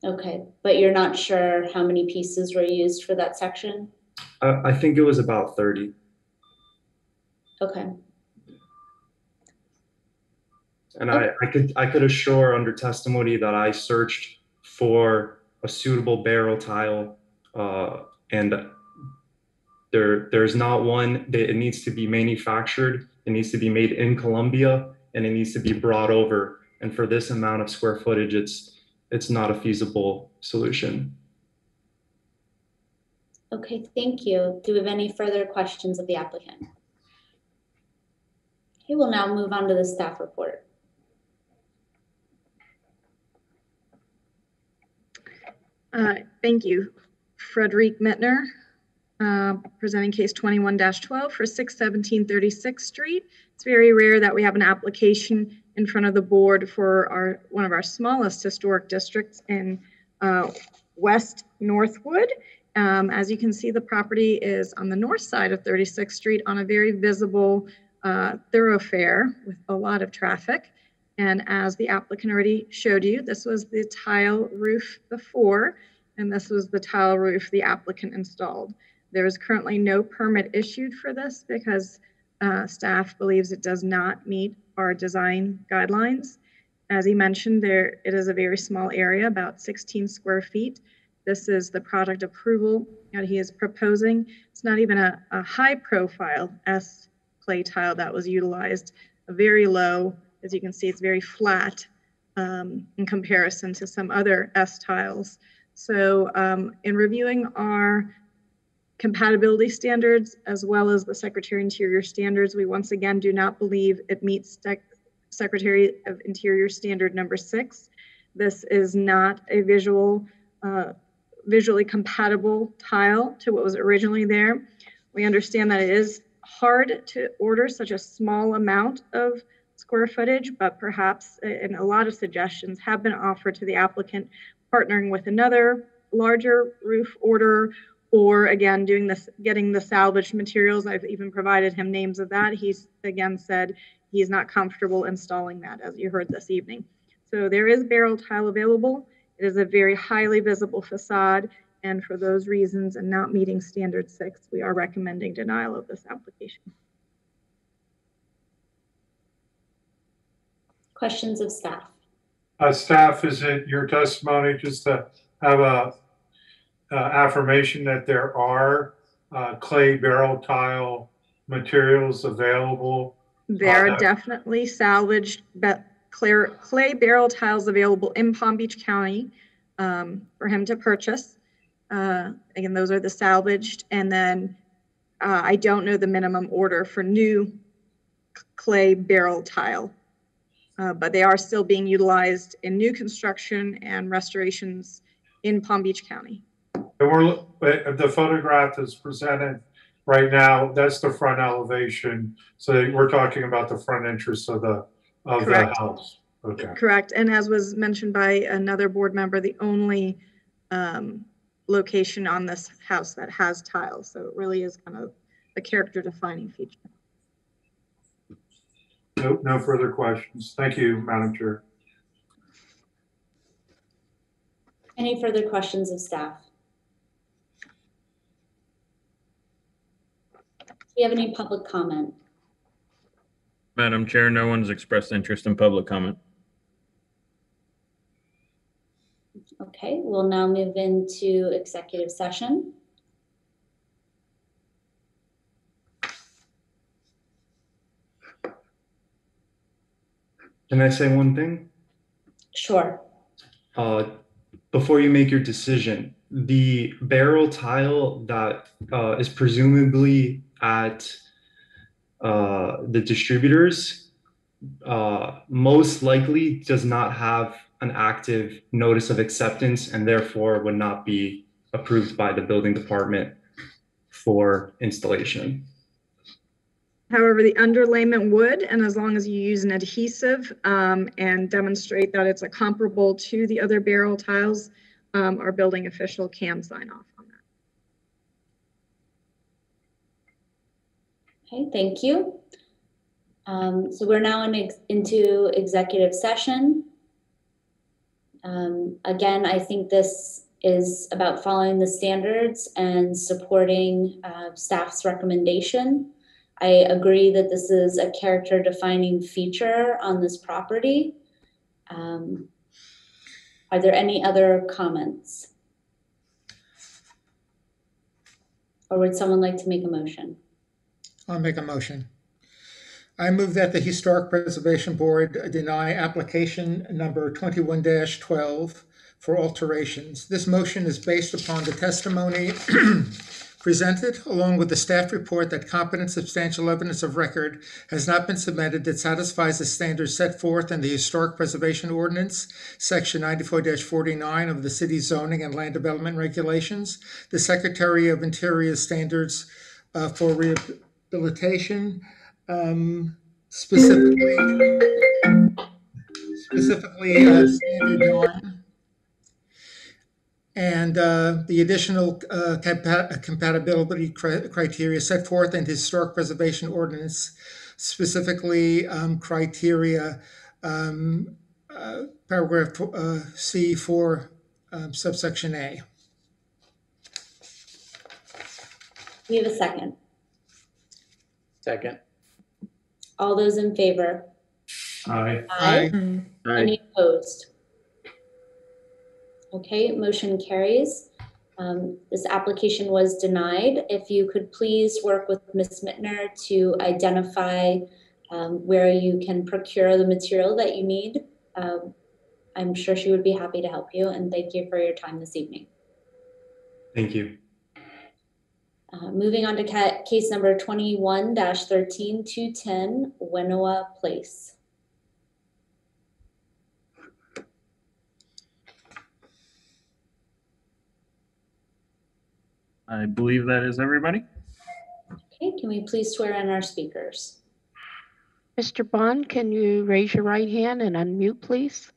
Okay, but you're not sure how many pieces were used for that section? I think it was about 30. Okay. And I could assure under testimony that I searched for a suitable barrel tile, and there's not one. That it needs to be manufactured, it needs to be made in Colombia, and it needs to be brought over. And for this amount of square footage, it's not a feasible solution. Okay, thank you. Do we have any further questions of the applicant? Okay, we'll now move on to the staff report. Thank you. Frederique Mittner, presenting case 21-12 for 617 36th Street. It's very rare that we have an application in front of the board for one of our smallest historic districts in West Northwood. As you can see, the property is on the north side of 36th Street on a very visible thoroughfare with a lot of traffic. And as the applicant already showed you, this was the tile roof before, and this was the tile roof the applicant installed. There is currently no permit issued for this because staff believes it does not meet our design guidelines. As he mentioned, it is a very small area, about 16 square feet. This is the product approval that he is proposing. It's not even a high profile S clay tile that was utilized, very low. As you can see, it's very flat in comparison to some other S tiles. So in reviewing our compatibility standards as well as the Secretary of Interior standards, we once again do not believe it meets Secretary of Interior standard number 6. This is not a visually compatible tile to what was originally there. We understand that it is hard to order such a small amount of square footage, but perhaps, and a lot of suggestions have been offered to the applicant, partnering with another larger roof order, or again, doing this, getting the salvaged materials. I've even provided him names of that. He's again said he's not comfortable installing that, as you heard this evening. So there is barrel tile available. It is a very highly visible facade, and for those reasons and not meeting standard 6, we are recommending denial of this application. Questions of staff? Staff, is it your testimony just to have a affirmation that there are clay barrel tile materials available? There are definitely salvaged clay barrel tiles available in Palm Beach County for him to purchase. Again, those are the salvaged. And then I don't know the minimum order for new clay barrel tile, but they are still being utilized in new construction and restorations in Palm Beach County. And the photograph that's presented right now, that's the front elevation. So we're talking about the front entrance of the house. Okay. Correct. And as was mentioned by another board member, the only location on this house that has tiles. So it really is kind of a character defining feature. Nope, no further questions. Thank you, Madam Chair. Any further questions of staff? Do you have any public comment? Madam Chair, no one's expressed interest in public comment. Okay, we'll now move into executive session. Can I say one thing? Sure. Before you make your decision, the barrel tile that is presumably at the distributors most likely does not have an active notice of acceptance and therefore would not be approved by the building department for installation. However, the underlayment would, and as long as you use an adhesive and demonstrate that it's comparable to the other barrel tiles, our building official can sign off on that. Okay, thank you. So we're now into executive session. Again, I think this is about following the standards and supporting staff's recommendation. I agree that this is a character defining feature on this property. Are there any other comments? Or would someone like to make a motion? I'll make a motion. I move that the Historic Preservation Board deny application number 21-12 for alterations. This motion is based upon the testimony presented, along with the staff report that competent substantial evidence of record has not been submitted that satisfies the standards set forth in the Historic Preservation Ordinance, Section 94-49 of the City Zoning and Land Development Regulations, the Secretary of Interior standards for rehabilitation, specifically standard 9, and the additional compatibility criteria set forth in the Historic Preservation Ordinance, specifically criteria paragraph C for subsection A. We have a second. Second. All those in favor? Aye. Aye. Any opposed? Okay, motion carries. This application was denied. If you could please work with Ms. Mittner to identify where you can procure the material that you need. I'm sure she would be happy to help you, and thank you for your time this evening. Thank you. Moving on to case number 21-13210, Wenoa Place. I believe that is everybody. Okay, can we please swear in our speakers? Mr. Bond, can you raise your right hand and unmute, please?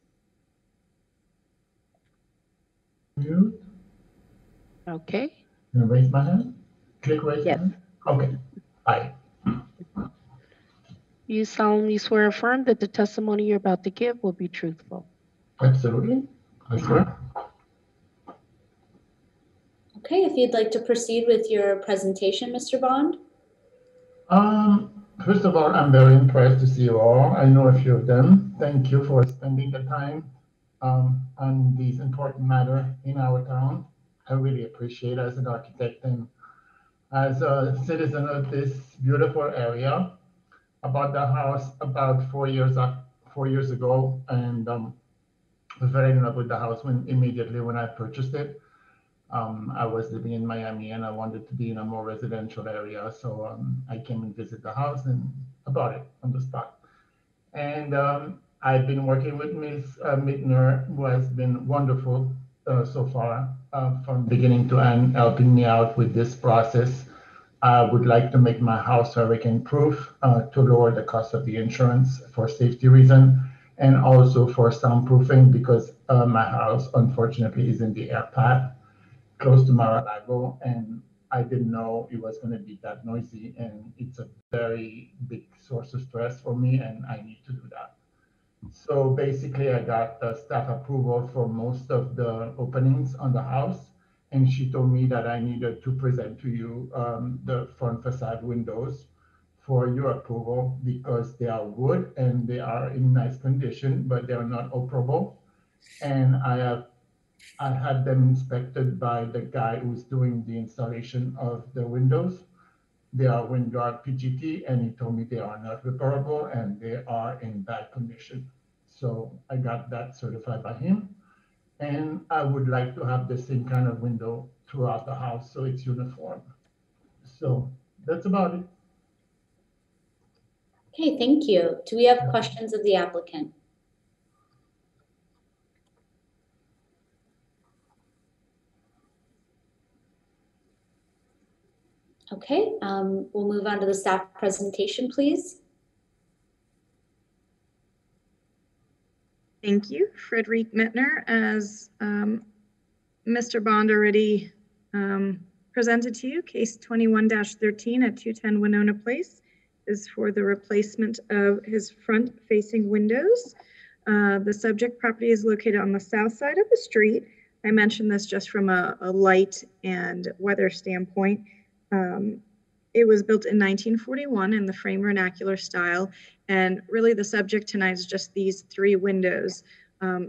Mute. Okay. Can I raise my hand? Click raise Yes. hand? Okay. Aye. You solemnly swear or affirm that the testimony you're about to give will be truthful. Absolutely. I swear. Okay, if you'd like to proceed with your presentation, Mr. Bond. First of all, I'm very impressed to see you all. I know a few of them. Thank you for spending the time on these important matters in our town. I really appreciate it as an architect and as a citizen of this beautiful area. I bought the house about 4 years ago, and was very in love with the house immediately when I purchased it. I was living in Miami and I wanted to be in a more residential area. So I came and visited the house and I bought it on the spot. And I've been working with Ms. Mittner, who has been wonderful so far from beginning to end, helping me out with this process. I would like to make my house hurricane proof to lower the cost of the insurance for safety reason and also for soundproofing because my house unfortunately is in the air path close to Mar-a-Lago, and I didn't know it was going to be that noisy, and it's a very big source of stress for me, and I need to do that. So basically, I got staff approval for most of the openings on the house, and she told me that I needed to present to you the front facade windows for your approval because they are wood and they are in nice condition, but they are not operable. And I had them inspected by the guy who's doing the installation of the windows. They are WinGuard PGT, and he told me they are not repairable and they are in bad condition. So I got that certified by him. And I would like to have the same kind of window throughout the house so it's uniform. So that's about it. Okay, thank you. Do we have questions of the applicant? Okay, we'll move on to the staff presentation, please. Thank you, Frederique Mittner. As Mr. Bond already presented to you, case 21-13 at 210 Winona Place is for the replacement of his front-facing windows. The subject property is located on the south side of the street. I mentioned this just from a light and weather standpoint. It was built in 1941 in the frame vernacular style. And really the subject tonight is just these 3 windows.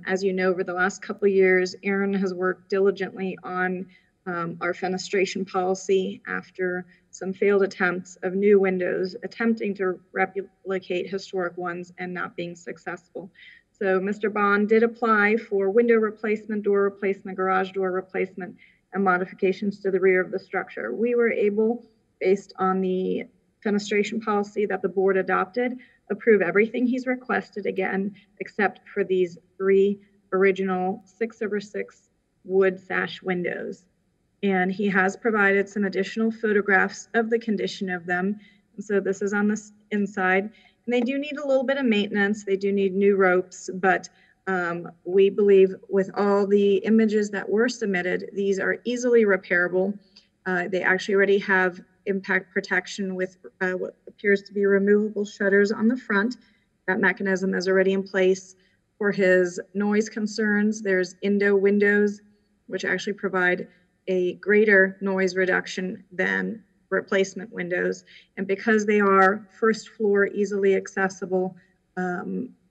As you know, over the last couple of years, Aaron has worked diligently on our fenestration policy after some failed attempts of new windows, attempting to replicate historic ones and not being successful. So Mr. Bond did apply for window replacement, door replacement, garage door replacement, and modifications to the rear of the structure. We were able, based on the fenestration policy that the board adopted, approve everything he's requested again, except for these 3 original 6/6 wood sash windows. And he has provided some additional photographs of the condition of them. And so this is on the inside. And they do need a little bit of maintenance. They do need new ropes, but we believe with all the images that were submitted, these are easily repairable. They actually already have impact protection with what appears to be removable shutters on the front. That mechanism is already in place. For his noise concerns, there's Indo windows, which actually provide a greater noise reduction than replacement windows. And because they are first floor, easily accessible,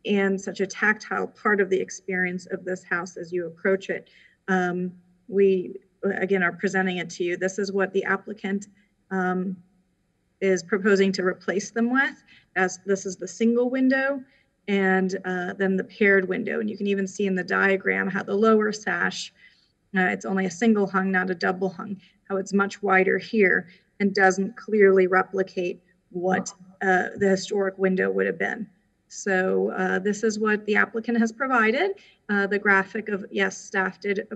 and such a tactile part of the experience of this house as you approach it, we again are presenting it to you. This is what the applicant is proposing to replace them with, as this is the single window and then the paired window. And you can even see in the diagram how the lower sash, it's only a single hung, not a double hung, how it's much wider here and doesn't clearly replicate what the historic window would have been. So this is what the applicant has provided. The graphic of, yes, staff did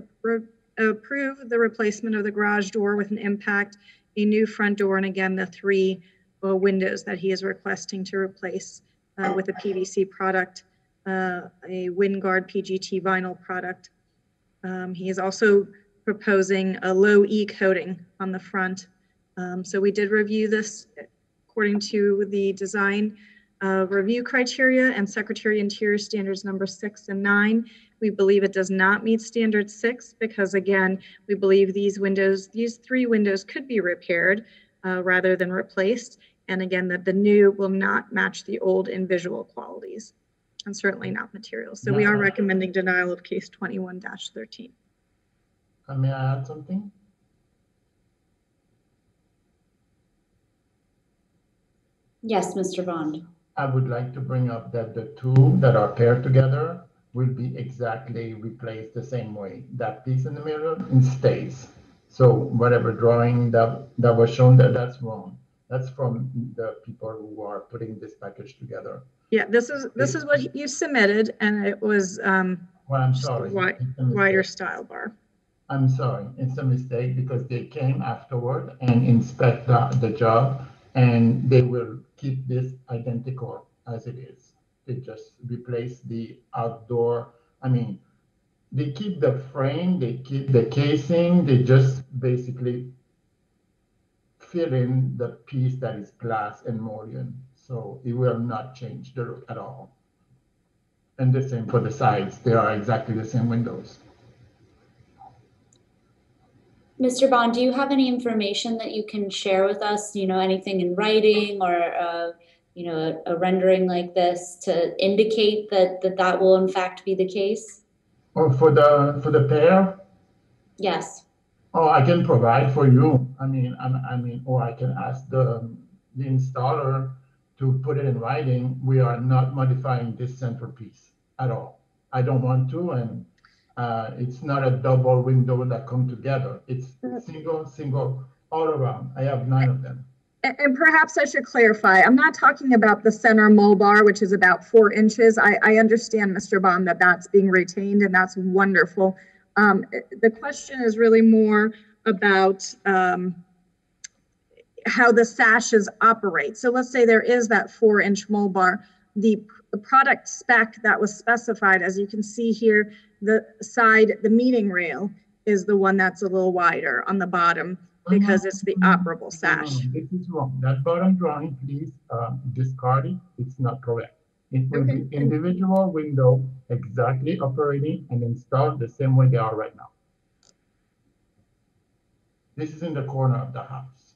approve the replacement of the garage door with an impact, a new front door, and again, the 3 windows that he is requesting to replace with a PVC product, a WindGuard PGT vinyl product. He is also proposing a low E coating on the front. So we did review this according to the design review criteria and Secretary Interior Standards number 6 and 9. We believe it does not meet standard 6 because, again, we believe these 3 windows could be repaired rather than replaced. And again, that the new will not match the old in visual qualities and certainly not materials. So we are recommending denial of case 21-13. May I add something? Yes, Mr. Bond. I would like to bring up that the 2 that are paired together will be exactly replaced the same way. That piece in the middle stays. So whatever drawing that was shown there, that's wrong. That's from the people who are putting this package together. Yeah, this is what you submitted, and it was well, I'm sorry. Wider style bar. I'm sorry, it's a mistake because they came afterward and inspect the job, and they will keep this identical as it is. They just replace the outdoor. I mean, they keep the frame, they keep the casing, they just basically fill in the piece that is glass and mullion. So it will not change the look at all. And the same for the sides. They are exactly the same windows. Mr. Bond, do you have any information that you can share with us, anything in writing or, a rendering like this to indicate that will in fact be the case? Or for the pair? Yes. Oh, I can provide for you. I mean, or I can ask the installer to put it in writing. We are not modifying this centerpiece at all. I don't want to, and it's not a double window that come together. It's single all around. I have 9 of them. And perhaps I should clarify, I'm not talking about the center mole bar, which is about 4 inches. I understand, Mr. Bond, that that's being retained, and that's wonderful. The question is really more about how the sashes operate. So let's say there is that 4-inch mole bar. The product spec that was specified, as you can see here, the meeting rail is the one that's a little wider on the bottom because it's the operable sash. This is wrong. That bottom drawing, please discard it. It's not correct. It will be individual window exactly operating and installed the same way they are right now. This is in the corner of the house.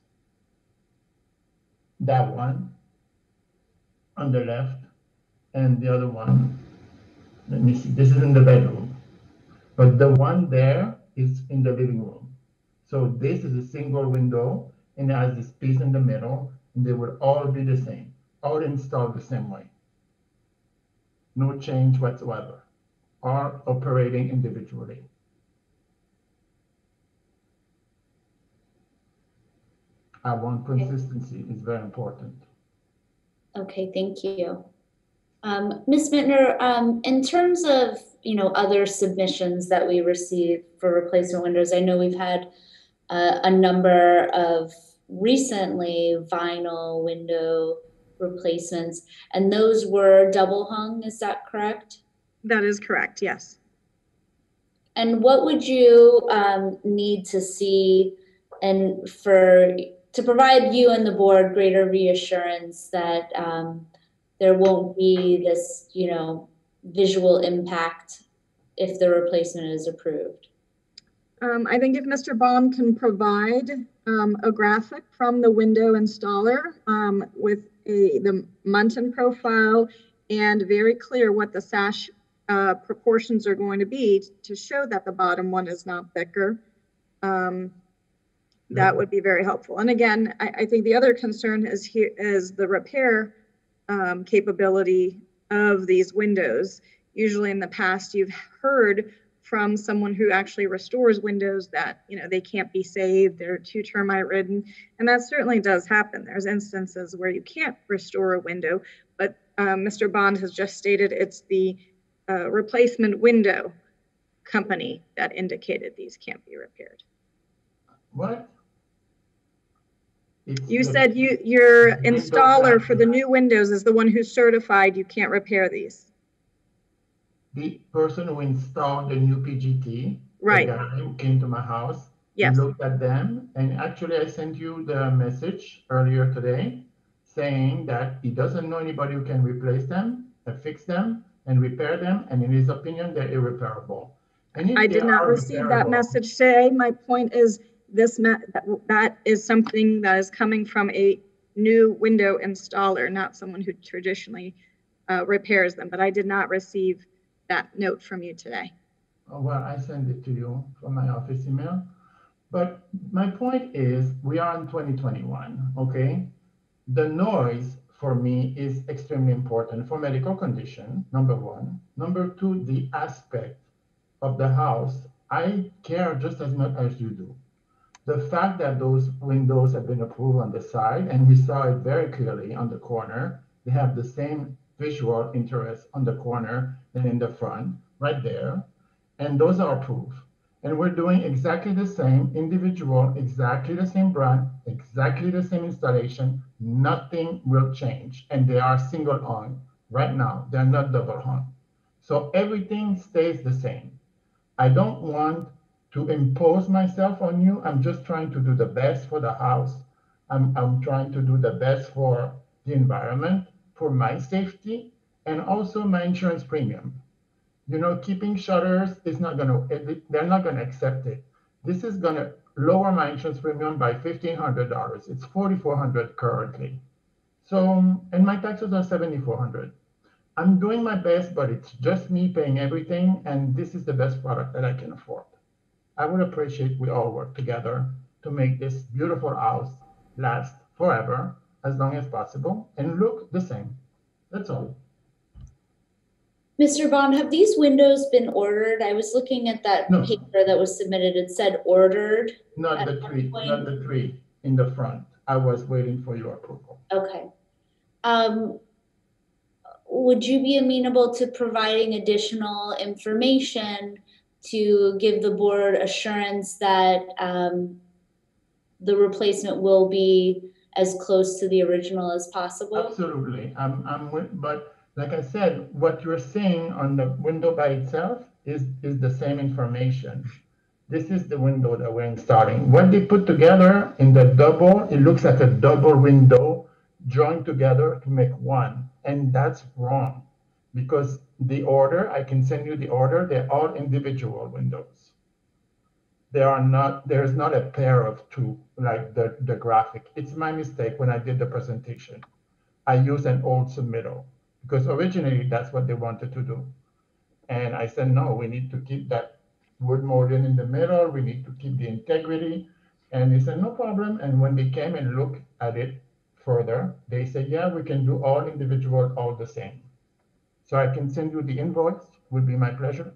That one on the left and the other one, let me see, this is in the bedroom. But the one there is in the living room. So this is a single window and it has this piece in the middle, and they will all be the same, all installed the same way. No change whatsoever, are operating individually. I want consistency, it's very important. Okay, thank you. Ms. Mittner, in terms of, other submissions that we received for replacement windows, I know we've had a number of recently vinyl window replacements, and those were double hung, is that correct? That is correct, yes. And what would you need to see to provide you and the board greater reassurance that there won't be this, visual impact if the replacement is approved? I think if Mr. Bond can provide a graphic from the window installer with the Muntin profile and very clear what the sash proportions are going to be to show that the bottom one is not thicker, that would be very helpful. And again, I think the other concern is the repair capability of these windows. Usually in the past, you've heard from someone who actually restores windows that, you know, they can't be saved, they're too termite ridden, and that certainly does happen. There's instances where you can't restore a window, but Mr. Bond has just stated it's the replacement window company that indicated these can't be repaired. What? You said your installer for the new windows is the one who's certified you can't repair these. The person who installed the new PGT, right, the guy who came to my house, yes, he looked at them, and actually I sent you the message earlier today saying that he doesn't know anybody who can replace them, fix them, and repair them, and in his opinion, they're irreparable. And I did not receive that message today. My point is that is something that is coming from a new window installer, not someone who traditionally repairs them, but I did not receive that note from you today. Oh, well, I sent it to you from my office email. But my point is, we are in 2021, okay? The noise for me is extremely important for medical condition, number one. Number two, the aspect of the house, I care just as much as you do. The fact that those windows have been approved on the side, and we saw it very clearly on the corner, they have the same visual interest on the corner than in the front, right there. And those are approved. And we're doing exactly the same individual, exactly the same brand, exactly the same installation. Nothing will change. And they are single hung right now. They're not double hung. So everything stays the same. I don't want to impose myself on you. I'm just trying to do the best for the house. I'm trying to do the best for the environment, for my safety, and also my insurance premium. You know, keeping shutters is not gonna, they're not gonna accept it. This is gonna lower my insurance premium by $1,500. It's $4,400 currently. So, and my taxes are $7,400. I'm doing my best, but it's just me paying everything, and this is the best product that I can afford. I would appreciate we all work together to make this beautiful house last forever, as long as possible, and look the same. That's all. Mr. Bond, have these windows been ordered? I was looking at that paper that was submitted. It said ordered. Not the three in the front. I was waiting for your approval. Okay. Would you be amenable to providing additional information to give the board assurance that the replacement will be as close to the original as possible? Absolutely. But like I said, what you're seeing on the window by itself is the same information. This is the window that we're installing. What they put together in the double, it looks like a double window joined together to make one. And that's wrong, because the order, I can send you the order, they're all individual windows. They are not, there's not a pair of two, like the graphic. It's my mistake when I did the presentation. I used an old submittal, because originally that's what they wanted to do. And I said, no, we need to keep that wood molding in the middle, we need to keep the integrity. And they said, no problem. And when they came and looked at it further, they said, yeah, we can do all individual, all the same. So I can send you the invoice, would be my pleasure.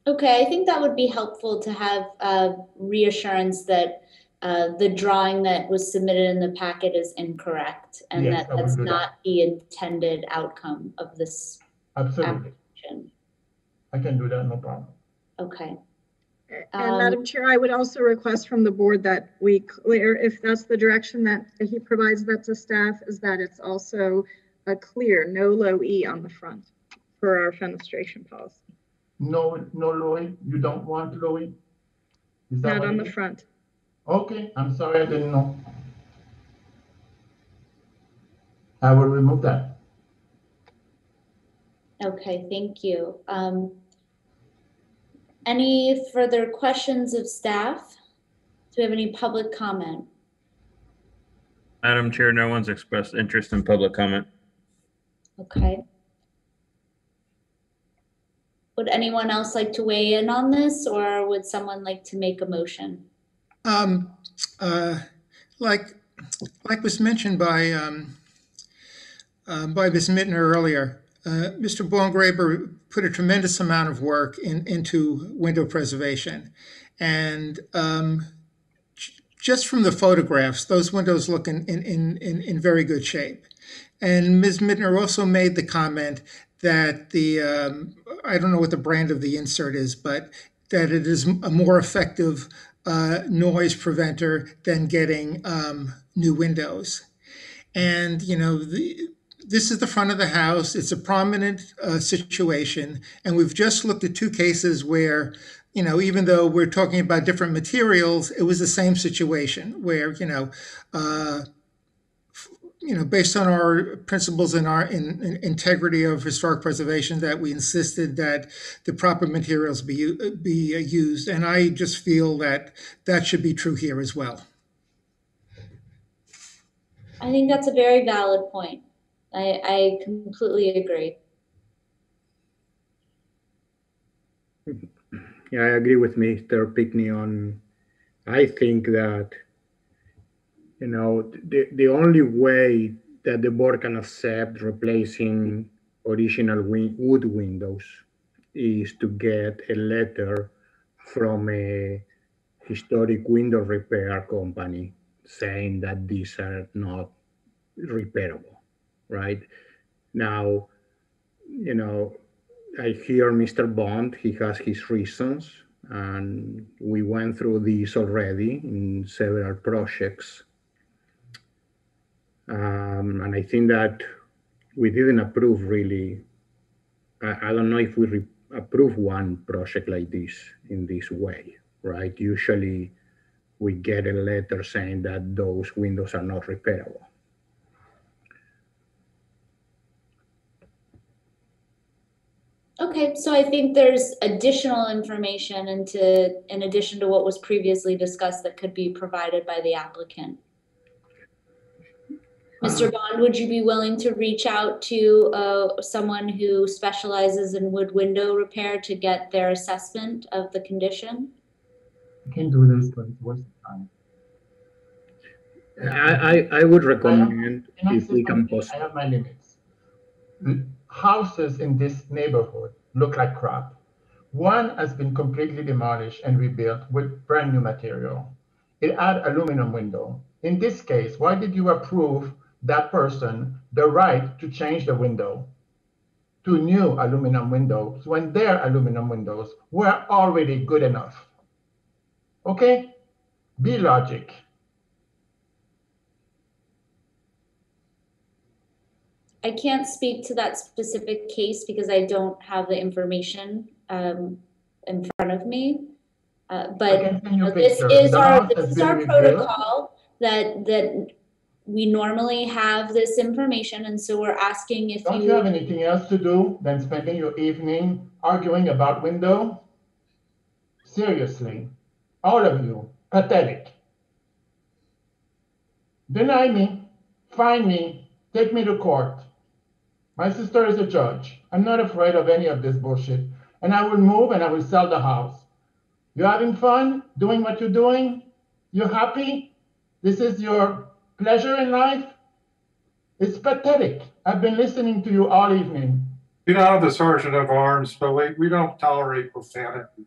Okay, I think that would be helpful to have reassurance that the drawing that was submitted in the packet is incorrect, and Yes, that that's not the intended outcome of this Absolutely. application. I can do that, no problem. Okay. And Madam Chair, I would also request from the board that we clear, if that's the direction that he provides that to staff, is that it's also a clear, no low E on the front for our fenestration policy. No low E? You don't want low E? Is that Not on the is? front. Okay, I'm sorry, I didn't know. I will remove that. Okay, thank you. Any further questions of staff? Do we have any public comment? Madam Chair, no one's expressed interest in public comment. Okay. Would anyone else like to weigh in on this, or would someone like to make a motion? Like was mentioned by Ms. Mittner earlier, Mr. Bongraber put a tremendous amount of work into window preservation. And just from the photographs, those windows look in very good shape. And Ms. Mittner also made the comment that I don't know what the brand of the insert is, but that it is a more effective noise preventer than getting new windows. And, you know, this is the front of the house. It's a prominent situation. And we've just looked at two cases where, you know, even though we're talking about different materials, it was the same situation where, based on our principles and our integrity of historic preservation, that we insisted that the proper materials be used. And I just feel that that should be true here as well. I think that's a very valid point. I completely agree. Yeah, I agree with Mr. Pickney on, I think that, you know, the only way that the board can accept replacing original wood windows is to get a letter from a historic window repair company saying that these are not repairable, right? Now, you know, I hear Mr. Bond, he has his reasons, and we went through this already in several projects. And I think that we didn't approve really, I don't know if we approve one project like this in this way, right? Usually we get a letter saying that those windows are not repairable. Okay, so I think there's additional information in addition to what was previously discussed that could be provided by the applicant. Mr. Bond, would you be willing to reach out to someone who specializes in wood window repair to get their assessment of the condition? You can do this, but it's worth the time. I would recommend if we can I have my limits. Houses in this neighborhood look like crap. One has been completely demolished and rebuilt with brand new material. It had aluminum window. In this case, why did you approve that person the right to change the window to new aluminum windows when their aluminum windows were already good enough? Okay? Be logic. I can't speak to that specific case because I don't have the information in front of me. But this is our protocol that we normally have this information, and so we're asking if Don't you have anything else to do than spending your evening arguing about window? Seriously, all of you, pathetic. Deny me, fine me, take me to court. My sister is a judge. I'm not afraid of any of this bullshit. And I will move and I will sell the house. You having fun doing what you're doing? You happy? This is your pleasure in life? It's pathetic. I've been listening to you all evening. You know, the Sergeant of Arms, but we don't tolerate profanity.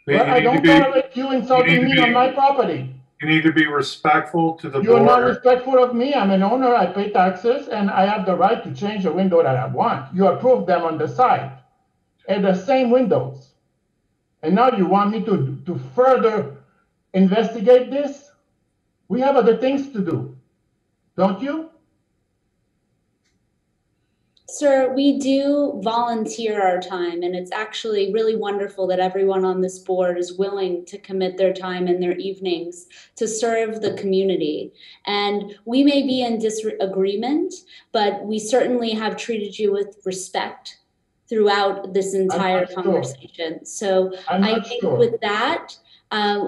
Well, I don't tolerate you insulting me on my property. You need to be respectful to the board. You're not respectful of me. I'm an owner. I pay taxes, and I have the right to change the window that I want. You approve them on the side, and the same windows. And now you want me to further investigate this? We have other things to do, don't you? Sir, we do volunteer our time, and it's actually really wonderful that everyone on this board is willing to commit their time and their evenings to serve the community. And we may be in disagreement, but we certainly have treated you with respect. throughout this entire not sure. conversation. So I'm I not think sure. with that,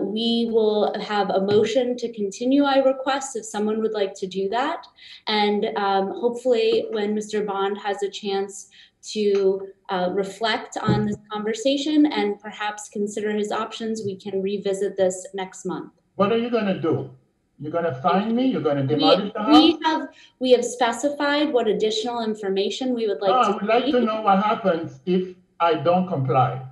we will have a motion to continue, I request, if someone would like to do that. And hopefully when Mr. Bond has a chance to reflect on this conversation and perhaps consider his options, we can revisit this next month. What are you going to do? You're going to fine me? You're going to demolish the house? We have specified what additional information we would like to I would like to know what happens if I don't comply.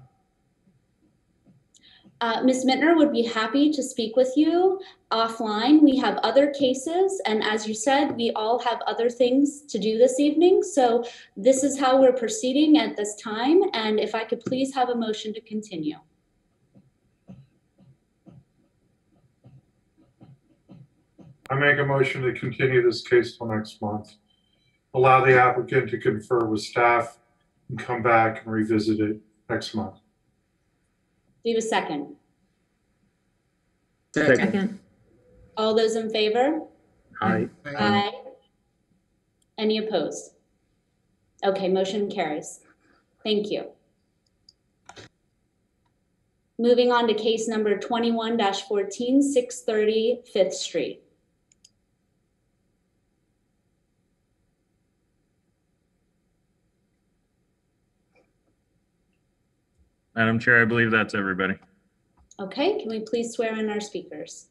Ms. Mittner would be happy to speak with you offline. We have other cases, and as you said, we all have other things to do this evening. So this is how we're proceeding at this time. And if I could please have a motion to continue. I make a motion to continue this case till next month. Allow the applicant to confer with staff and come back and revisit it next month. Do you have a second? Second. All those in favor? Aye. Aye. Any opposed? Okay, motion carries. Thank you. Moving on to case number 21-14, 630 5th Street. Madam Chair, I believe that's everybody. Okay, can we please swear in our speakers?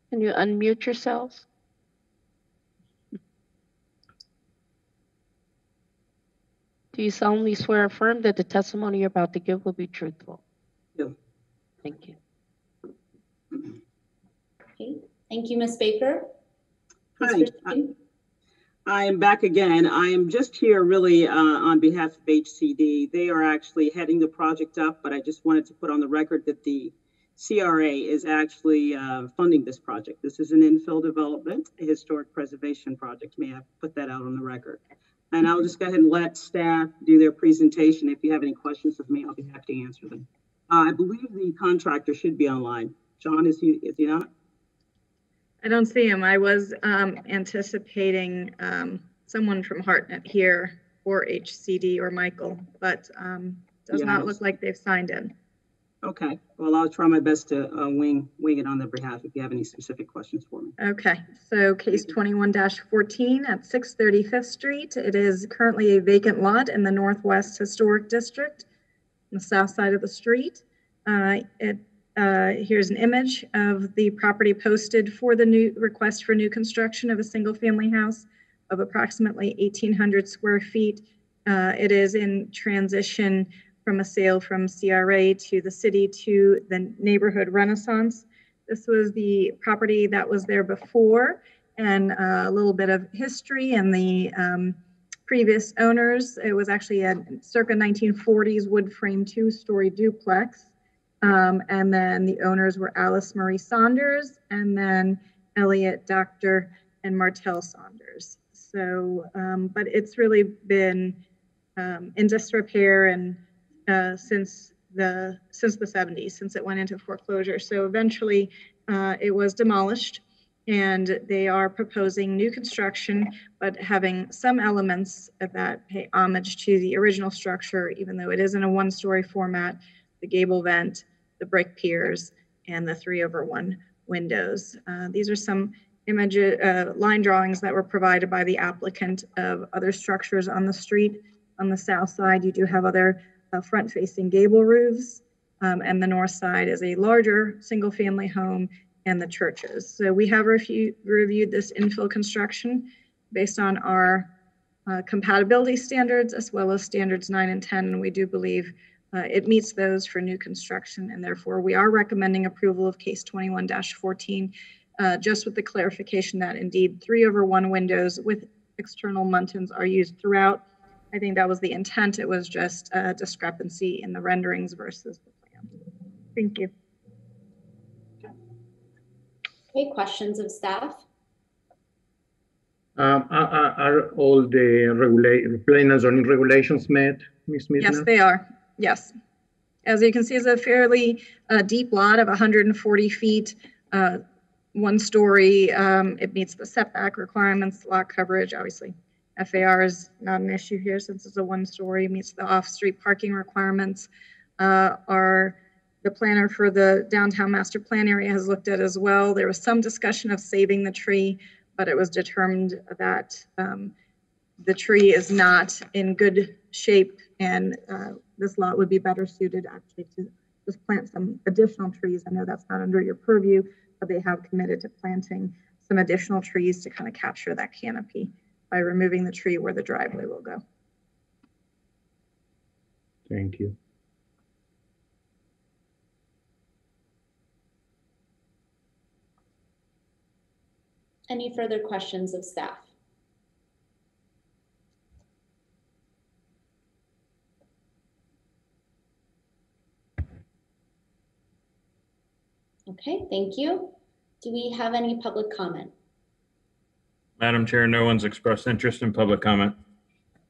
Can you unmute yourselves? Do you solemnly swear or affirm that the testimony you're about to give will be truthful? Yeah. Thank you. Okay, thank you, Ms. Baker. Hi, I am back again. I am just here really on behalf of HCD. They are actually heading the project up, but I just wanted to put on the record that the CRA is actually funding this project. This is an infill development, a historic preservation project. May I put that out on the record? And I'll just go ahead and let staff do their presentation. If you have any questions of me, I'll be happy to answer them. I believe the contractor should be online. John, is he not? I don't see him. I was anticipating someone from Hartnett here, or HCD or Michael, but does not look like they've signed in. Okay, well, I'll try my best to wing it on their behalf if you have any specific questions for me. Okay, so case 21-14 at 630 5th Street. It is currently a vacant lot in the Northwest Historic District, on the south side of the street. Here's an image of the property posted for the new request for new construction of a single family house of approximately 1,800 square feet. It is in transition from a sale from CRA to the city to the neighborhood Renaissance. This was the property that was there before, and a little bit of history and the previous owners. It was actually a circa 1940s wood frame 2-story duplex. And then the owners were Alice Marie Saunders and then Elliot, Dr. and Martell Saunders. So, but it's really been in disrepair and since the 70s, since it went into foreclosure. So eventually it was demolished, and they are proposing new construction, but having some elements that pay homage to the original structure, even though it is in a 1-story format. The gable vent, the brick piers, and the 3/1 windows. These are some line drawings that were provided by the applicant of other structures on the street. On the south side, you do have other front-facing gable roofs, and the north side is a larger single-family home and the churches. So we have reviewed this infill construction based on our compatibility standards, as well as standards 9 and 10, and we do believe it meets those for new construction, and therefore we are recommending approval of case 21-14, just with the clarification that indeed 3/1 windows with external muntins are used throughout. I think that was the intent. It was just a discrepancy in the renderings versus the plan. Thank you. Okay, questions of staff? Are all the planning and zoning regulations met, Ms. Mittner? Yes, they are. Yes. As you can see, it's a fairly deep lot of 140 feet one story. It meets the setback requirements, lot coverage, obviously. FAR is not an issue here since it's a one story, meets the off-street parking requirements. The planner for the downtown master plan area has looked at as well. There was some discussion of saving the tree, but it was determined that the tree is not in good shape, and this lot would be better suited actually to just plant some additional trees. I know that's not under your purview, but they have committed to planting some additional trees to kind of capture that canopy by removing the tree where the driveway will go. Thank you. Any further questions of staff? Okay, thank you. Do we have any public comment? Madam Chair, no one's expressed interest in public comment.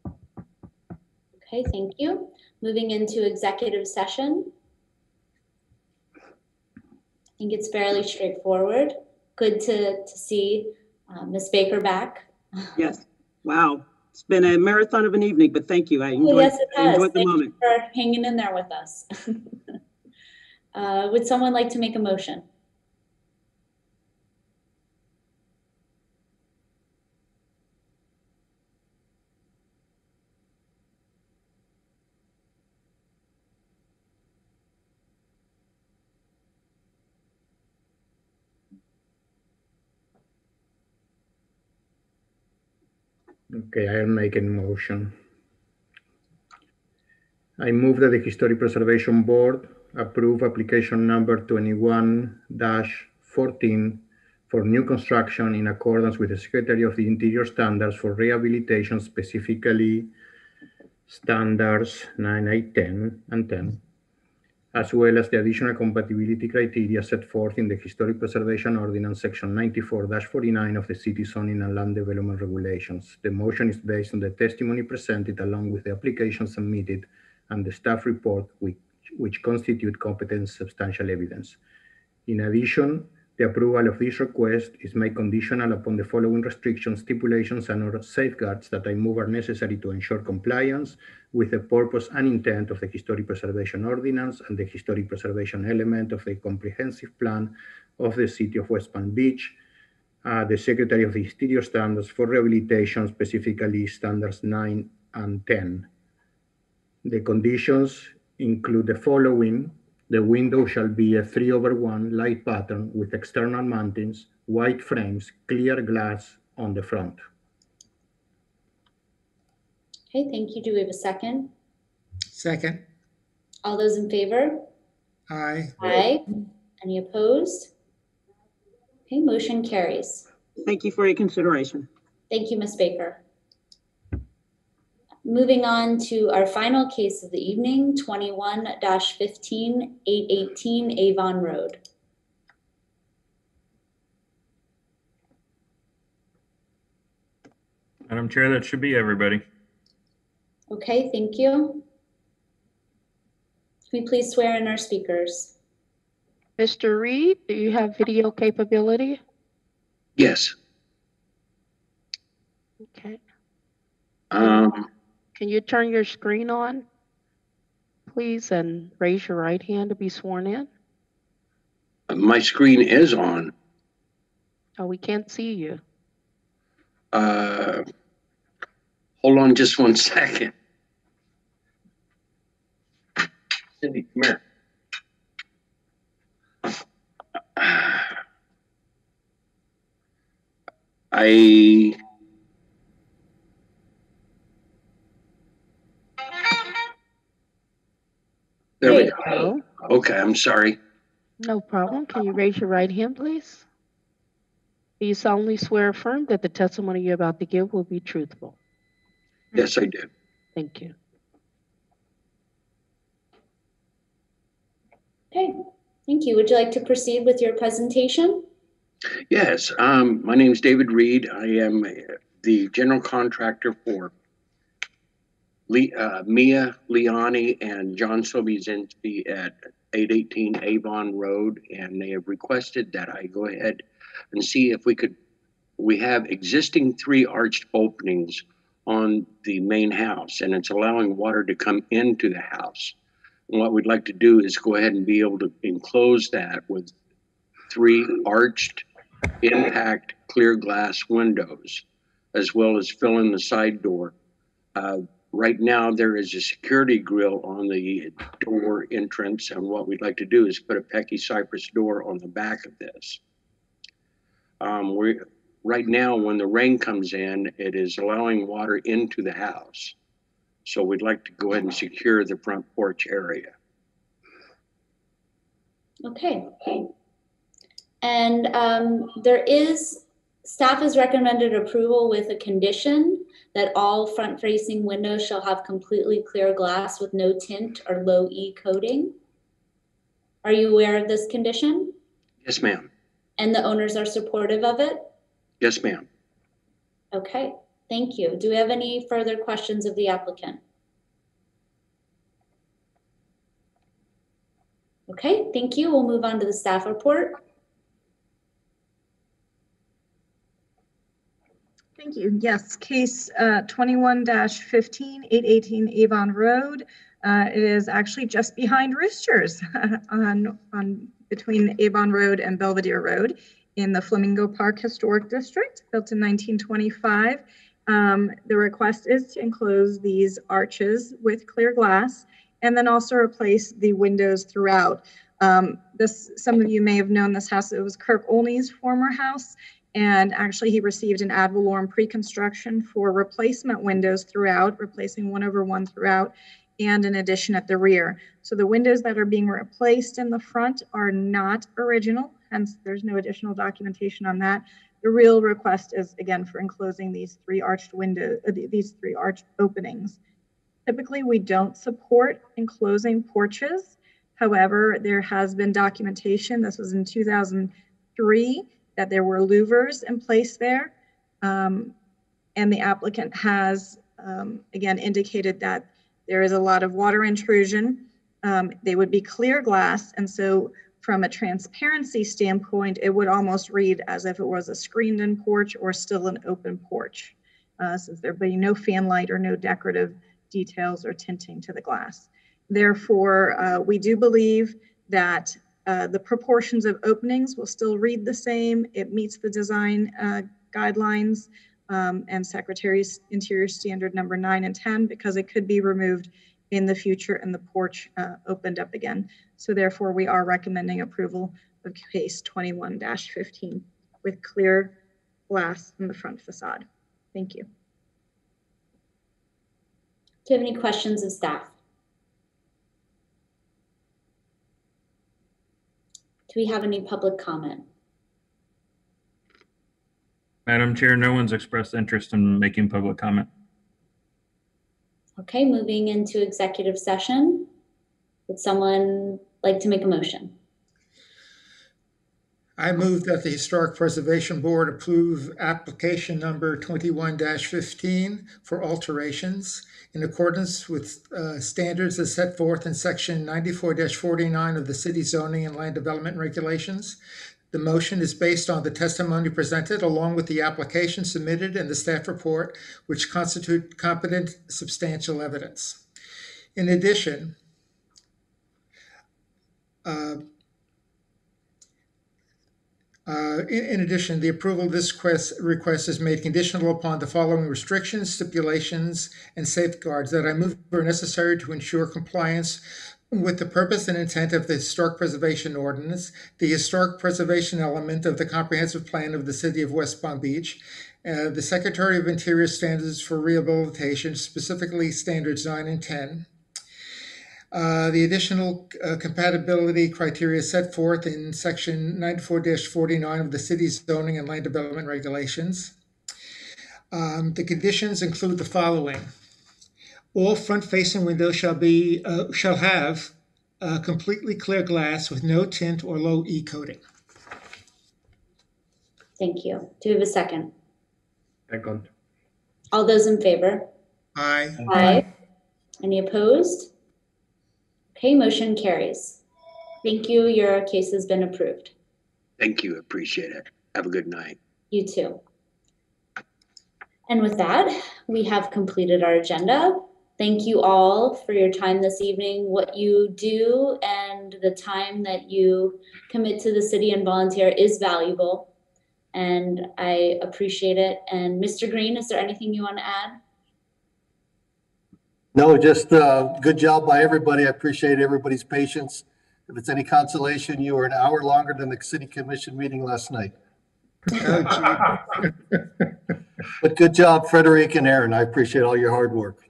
Okay, thank you. Moving into executive session. I think it's fairly straightforward. Good to see Ms. Baker back. Yes. Wow. It's been a marathon of an evening, but thank you. I enjoyed, Yes, it has. enjoyed the Thank moment. you for hanging in there with us. Would someone like to make a motion? Okay, I'll make a motion. I move that the Historic Preservation Board approve application number 21-14 for new construction in accordance with the Secretary of the Interior standards for rehabilitation, specifically standards 9, 8, 10, and 10, as well as the additional compatibility criteria set forth in the Historic Preservation Ordinance section 94-49 of the City Zoning and Land Development Regulations. The motion is based on the testimony presented along with the application submitted and the staff report which constitute competent substantial evidence. In addition, the approval of this request is made conditional upon the following restrictions, stipulations, and or safeguards that I move are necessary to ensure compliance with the purpose and intent of the Historic Preservation Ordinance and the Historic Preservation element of the comprehensive plan of the City of West Palm Beach, the Secretary of the Interior standards for rehabilitation, specifically standards 9 and 10. The conditions include the following. The window shall be a 3/1 light pattern with external mountings, white frames, clear glass on the front. Okay, thank you. Do we have a second? Second. All those in favor? Aye. Aye. Any opposed? Okay, motion carries. Thank you for your consideration. Thank you, Ms. Baker. Moving on to our final case of the evening, 21-15-818 Avon Road. Madam Chair, that should be everybody. Okay, thank you. Can we please swear in our speakers? Mr. Reed, do you have video capability? Yes. Okay. Can you turn your screen on, please, and raise your right hand to be sworn in? My screen is on. Oh, we can't see you. Hold on just one second. Cindy, come here. There we go. Okay, I'm sorry. No problem. Can you raise your right hand, please? Do you solemnly swear or affirm that the testimony you're about to give will be truthful? Yes, I do. Thank you. Okay, thank you. Would you like to proceed with your presentation? Yes, my name is David Reed. I am the general contractor for Mia Liani and John Sobiezinski at 818 Avon Road, and they have requested that I go ahead and see if we have existing 3 arched openings on the main house, and it's allowing water to come into the house. And what we'd like to do is go ahead and be able to enclose that with 3 arched impact clear glass windows, as well as fill in the side door. Right now, there is a security grill on the door entrance, and what we'd like to do is put a Pecky cypress door on the back of this. Right now, when the rain comes in, it is allowing water into the house. So we'd like to go ahead and secure the front porch area. Okay. And staff has recommended approval with a condition that all front-facing windows shall have completely clear glass with no tint or low E coating. Are you aware of this condition? Yes, ma'am. And the owners are supportive of it? Yes, ma'am. Okay, thank you. Do we have any further questions of the applicant? Okay, thank you. We'll move on to the staff report. Thank you. Yes, case 21-15, 818 Avon Road. It is actually just behind Roosters between Avon Road and Belvedere Road in the Flamingo Park Historic District, built in 1925. The request is to enclose these arches with clear glass and then also replace the windows throughout. Some of you may have known this house. It was Kirk Olney's former house. And actually he received an ad valorem pre-construction for replacement windows throughout, replacing 1/1 throughout, and an addition at the rear. So the windows that are being replaced in the front are not original, hence there's no additional documentation on that. The real request is, again, for enclosing these 3 arched windows, these 3 arched openings. Typically, we don't support enclosing porches. However, there has been documentation, this was in 2003, that there were louvers in place there. And the applicant has, again, indicated that there is a lot of water intrusion. They would be clear glass. And so from a transparency standpoint, it would almost read as if it was a screened in porch or still an open porch, since there'd be no fan light or no decorative details or tinting to the glass. Therefore, we do believe that the proportions of openings will still read the same. It meets the design guidelines and Secretary's Interior Standard number 9 and 10, because it could be removed in the future and the porch opened up again. So therefore, we are recommending approval of case 21-15 with clear glass in the front facade. Thank you. Do you have any questions of staff? Do we have any public comment? Madam Chair, no one's expressed interest in making public comment. Okay, moving into executive session. Would someone like to make a motion? I move that the Historic Preservation Board approve application number 21-15 for alterations in accordance with standards as set forth in section 94-49 of the City Zoning and Land Development Regulations. The motion is based on the testimony presented along with the application submitted and the staff report, which constitute competent substantial evidence. In addition, the approval of this request is made conditional upon the following restrictions, stipulations, and safeguards that I move are necessary to ensure compliance with the purpose and intent of the Historic Preservation Ordinance, the historic preservation element of the comprehensive plan of the City of West Palm Beach, the Secretary of Interior standards for rehabilitation, specifically standards 9 and 10, the additional compatibility criteria set forth in section 94-49 of the city's zoning and land development regulations. The conditions include the following. All front-facing windows shall have completely clear glass with no tint or low E coating. Thank you. Do we have a second? Second. All those in favor? Aye. Aye. Any opposed? Okay, motion carries. Thank you. Your case has been approved. Thank you. Appreciate it. Have a good night. You too. And with that, we have completed our agenda. Thank you all for your time this evening. What you do and the time that you commit to the city and volunteer is valuable, and I appreciate it. And Mr. Green, is there anything you want to add? No, just good job by everybody. I appreciate everybody's patience. If it's any consolation, you were an hour longer than the city commission meeting last night. But good job, Frederic and Aaron. I appreciate all your hard work.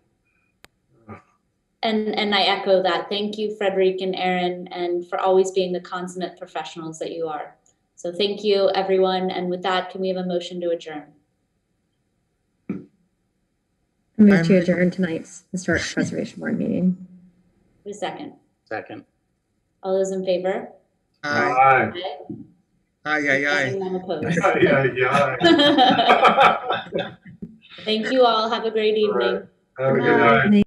And I echo that. Thank you, Frederic and Aaron, and for always being the consummate professionals that you are. So thank you, everyone. And with that, can we have a motion to adjourn? Move to adjourn tonight's Historic Preservation Board meeting. A second. Second. All those in favor? Aye. Aye. None opposed. Aye. Thank you all. Have a great evening. Have a good night.